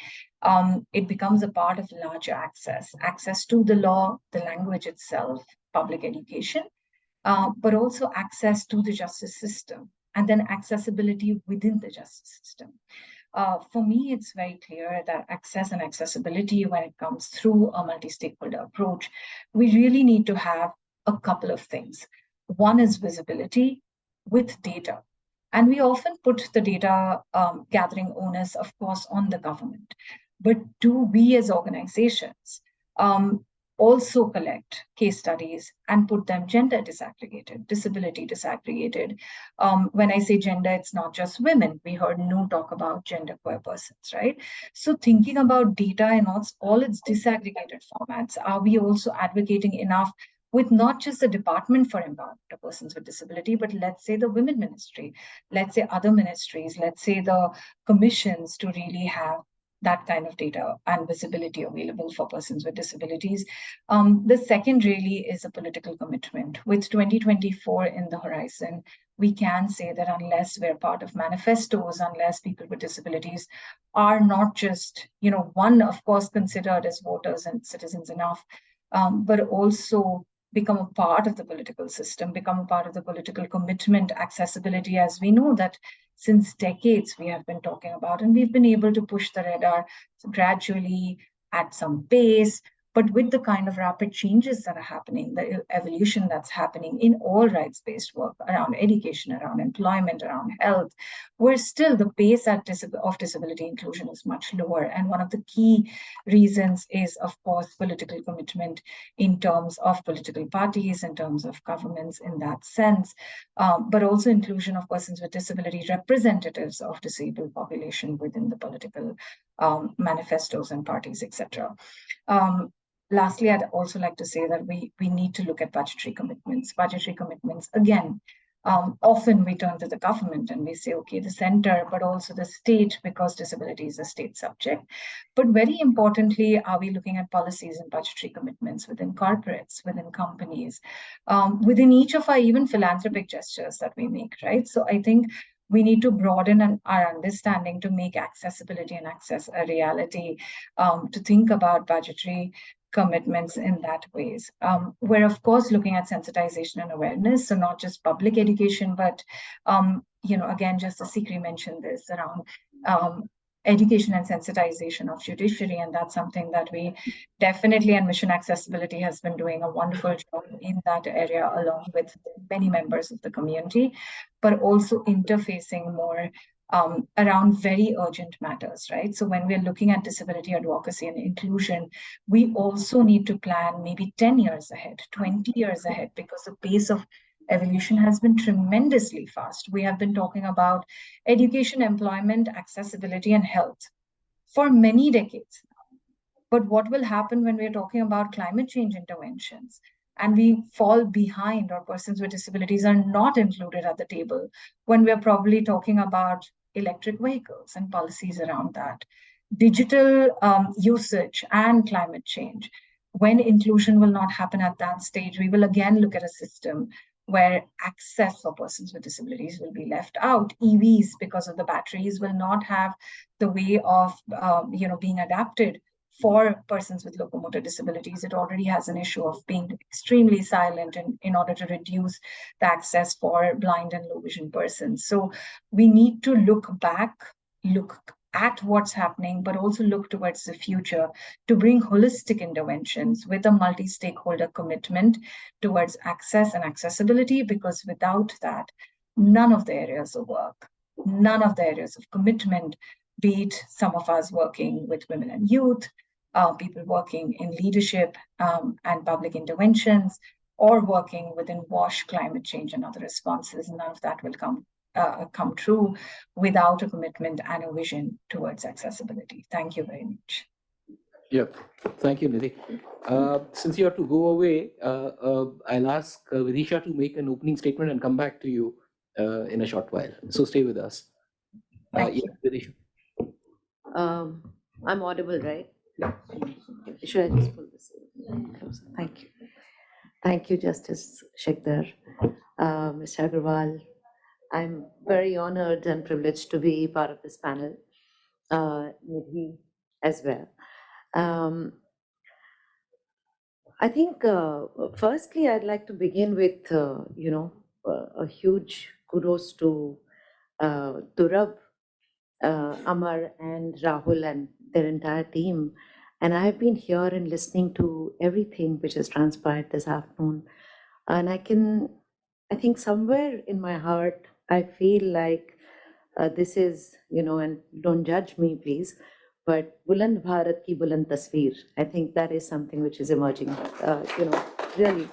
it becomes a part of larger access to the law, the language itself, public education, but also access to the justice system, and then accessibility within the justice system. For me, it's very clear that access and accessibility, when it comes through a multi-stakeholder approach, we really need to have a couple of things. One is visibility with data. And we often put the data gathering onus, of course, on the government. But do we as organizations also collect case studies and put them gender disaggregated, disability disaggregated? When I say gender, it's not just women. We heard Nu talk about genderqueer persons, right? So thinking about data in all its disaggregated formats, are we also advocating enough with not just the Department for Empowerment of Persons with Disability, but let's say the Women Ministry, let's say other ministries, let's say the commissions, to really have that kind of data and visibility available for persons with disabilities. The second really is a political commitment. With 2024 in the horizon, we can say that unless we're part of manifestos, unless people with disabilities are not just, one, of course, considered as voters and citizens enough, but also become a part of the political system, become a part of the political commitment, accessibility, as we know that since decades we have been talking about, and we've been able to push the radar gradually at some pace. But with the kind of rapid changes that are happening, the evolution that's happening in all rights-based work around education, around employment, around health, where still the pace of disability inclusion is much lower. And one of the key reasons is, of course, political commitment in terms of political parties, in terms of governments in that sense, but also inclusion of persons with disability, representatives of disabled population within the political manifestos and parties, etc. Lastly, I'd also like to say that we need to look at budgetary commitments. Budgetary commitments, again, often we turn to the government and we say, okay, the center, but also the state, because disability is a state subject. But very importantly, are we looking at policies and budgetary commitments within corporates, within companies, within each of our even philanthropic gestures that we make, right? So I think we need to broaden our understanding to make accessibility and access a reality, to think about budgetary commitments in that ways. We're of course looking at sensitization and awareness, so not just public education, but again, just as Sikri mentioned this around education and sensitization of judiciary, and that's something that we definitely, and Mission Accessibility has been doing a wonderful job in that area along with many members of the community, but also interfacing more around very urgent matters, right? So when we're looking at disability advocacy and inclusion, we also need to plan maybe 10 years ahead, 20 years ahead, because the pace of evolution has been tremendously fast. We have been talking about education, employment, accessibility, and health for many decades. But what will happen when we're talking about climate change interventions and we fall behind, or persons with disabilities are not included at the table, when we're probably talking about electric vehicles and policies around that, digital usage and climate change? When inclusion will not happen at that stage, we will again look at a system where access for persons with disabilities will be left out. EVs, because of the batteries, will not have the way of being adapted for persons with locomotor disabilities. It already has an issue of being extremely silent in order to reduce the access for blind and low vision persons. So we need to look back, look at what's happening, but also look towards the future to bring holistic interventions with a multi-stakeholder commitment towards access and accessibility, because without that, none of the areas of work, none of the areas of commitment, be it some of us working with women and youth, people working in leadership and public interventions, or working within WASH, climate change, and other responses, none of that will come true without a commitment and a vision towards accessibility. Thank you very much. Yeah, thank you, Nidhi. Since you have to go away, I'll ask Vidisha to make an opening statement and come back to you in a short while. So stay with us. Yeah, Vidisha. I'm audible, right? Yeah. Should I just pull this closer? Thank you. Thank you, Justice Shekhar. Mr. Agarwal, I'm very honored and privileged to be part of this panel. Nidhi as well. I think, firstly, I'd like to begin with, a huge kudos to Durab Amar and Rahul and their entire team. And I've been here and listening to everything which has transpired this afternoon. And I think somewhere in my heart, I feel like this is, and don't judge me, please, but Buland Bharat ki Buland Tasveer. I think that is something which is emerging, really,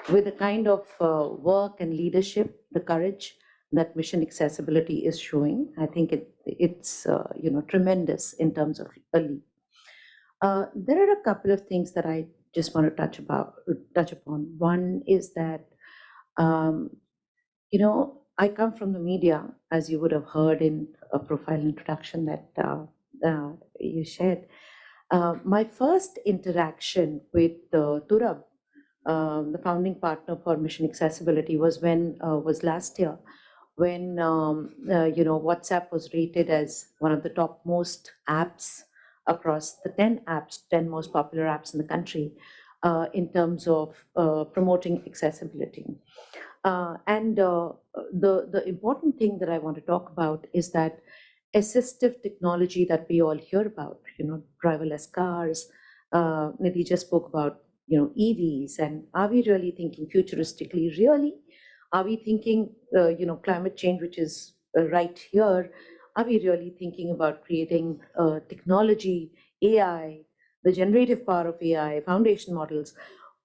with the kind of work and leadership, the courage that Mission Accessibility is showing. I think it's tremendous in terms of a lead. There are a couple of things that I just want to touch upon. One is that, I come from the media, as you would have heard in a profile introduction that you shared. My first interaction with Turab, the founding partner for Mission Accessibility, was last year, when WhatsApp was rated as one of the topmost apps across the 10 most popular apps in the country in terms of promoting accessibility. The important thing that I want to talk about is that assistive technology that we all hear about, driverless cars. Nidhi just spoke about, EVs, and are we really thinking futuristically? Really? Are we thinking, climate change, which is right here? Are we really thinking about creating technology, AI, the generative power of AI, foundation models,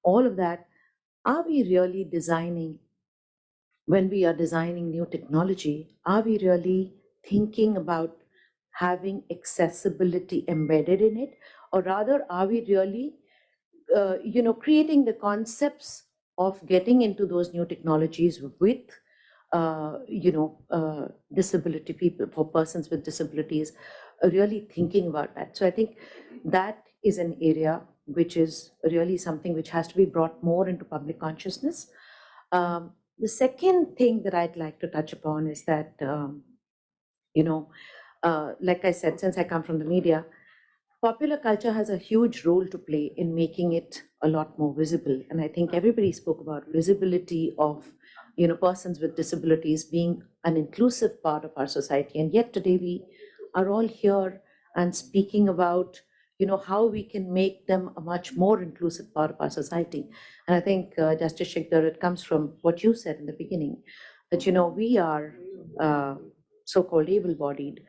all of that? Are we really designing, when we are designing new technology, are we really thinking about having accessibility embedded in it? Or rather, are we really, creating the concepts of getting into those new technologies with, disability people, for persons with disabilities, really thinking about that? So I think that is an area which is really something which has to be brought more into public consciousness. The second thing that I'd like to touch upon is that, like I said, since I come from the media, popular culture has a huge role to play in making it a lot more visible. And I think everybody spoke about visibility of, persons with disabilities being an inclusive part of our society. And yet today we are all here and speaking about, how we can make them a much more inclusive part of our society. And I think, Justice Shikdar, it comes from what you said in the beginning, that, we are so-called able-bodied,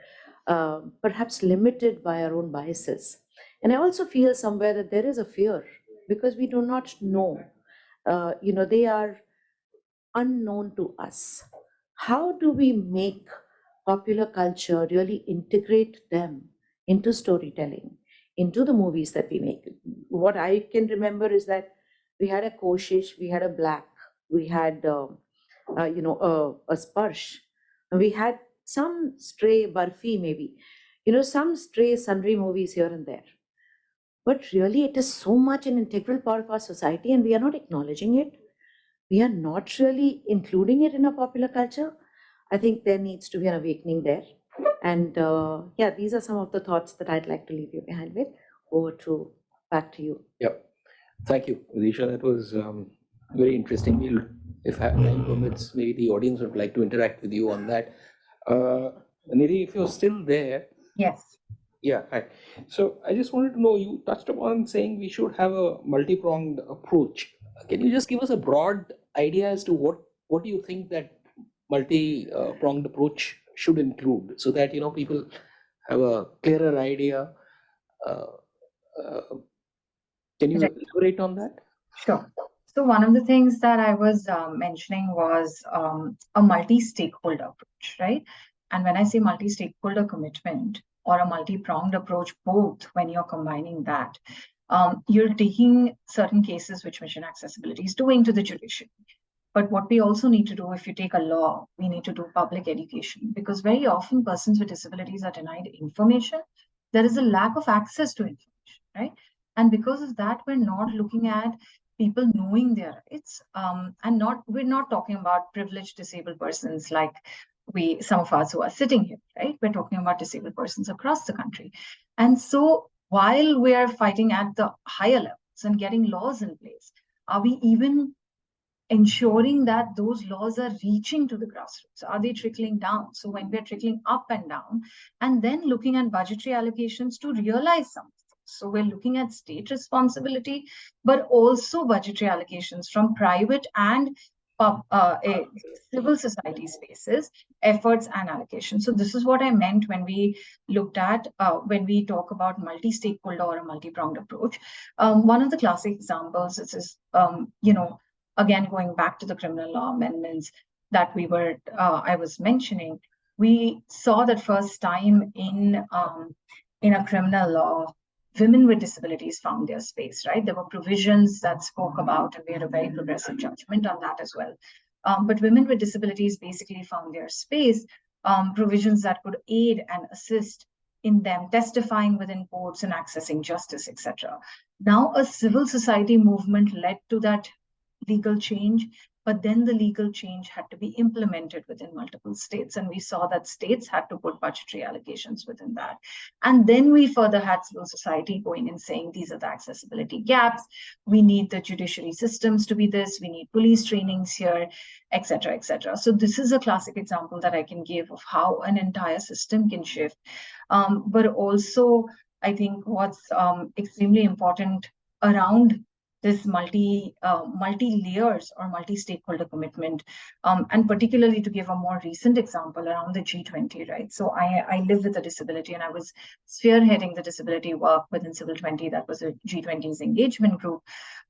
perhaps limited by our own biases. And I also feel somewhere that there is a fear because we do not know, they are unknown to us. How do we make popular culture really integrate them into storytelling, into the movies that we make? What I can remember is that we had a Koshish, we had a Black, we had, a Sparsh, and we had some stray Barfi maybe, some stray sundry movies here and there. But really it is so much an integral part of our society and we are not acknowledging it. We are not really including it in our popular culture. I think there needs to be an awakening there. And these are some of the thoughts that I'd like to leave you behind with. Back to you. Yep. Thank you, Risha. That was very interesting. If time permits, maybe the audience would like to interact with you on that. Nidhi, if you're still there. Yes. Yeah, hi. So I just wanted to know, you touched upon saying we should have a multi-pronged approach. Can you just give us a broad idea as to what do you think that multi-pronged approach should include, so that people have a clearer idea? Can you elaborate on that? Sure. So one of the things that I was mentioning was a multi-stakeholder approach, right? And when I say multi-stakeholder commitment or a multi-pronged approach, both, when you're combining that, you're taking certain cases which Mission Accessibility is doing to the judiciary. But what we also need to do, if you take a law, we need to do public education, because very often persons with disabilities are denied information. There is a lack of access to information, right? And because of that, we're not looking at people knowing their rights, and we're not talking about privileged disabled persons like some of us who are sitting here, right? We're talking about disabled persons across the country. And so while we're fighting at the higher levels and getting laws in place, are we even ensuring that those laws are reaching to the grassroots. Are they trickling down? So when we're trickling up and down, and then looking at budgetary allocations to realize something. So we're looking at state responsibility, but also budgetary allocations from private and civil society spaces, efforts and allocations. So this is what I meant when we looked at, when we talk about multi-stakeholder or a multi-pronged approach. One of the classic examples is, again, going back to the criminal law amendments that I was mentioning, we saw that first time in a criminal law, women with disabilities found their space, right? There were provisions that spoke about, and we had a very progressive judgment on that as well. But women with disabilities basically found their space, provisions that could aid and assist in them testifying within courts and accessing justice, etc. Now, a civil society movement led to that legal change, but then the legal change had to be implemented within multiple states. And we saw that states had to put budgetary allocations within that. And then we further had civil society going and saying, these are the accessibility gaps. We need the judiciary systems to be this. We need police trainings here, etc., etc. So this is a classic example that I can give of how an entire system can shift. But also, I think what's extremely important around this multi layers or multi-stakeholder commitment, and particularly to give a more recent example around the G20, right? So I live with a disability, and I was spearheading the disability work within Civil 20. That was a G20's engagement group,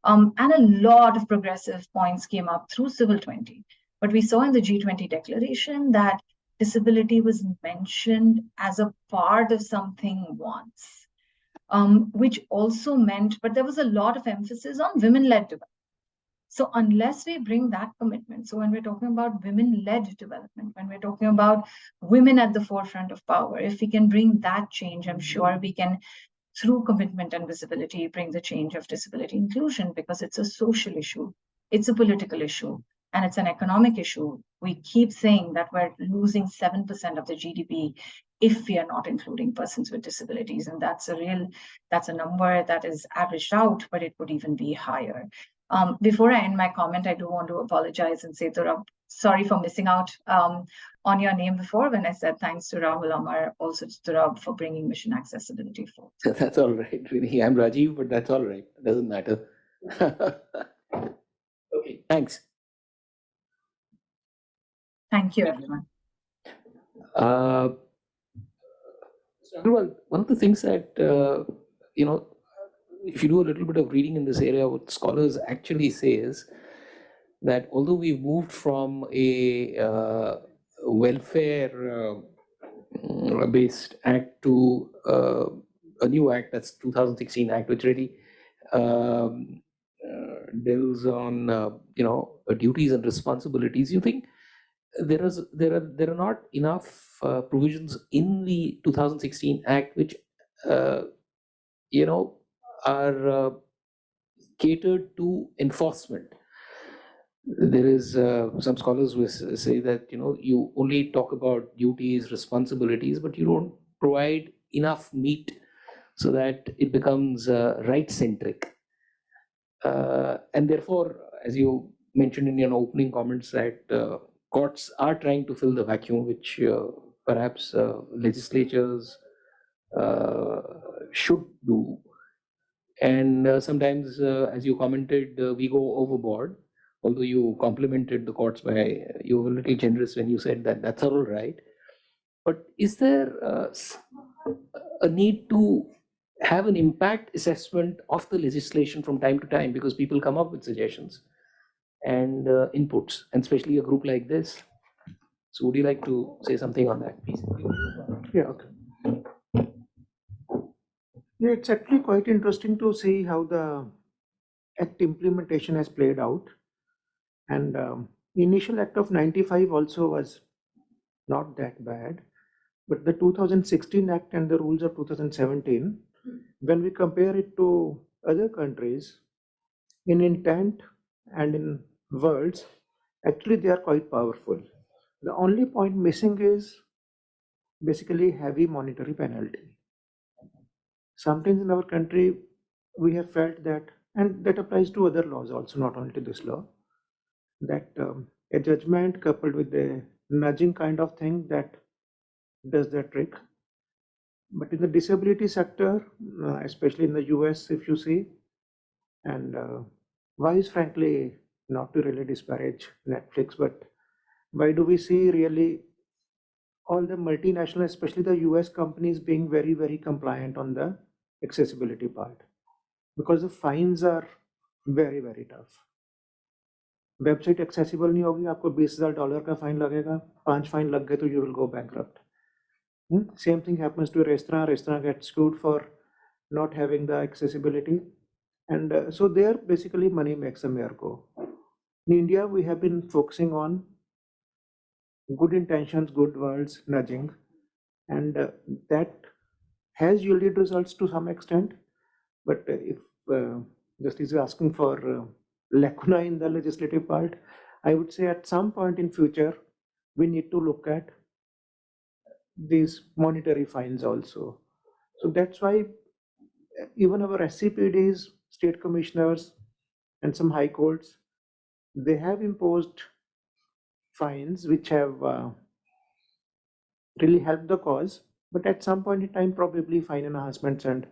and a lot of progressive points came up through Civil 20. But we saw in the G20 declaration that disability was mentioned as a part of something once. Which also meant, but there was a lot of emphasis on women-led development. So unless we bring that commitment, so when we're talking about women-led development, when we're talking about women at the forefront of power, if we can bring that change, I'm sure we can, through commitment and visibility, bring the change of disability inclusion, because it's a social issue, it's a political issue, and it's an economic issue. We keep saying that we're losing 7% of the GDP if we are not including persons with disabilities. And that's a number that is averaged out, but it would even be higher. Before I end my comment, I do want to apologize and say, Turab, sorry for missing out on your name before when I said thanks to Rahul Amar, also to Turab for bringing mission accessibility forward. That's all right, really. I'm Rajiv, but that's all right. It doesn't matter. Okay, thanks. Thank you, everyone. Well, one of the things that, if you do a little bit of reading in this area, what scholars actually say is that although we've moved from a welfare based act to a new act, that's 2016 act, which really deals on duties and responsibilities, you think there are not enough provisions in the 2016 act which are catered to enforcement. There is some scholars will say that you only talk about duties, responsibilities, but you don't provide enough meat so that it becomes right centric, and therefore, as you mentioned in your opening comments, that courts are trying to fill the vacuum, which perhaps legislatures should do. And sometimes, as you commented, we go overboard. Although you complimented the courts by, you were a little generous when you said that that's all right. But is there a need to have an impact assessment of the legislation from time to time, because people come up with suggestions and inputs, and especially a group like this? So would you like to say something on that, please? Yeah, okay. Yeah, it's actually quite interesting to see how the act implementation has played out. And the initial act of 95 also was not that bad, but the 2016 act and the rules of 2017, when we compare it to other countries, in intent and in words, actually they are quite powerful. The only point missing is basically heavy monetary penalty. Sometimes in our country, we have felt that, and that applies to other laws also, not only to this law, that a judgment coupled with a nudging kind of thing that does the trick. But in the disability sector, especially in the US, if you see, and why is frankly not to really disparage Netflix, but why do we see really all the multinational, especially the US companies, being very, very compliant on the accessibility part? Because the fines are very, very tough. Website accessible नहीं होगी, आपको $20,000 का fine लगेगा, 5 fine लग गए तो you will go bankrupt. Same thing happens to a restaurant. Restaurant gets screwed for not having the accessibility, and so there basically money makes the mayor go. In India, we have been focusing on good intentions, good words, nudging, and that has yielded results to some extent. But if Justice is asking for lacuna in the legislative part, I would say at some point in future, we need to look at these monetary fines also. So that's why even our SCPDs, state commissioners, and some high courts, they have imposed fines which have really helped the cause. But at some point in time, probably fine enhancements and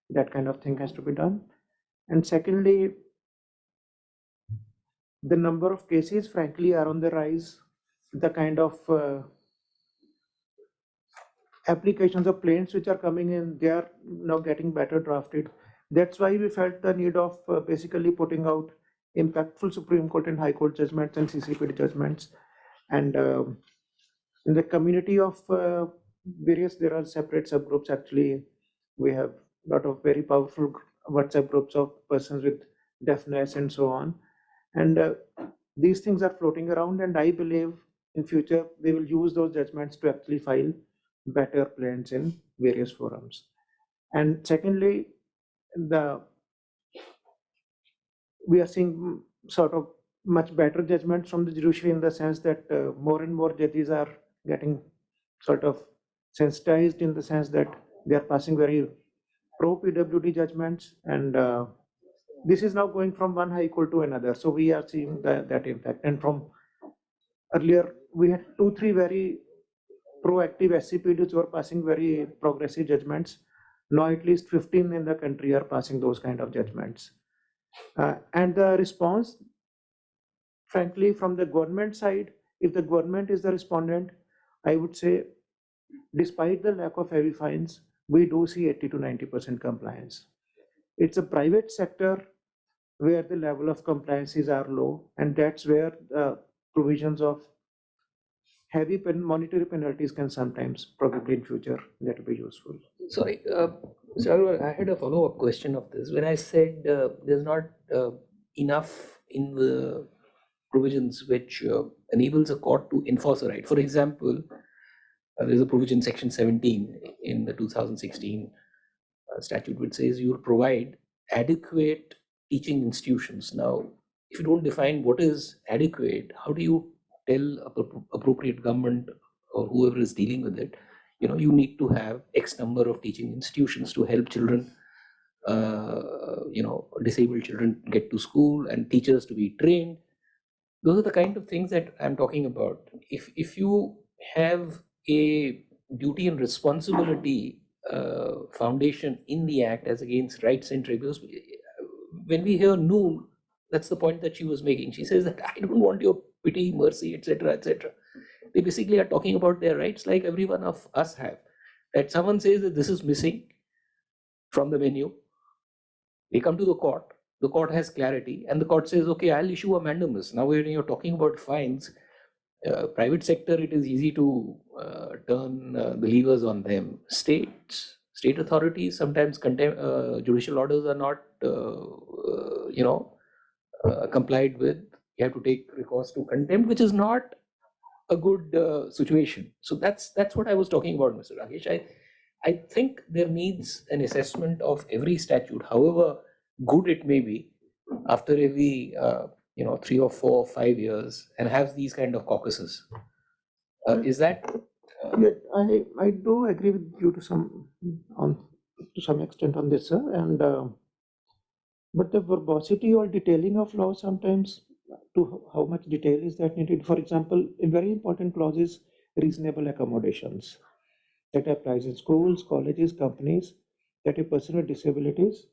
that kind of thing has to be done. And secondly, the number of cases, frankly, are on the rise. The kind of applications of plaints which are coming in, they are now getting better drafted. That's why we felt the need of basically putting out impactful Supreme Court and High Court judgments and CCPD judgments. And in the community of various, there are separate subgroups. Actually, we have a lot of very powerful WhatsApp groups of persons with deafness and so on. And these things are floating around, and I believe in future they will use those judgments to actually file better plaints in various forums. And secondly, we are seeing sort of much better judgments from the judiciary, in the sense that more and more judges are getting sort of sensitized, in the sense that they are passing very pro PWD judgments, and this is now going from one high court to another. So we are seeing that impact. And from earlier, we had 2-3 very proactive SCPDs who are passing very progressive judgments. Now at least 15 in the country are passing those kind of judgments. And the response, frankly, from the government side, if the government is the respondent, I would say, despite the lack of heavy fines, we do see 80 to 90% compliance. It's a private sector where the level of compliances are low, and that's where the provisions of heavy monetary penalties can sometimes, probably in future, that will be useful. Sorry, Mr. I had a follow-up question of this. When I said there's not enough in the provisions which enables a court to enforce a right. For example, there's a provision, section 17 in the 2016 statute, which says you provide adequate teaching institutions. Now, if you don't define what is adequate, how do you tell appropriate government or whoever is dealing with it, you need to have X number of teaching institutions to help children, disabled children get to school, and teachers to be trained. Those are the kind of things that I'm talking about. If you have a duty and responsibility foundation in the act as against rights and tributes, when we hear Noon, that's the point that she was making. She says that I don't want your pity, mercy, etc., etc. They basically are talking about their rights like every one of us have. That someone says that this is missing from the menu, they come to the court has clarity, and the court says, okay, I'll issue a mandamus. Now when you're talking about fines, private sector, it is easy to turn the levers on them. State authorities, sometimes judicial orders are not complied with. You have to take recourse to contempt, which is not a good situation. So that's what I was talking about, Mr. Rakesh. I think there needs an assessment of every statute, however good it may be, after every 3 or 4 or 5 years, and have these kind of caucuses. Is that? I do agree with you to some extent on this, sir. And but the verbosity or detailing of law sometimes how much detail is that needed. For example, a very important clause is reasonable accommodations that applies in schools, colleges, companies, that a person with disabilities,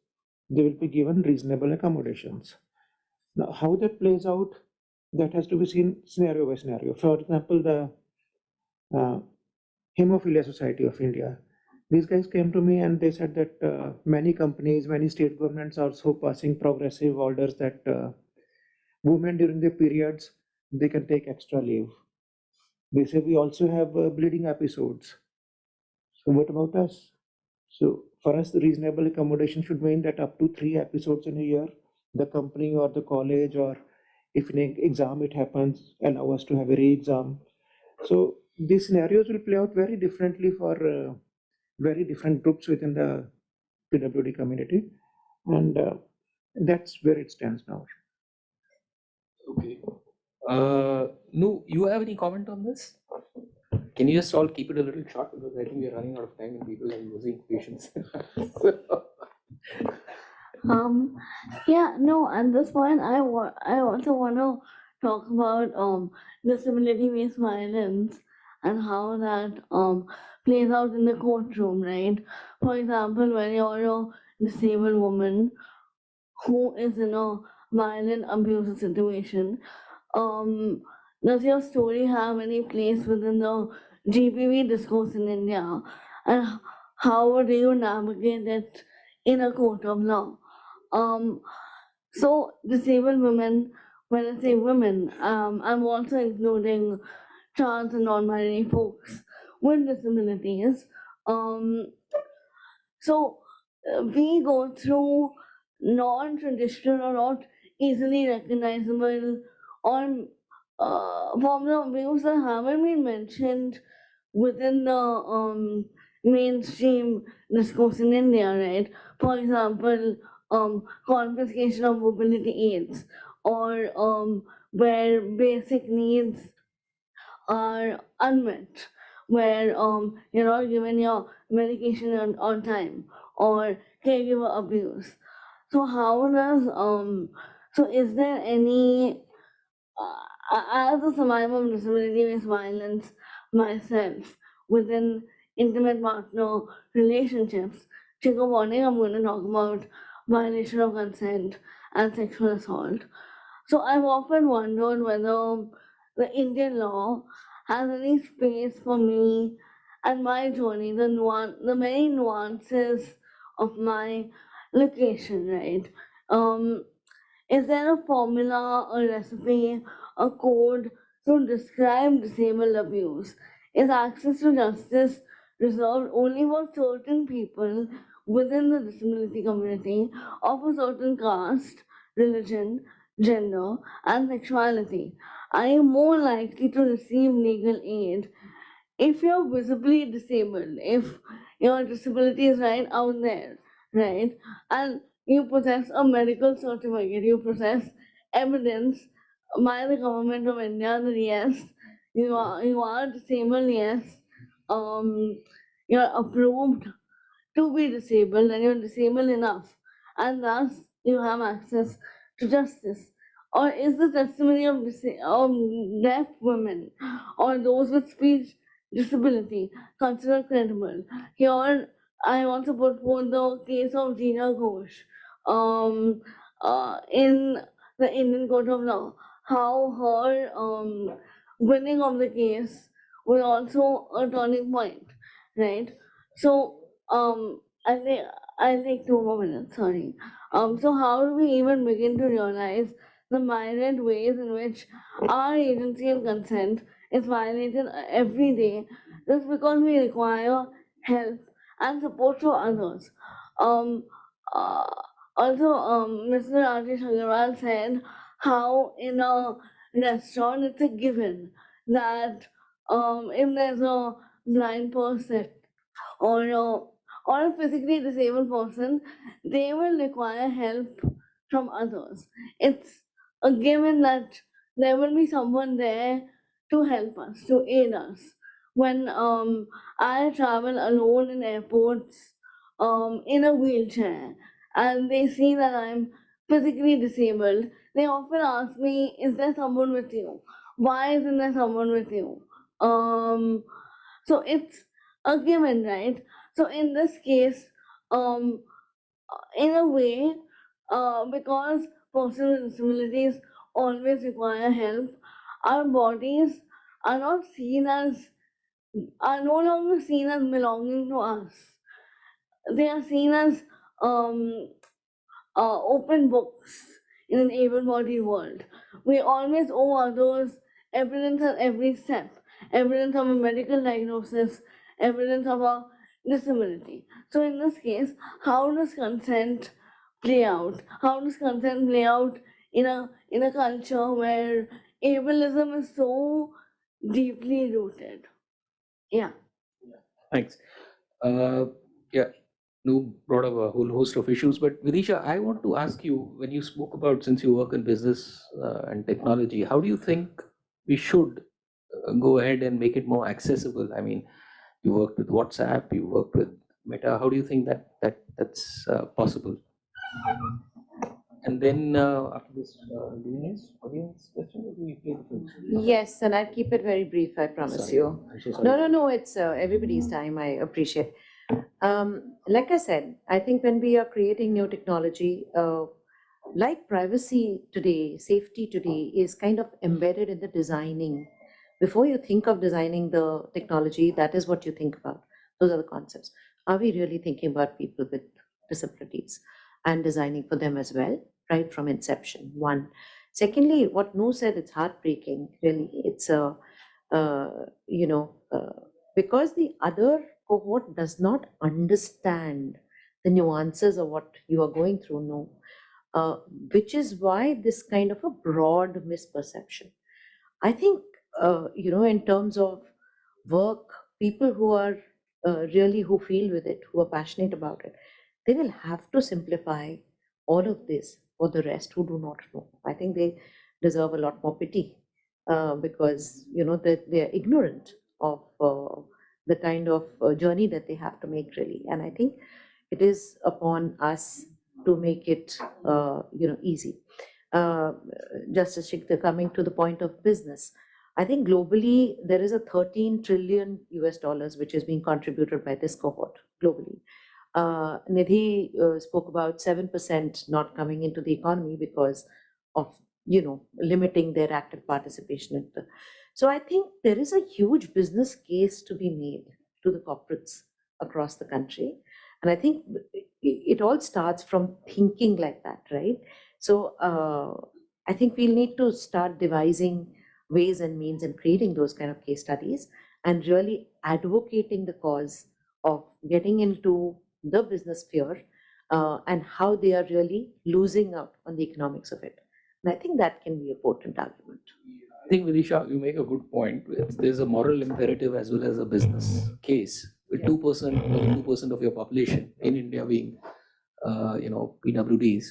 they will be given reasonable accommodations. Now, how that plays out, that has to be seen scenario by scenario. For example, the Hemophilia Society of India, these guys came to me and they said that many companies, many state governments are also passing progressive orders that women during the periods, they can take extra leave. They say we also have bleeding episodes. So what about us? So for us, the reasonable accommodation should mean that up to 3 episodes in a year, the company or the college, or if in an exam it happens, allow us to have a re-exam. So these scenarios will play out very differently for very different groups within the PWD community, and that's where it stands now. Okay. No, you have any comment on this? Can you just all keep it a little short, because I think we're running out of time and people are losing patience. Yeah, no, at this point, I also want to talk about disability-based violence and how that plays out in the courtroom, right? For example, when you're a disabled woman who is in a violent, abusive situation, does your story have any place within the GPV discourse in India? And how do you navigate it in a court of law? So disabled women, when I say women, I'm also including trans and non-binary folks with disabilities. So we go through non-traditional or not easily recognizable or forms of abuse that haven't been mentioned within the mainstream discourse in India, right? For example, confiscation of mobility aids, or where basic needs are unmet, where you're not given your medication on time, or caregiver abuse. So how does so is there any as a survivor of disability-based violence myself within intimate partner relationships, trigger warning, I'm going to talk about violation of consent and sexual assault. So I've often wondered whether the Indian law has any space for me and my journey, the many nuances of my location, right? Is there a formula, a recipe, a code to describe disabled abuse? Is access to justice reserved only for certain people within the disability community of a certain caste, religion, gender, and sexuality? Are you more likely to receive legal aid if you're visibly disabled, if your disability is right out there, right, and you possess a medical certificate, you possess evidence by the government of India that yes, you are disabled, yes, you're approved to be disabled and you're disabled enough, and thus you have access to justice? Or is the testimony of deaf women or those with speech disability considered credible? Here, I also put forth the case of Gina Ghosh in the Indian Court of Law, how her winning of the case was also a turning point, right? So I'll take 2 more minutes, sorry. So how do we even begin to realize the myriad ways in which our agency and consent is violated every day just because we require help and support from others? Uh, Mr. Rajesh Agarwal said how in a restaurant it's a given that if there's a blind person or a physically disabled person, they will require help from others. It's a given that there will be someone there to help us, to aid us. When I travel alone in airports in a wheelchair and they see that I'm physically disabled, they often ask me, is there someone with you? Why isn't there someone with you? So it's a given, right? So in this case, in a way, because persons with disabilities always require help, our bodies are not seen as, are no longer seen as belonging to us. They are seen as open books in an able-bodied world. We always owe others evidence at every step, evidence of a medical diagnosis, evidence of a disability. So in this case, how does consent play out? How does consent play out in a culture where ableism is so deeply rooted? Yeah. Thanks. Yeah, you brought up a whole host of issues, but Vidisha, I want to ask you, when you spoke about, since you work in business and technology, how do you think we should go ahead and make it more accessible? I mean, you worked with WhatsApp, you worked with Meta. How do you think that's possible? And then after this, audience question, or do we play the films? Yes, and I'll keep it very brief, I promise Sorry, you. I'm so sorry. No, it's everybody's time, I appreciate. Like I said, I think when we are creating new technology, like privacy today, safety today is kind of embedded in the designing. Before you think of designing the technology, that is what you think about. Those are the concepts. Are we really thinking about people with disabilities and designing for them as well, right from inception? One. Secondly, what No said, it's heartbreaking, really. It's a, because the other cohort does not understand the nuances of what you are going through, which is why this kind of a broad misperception. I think, in terms of work, people who are really, who feel with it, who are passionate about it, they will have to simplify all of this for the rest who do not know. I think they deserve a lot more pity because, they're ignorant of the kind of journey that they have to make, really. And I think it is upon us to make it, easy. Justice Shikta, coming to the point of business, I think globally there is a 13 trillion US dollars which is being contributed by this cohort globally. Nidhi spoke about 7% not coming into the economy because of, limiting their active participation in the. So I think there is a huge business case to be made to the corporates across the country. And I think it all starts from thinking like that, right? So I think we'll need to start devising ways and means and creating those kind of case studies and really advocating the cause of getting into the business sphere and how they are really losing out on the economics of it. And I think that can be a potent argument. I think, Vidisha, you make a good point. There's a moral imperative as well as a business case. With 2% of your population in India being, PWDs,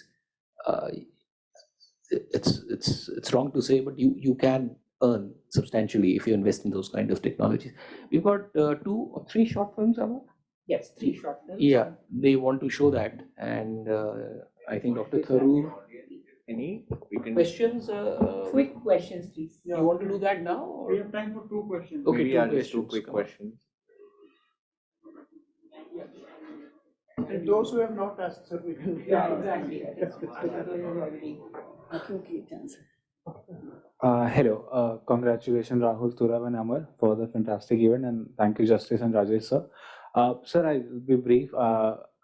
it's wrong to say, but you can earn substantially if you invest in those kind of technologies. We've got 2 or 3 short films, Amar? Yes, 3 short films. Yeah, they want to show that, and I think Dr. Tharoor. Any questions? Quick questions, please. You want to do that now? Or? We have time for 2 questions. Okay, Maybe 2 just questions. 2 quick questions. And those who have not asked, sir, we can. Yeah, exactly. Hello, congratulations Rahul, Turav and Amar for the fantastic event, and thank you Justice and Rajesh sir. Sir, I'll be brief.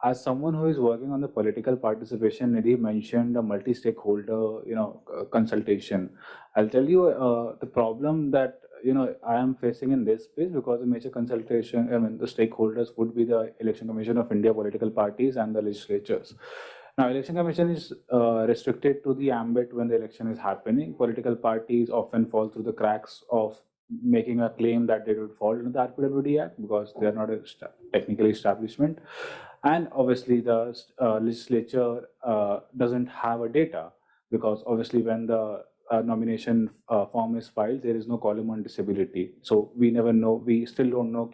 As someone who is working on the political participation, Nidhi mentioned a multi-stakeholder, consultation. I'll tell you the problem that I am facing in this space, because the major consultation, the stakeholders would be the Election Commission of India, political parties, and the legislatures. Now, Election Commission is restricted to the ambit when the election is happening. Political parties often fall through the cracks of making a claim that they would fall into the RPWD Act because they are not a technical establishment. And obviously, the legislature doesn't have a data, because obviously when the nomination form is filed, there is no column on disability. So we never know, we still don't know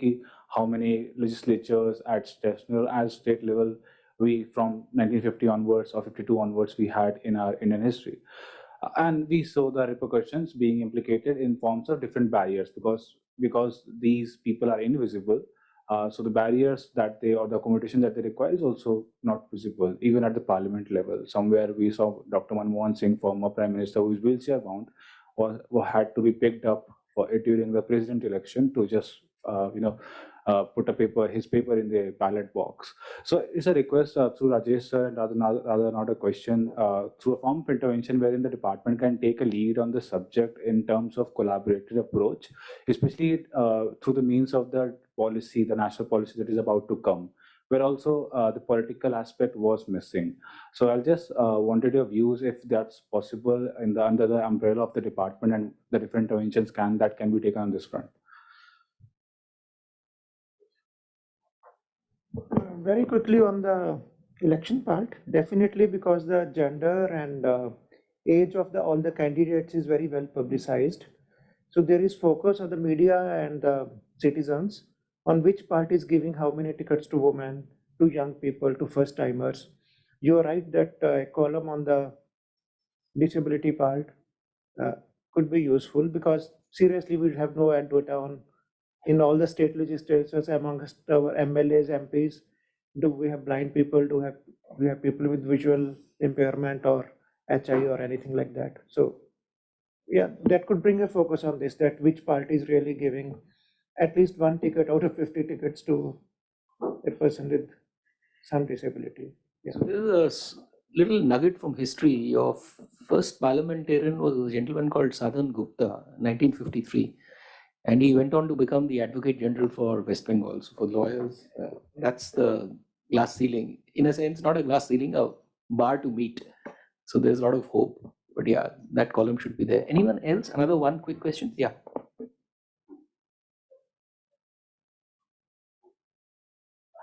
how many legislatures at state level we from 1950 onwards or 52 onwards we had in our Indian history. And we saw the repercussions being implicated in forms of different barriers because these people are invisible. So the barriers that they or the accommodation that they require is also not visible, even at the parliament level. Somewhere we saw Dr. Manmohan Singh, former prime minister, who is wheelchair bound, or had to be picked up for it during the president election to just put his paper in the ballot box. So it's a request through Rajesh sir, and rather not a question, through a form of intervention wherein the department can take a lead on the subject in terms of collaborative approach, especially through the means of the policy, the national policy that is about to come, where also the political aspect was missing. So I'll just wanted your views if that's possible under the umbrella of the department and the different interventions that can be taken on this front. Very quickly on the election part, definitely because the gender and age of all the candidates is very well publicized. So there is focus of the media and citizens on which party is giving how many tickets to women, to young people, to first timers. You're right that a column on the disability part could be useful, because seriously we have no data on in all the state legislatures amongst our MLAs, MPs. Do we have blind people? Do we have people with visual impairment or HI or anything like that? So yeah, that could bring a focus on this, that which party is really giving at least one ticket out of 50 tickets to a person with some disability. Yeah. So there's a little nugget from history. Your first parliamentarian was a gentleman called Sadhan Gupta, 1953. And he went on to become the Advocate General for West Bengal. So for lawyers, that's the glass ceiling. In a sense, not a glass ceiling, a bar to meet. So there's a lot of hope. But yeah, that column should be there. Anyone else? Another one quick question? Yeah. I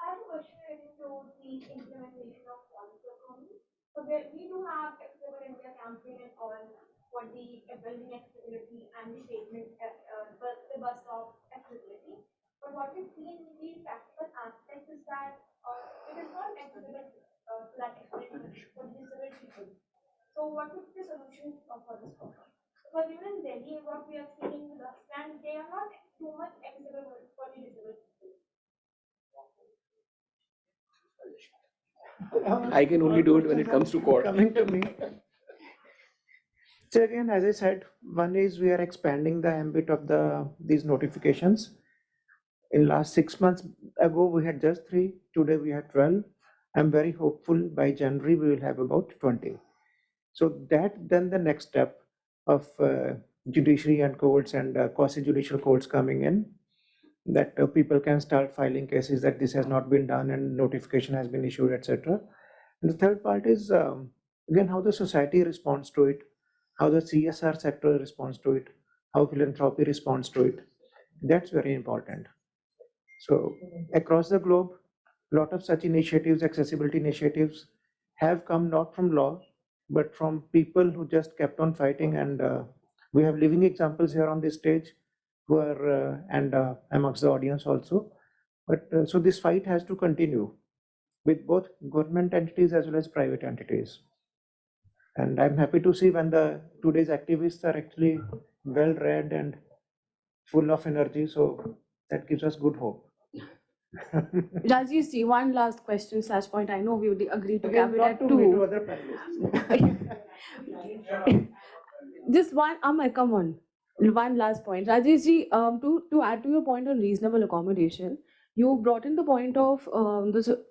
have a question relating to the implementation of policy economy. So we do have Accessible India campaign and all for the building accessibility and the pavement, the bus stop accessibility. But what we've seen in the practical aspect is that it is not accessible to that extent for disabled people. So what would be the solution for this problem? Because even in Delhi, what we are seeing in the bus stand, they are not too much accessible for the disabled people. I can only do it when it comes to court. Coming to me. So again, as I said, one is we are expanding the ambit of these notifications. In last 6 months ago, we had just 3. Today we had 12. I'm very hopeful by January we will have about 20. So then the next step of judiciary and courts and quasi-judicial courts coming in, that people can start filing cases that this has not been done and notification has been issued, etc. And the third part is again how the society responds to it, how the CSR sector responds to it, how philanthropy responds to it. That's very important. So across the globe, a lot of such initiatives, accessibility initiatives, have come not from law, but from people who just kept on fighting. And we have living examples here on this stage who are, and amongst the audience also. But so this fight has to continue with both government entities as well as private entities. And I'm happy to see when today's activists are actually well read and full of energy. So that gives us good hope. Rajesh ji, one last question / point. I know we would agree to cap it at 2. To other panelists. Just one, Amar, come on. One last point. Rajesh ji, to add to your point on reasonable accommodation, you brought in the point of the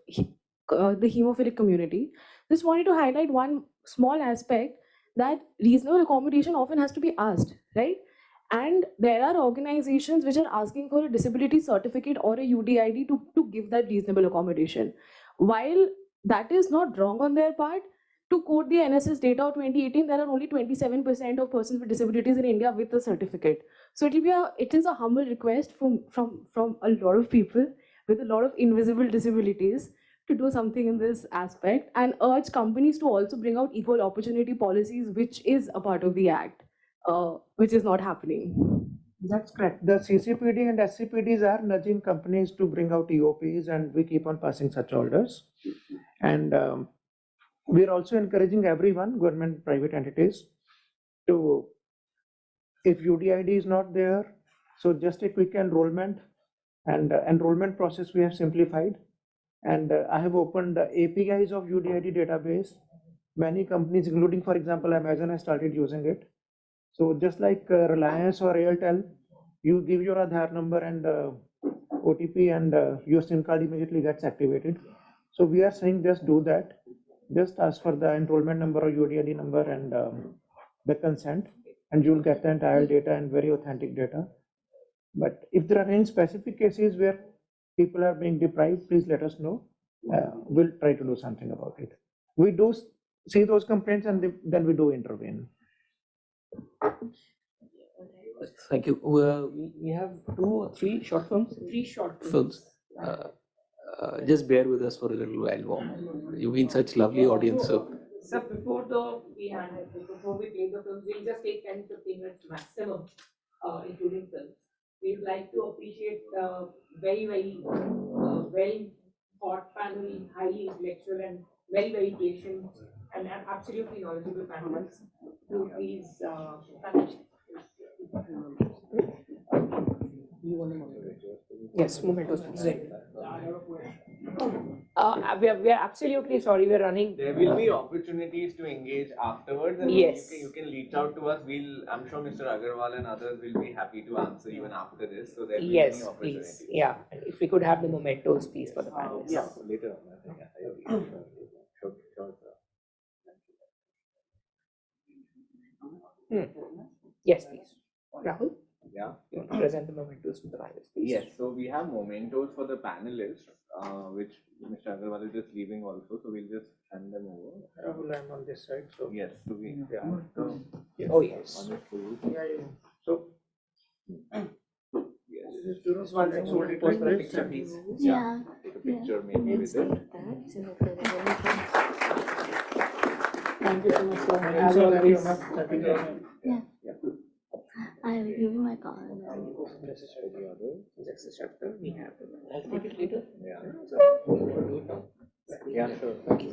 hemophilic community. Just wanted to highlight one small aspect, that reasonable accommodation often has to be asked, right? And there are organizations which are asking for a disability certificate or a UDID to give that reasonable accommodation. While that is not wrong on their part, to quote the NSS data of 2018, there are only 27% of persons with disabilities in India with a certificate. So it is a humble request from a lot of people with a lot of invisible disabilities to do something in this aspect, and urge companies to also bring out equal opportunity policies, which is a part of the act, which is not happening. That's correct. The CCPD and SCPDs are nudging companies to bring out EOPs, and we keep on passing such orders. And we're also encouraging everyone, government, private entities, to, if UDID is not there, so just a quick enrollment, and enrollment process we have simplified. And I have opened the APIs of UDID database. Many companies, including, for example, Amazon, has started using it. So just like Reliance or Airtel, you give your Aadhaar number and OTP, and your SIM card immediately gets activated. So we are saying just do that. Just ask for the enrollment number or UDID number and the consent, and you'll get the entire data and very authentic data. But if there are any specific cases where people are being deprived, please let us know. We'll try to do something about it. We do see those complaints, and then we do intervene. Thank you. We have 2 or 3 short films. 3 short films. Just bear with us for a little while more. You've been such lovely audience. So So before we play the films, we'll just take 10-15 minutes maximum, including films. We'd like to appreciate very hot panel, highly intellectual and very patient and absolutely knowledgeable panelists. To please yes, mementos. We are absolutely sorry. We're running. There will be opportunities to engage afterwards, and yes, you can reach out to us. I'm sure Mr. Agarwal and others will be happy to answer even after this. So there will be yes, any opportunities. please. Yeah, and if we could have the mementos, please, for the panelists. Yeah, later on. Yes, please. Rahul? Yeah. You want to present the mementos to the panelists, please? Yes, so we have mementos for the panelists, which Mr. Agarwal is just leaving also, so we'll just hand them over. Rahul, I'm on this side, so. Yes, so we. Yeah. Oh, yes. So. Yes. This one thing, so we'll post the picture, please. Yeah. Take a picture maybe with it. Thank you so much, sir. As always. Yeah. I will give you my card. This is for the other. Just a chapter. We have to. I'll take it later. Yeah. Yeah, sure. Thank you.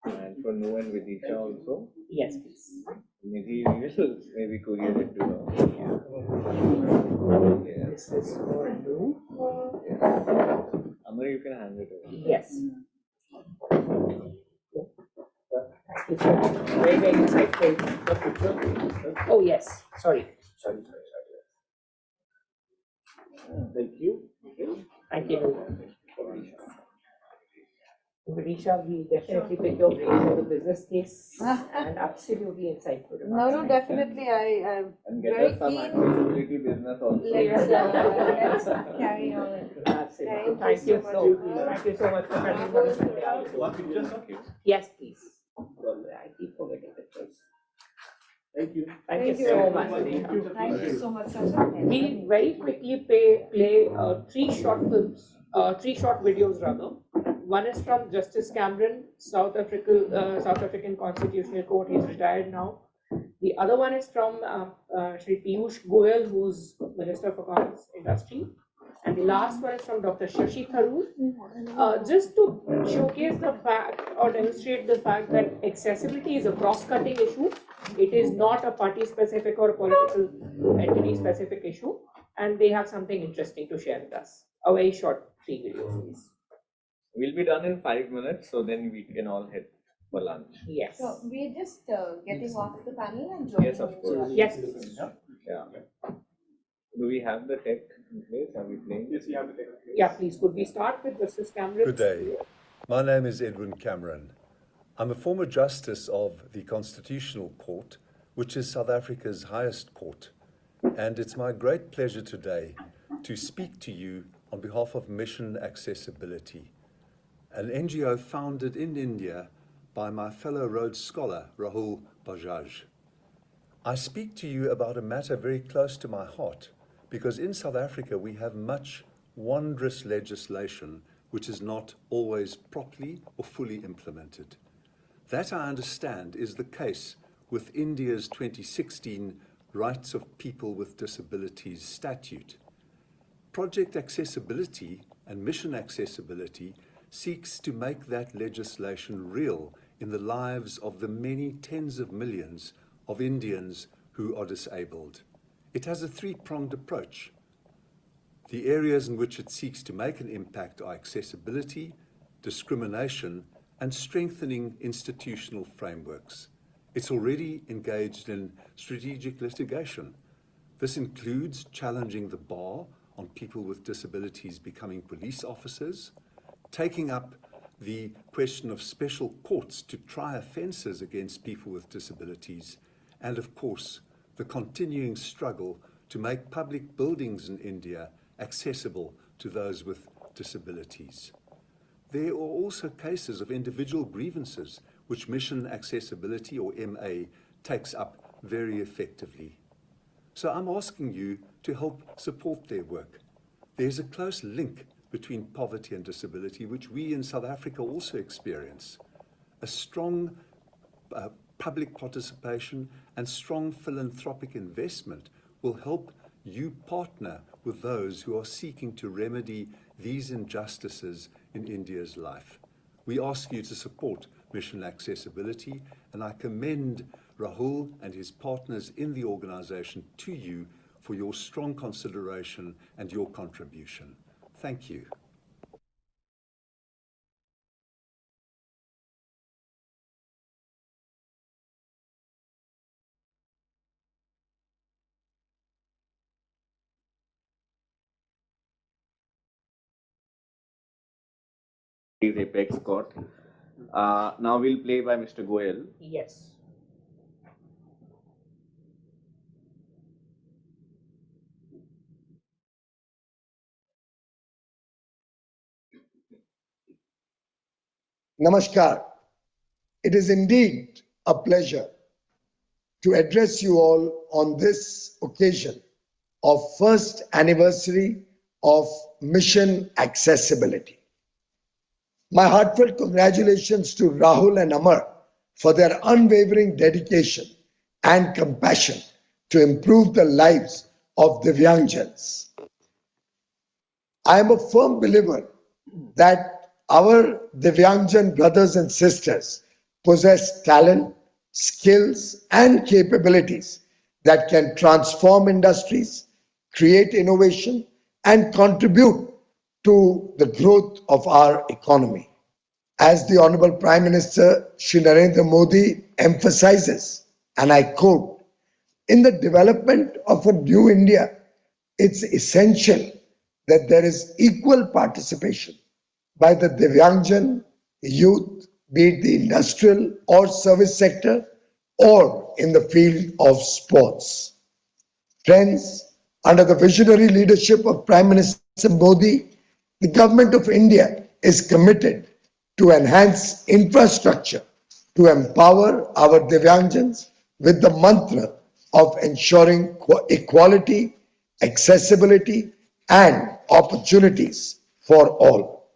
And for Nu and Vidisha also. Yes, please. Maybe maybe courier it to her. Yeah. This is for you. Yeah. Amar, you can hand it over. Yes. Very insightful. Oh yes. Sorry. Thank you. Thank you. Vidisha, we definitely pick your brain for the business case and absolutely insightful. No, definitely. I'm And get very us some keen. accessibility business also. Let's carry on. Absolutely. Thank you so much for coming on Sunday. One picture, okay. Yes, please. I keep forgetting pictures. Thank you. Thank you so much. Thank you so much, Sasha. We'll very quickly play 3 short films, 3 short videos rather. One is from Justice Cameron, South African Constitutional Court. He's retired now. The other one is from Shri Piyush Goyal, who's Minister for Commerce Industry. And the last one is from Dr. Shashi Tharoor, just to showcase the fact or demonstrate the fact that accessibility is a cross-cutting issue. It is not a party-specific or a political entity-specific issue, and they have something interesting to share with us. A very short 3 videos, please. We'll be done in 5 minutes, so then we can all head for lunch. Yes. So we're just getting off the panel and joining. Yes, of course. Yes. Yeah. Do we have the tech in place? Are we playing? Yes, we have the tech. Yeah, please. Could we start with Justice Cameron? Good day. My name is Edwin Cameron. I'm a former justice of the Constitutional Court, which is South Africa's highest court. And it's my great pleasure today to speak to you on behalf of Mission Accessibility, an NGO founded in India by my fellow Rhodes Scholar, Rahul Bajaj. I speak to you about a matter very close to my heart, because in South Africa we have much wondrous legislation which is not always properly or fully implemented. That, I understand, is the case with India's 2016 Rights of People with Disabilities statute. Project Accessibility and Mission Accessibility seeks to make that legislation real in the lives of the many tens of millions of Indians who are disabled. It has a three-pronged approach. The areas in which it seeks to make an impact are accessibility, discrimination, and strengthening institutional frameworks. It's already engaged in strategic litigation. This includes challenging the bar on people with disabilities becoming police officers, taking up the question of special courts to try offences against people with disabilities, and of course, the continuing struggle to make public buildings in India accessible to those with disabilities. There are also cases of individual grievances which Mission Accessibility, or MA, takes up very effectively. So I'm asking you to help support their work. There's a close link between poverty and disability, which we in South Africa also experience. A strong public participation and strong philanthropic investment will help you partner with those who are seeking to remedy these injustices in India's life. We ask you to support Mission Accessibility, and I commend Rahul and his partners in the organization to you for your strong consideration and your contribution. Thank you. Apex Court. Now we'll play by Mr. Goel. Yes. Namaskar. It is indeed a pleasure to address you all on this occasion of first anniversary of Mission Accessibility. My heartfelt congratulations to Rahul and Amar for their unwavering dedication and compassion to improve the lives of Divyangjans. I am a firm believer that our Divyangjan brothers and sisters possess talent, skills, and capabilities that can transform industries, create innovation, and contribute to the growth of our economy. As the Honorable Prime Minister Shri Narendra Modi emphasizes, and I quote, "In the development of a new India, it's essential that there is equal participation by the Divyangjan youth, be it the industrial or service sector, or in the field of sports." Friends, under the visionary leadership of Prime Minister Modi, the Government of India is committed to enhance infrastructure to empower our Divyangjans with the mantra of ensuring equality, accessibility, and opportunities for all.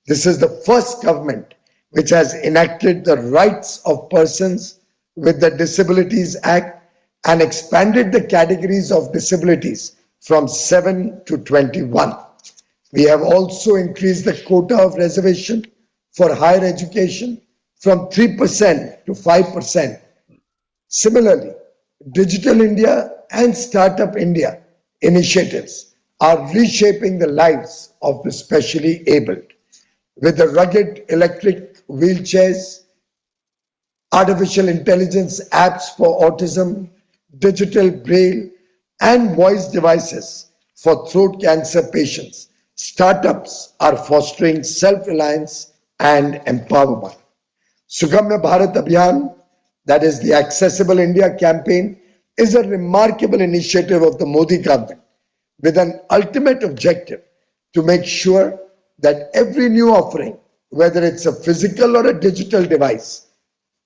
This is the first government which has enacted the Rights of Persons with the Disabilities Act and expanded the categories of disabilities from 7 to 21. We have also increased the quota of reservation for higher education from 3% to 5%. Similarly, Digital India and Startup India initiatives are reshaping the lives of the specially abled. With the rugged electric wheelchairs, artificial intelligence apps for autism, digital braille, and voice devices for throat cancer patients, startups are fostering self-reliance and empowerment. Sugamya Bharat Abhiyan, that is the Accessible India campaign, is a remarkable initiative of the Modi government with an ultimate objective to make sure that every new offering, whether it's a physical or a digital device,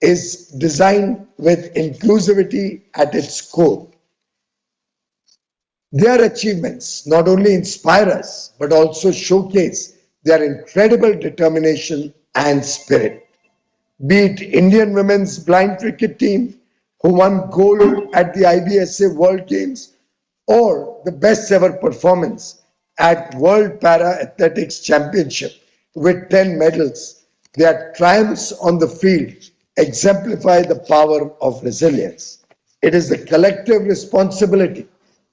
is designed with inclusivity at its core. Their achievements not only inspire us, but also showcase their incredible determination and spirit. Be it Indian women's blind cricket team, who won gold at the IBSA World Games or the best ever performance at World Para Athletics Championship with 10 medals. Their triumphs on the field exemplify the power of resilience. It is the collective responsibility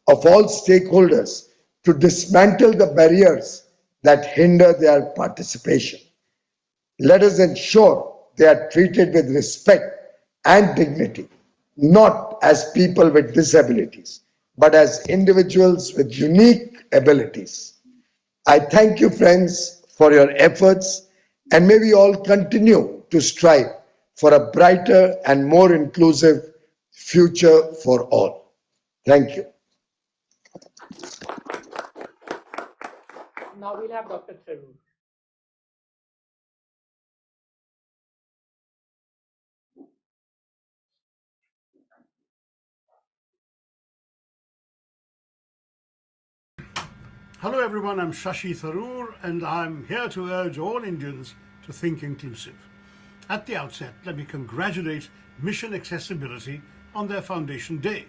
of all stakeholders to dismantle the barriers that hinder their participation. Let us ensure they are treated with respect and dignity, not as people with disabilities, but as individuals with unique abilities. I thank you, friends, for your efforts, and may we all continue to strive for a brighter and more inclusive future for all. Thank you. Now we'll have Dr. Tharoor. Hello everyone, I'm Shashi Tharoor and I'm here to urge all Indians to think inclusive. At the outset, let me congratulate Mission Accessibility on their foundation day.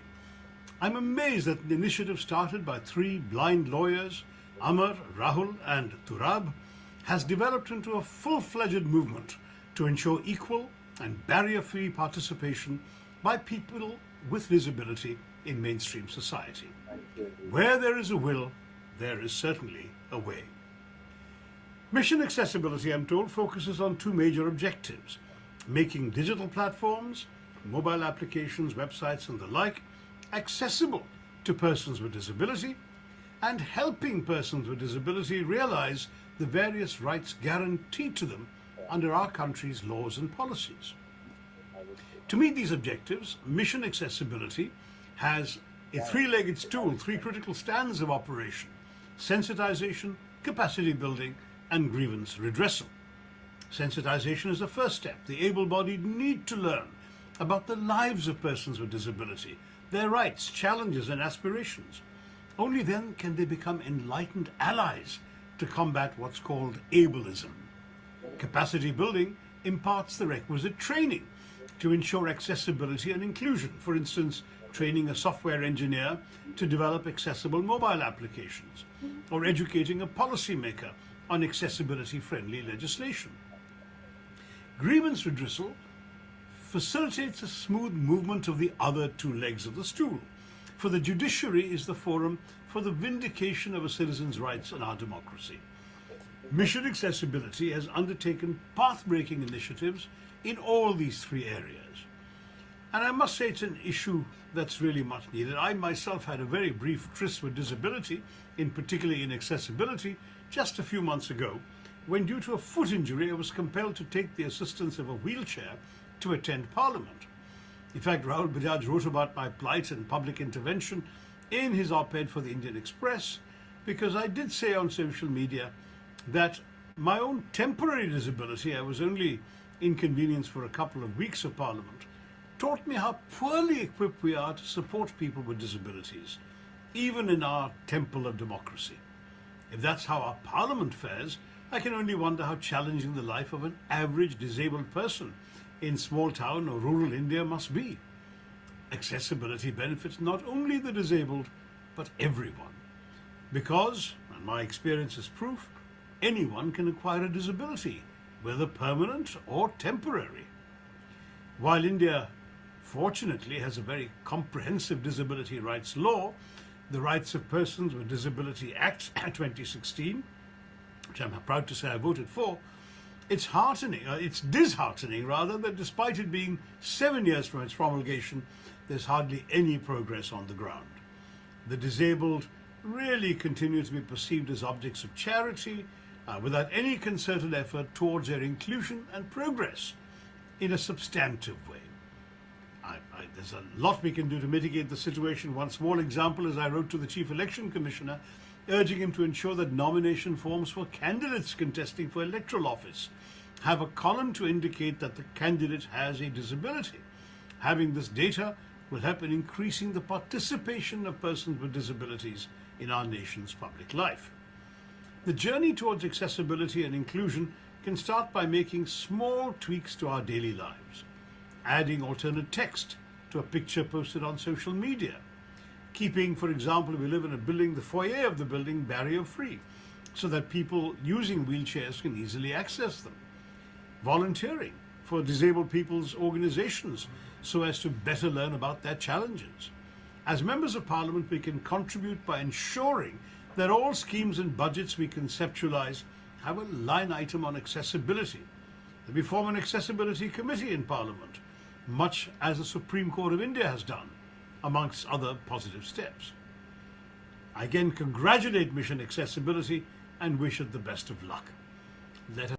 I'm amazed that an initiative started by 3 blind lawyers, Amar, Rahul and Turab, has developed into a full-fledged movement to ensure equal and barrier-free participation by people with disability in mainstream society. Where there is a will, there is certainly a way. Mission Accessibility, I'm told, focuses on 2 major objectives: making digital platforms, mobile applications, websites and the like accessible to persons with disability, and helping persons with disability realize the various rights guaranteed to them under our country's laws and policies. To meet these objectives, Mission Accessibility has a 3-legged stool, 3 critical stands of operation: sensitization, capacity building, and grievance redressal. Sensitization is the first step. The able-bodied need to learn about the lives of persons with disability, their rights, challenges, and aspirations. Only then can they become enlightened allies to combat what's called ableism. Capacity building imparts the requisite training to ensure accessibility and inclusion. For instance, training a software engineer to develop accessible mobile applications, or educating a policymaker on accessibility-friendly legislation. Grievance redressal facilitates a smooth movement of the other 2 legs of the stool, for the judiciary is the forum for the vindication of a citizen's rights in our democracy. Mission Accessibility has undertaken path-breaking initiatives in all these 3 areas. And I must say it's an issue that's really much needed. I myself had a very brief tryst with disability, in particular in accessibility, just a few months ago, when due to a foot injury I was compelled to take the assistance of a wheelchair to attend Parliament. In fact, Rahul Bajaj wrote about my plight and public intervention in his op-ed for the Indian Express, because I did say on social media that my own temporary disability, I was only inconvenienced for a couple of weeks of Parliament, taught me how poorly equipped we are to support people with disabilities, even in our temple of democracy. If that's how our Parliament fares, I can only wonder how challenging the life of an average disabled person in small town or rural India must be. Accessibility benefits not only the disabled, but everyone. Because, and my experience is proof, anyone can acquire a disability, whether permanent or temporary. While India fortunately has a very comprehensive disability rights law, the Rights of Persons with Disability Act 2016, which I'm proud to say I voted for, it's disheartening rather, that despite it being 7 years from its promulgation, there's hardly any progress on the ground. The disabled really continue to be perceived as objects of charity, without any concerted effort towards their inclusion and progress in a substantive way. There's a lot we can do to mitigate the situation. One small example is I wrote to the Chief Election Commissioner urging him to ensure that nomination forms for candidates contesting for electoral office have a column to indicate that the candidate has a disability. Having this data will help in increasing the participation of persons with disabilities in our nation's public life. The journey towards accessibility and inclusion can start by making small tweaks to our daily lives, adding alternate text to a picture posted on social media. Keeping, for example, if we live in a building, the foyer of the building barrier-free, so that people using wheelchairs can easily access them. Volunteering for disabled people's organizations so as to better learn about their challenges. As members of parliament, we can contribute by ensuring that all schemes and budgets we conceptualize have a line item on accessibility. That we form an accessibility committee in parliament, much as the Supreme Court of India has done, amongst other positive steps. I again congratulate Mission Accessibility and wish it the best of luck. Let us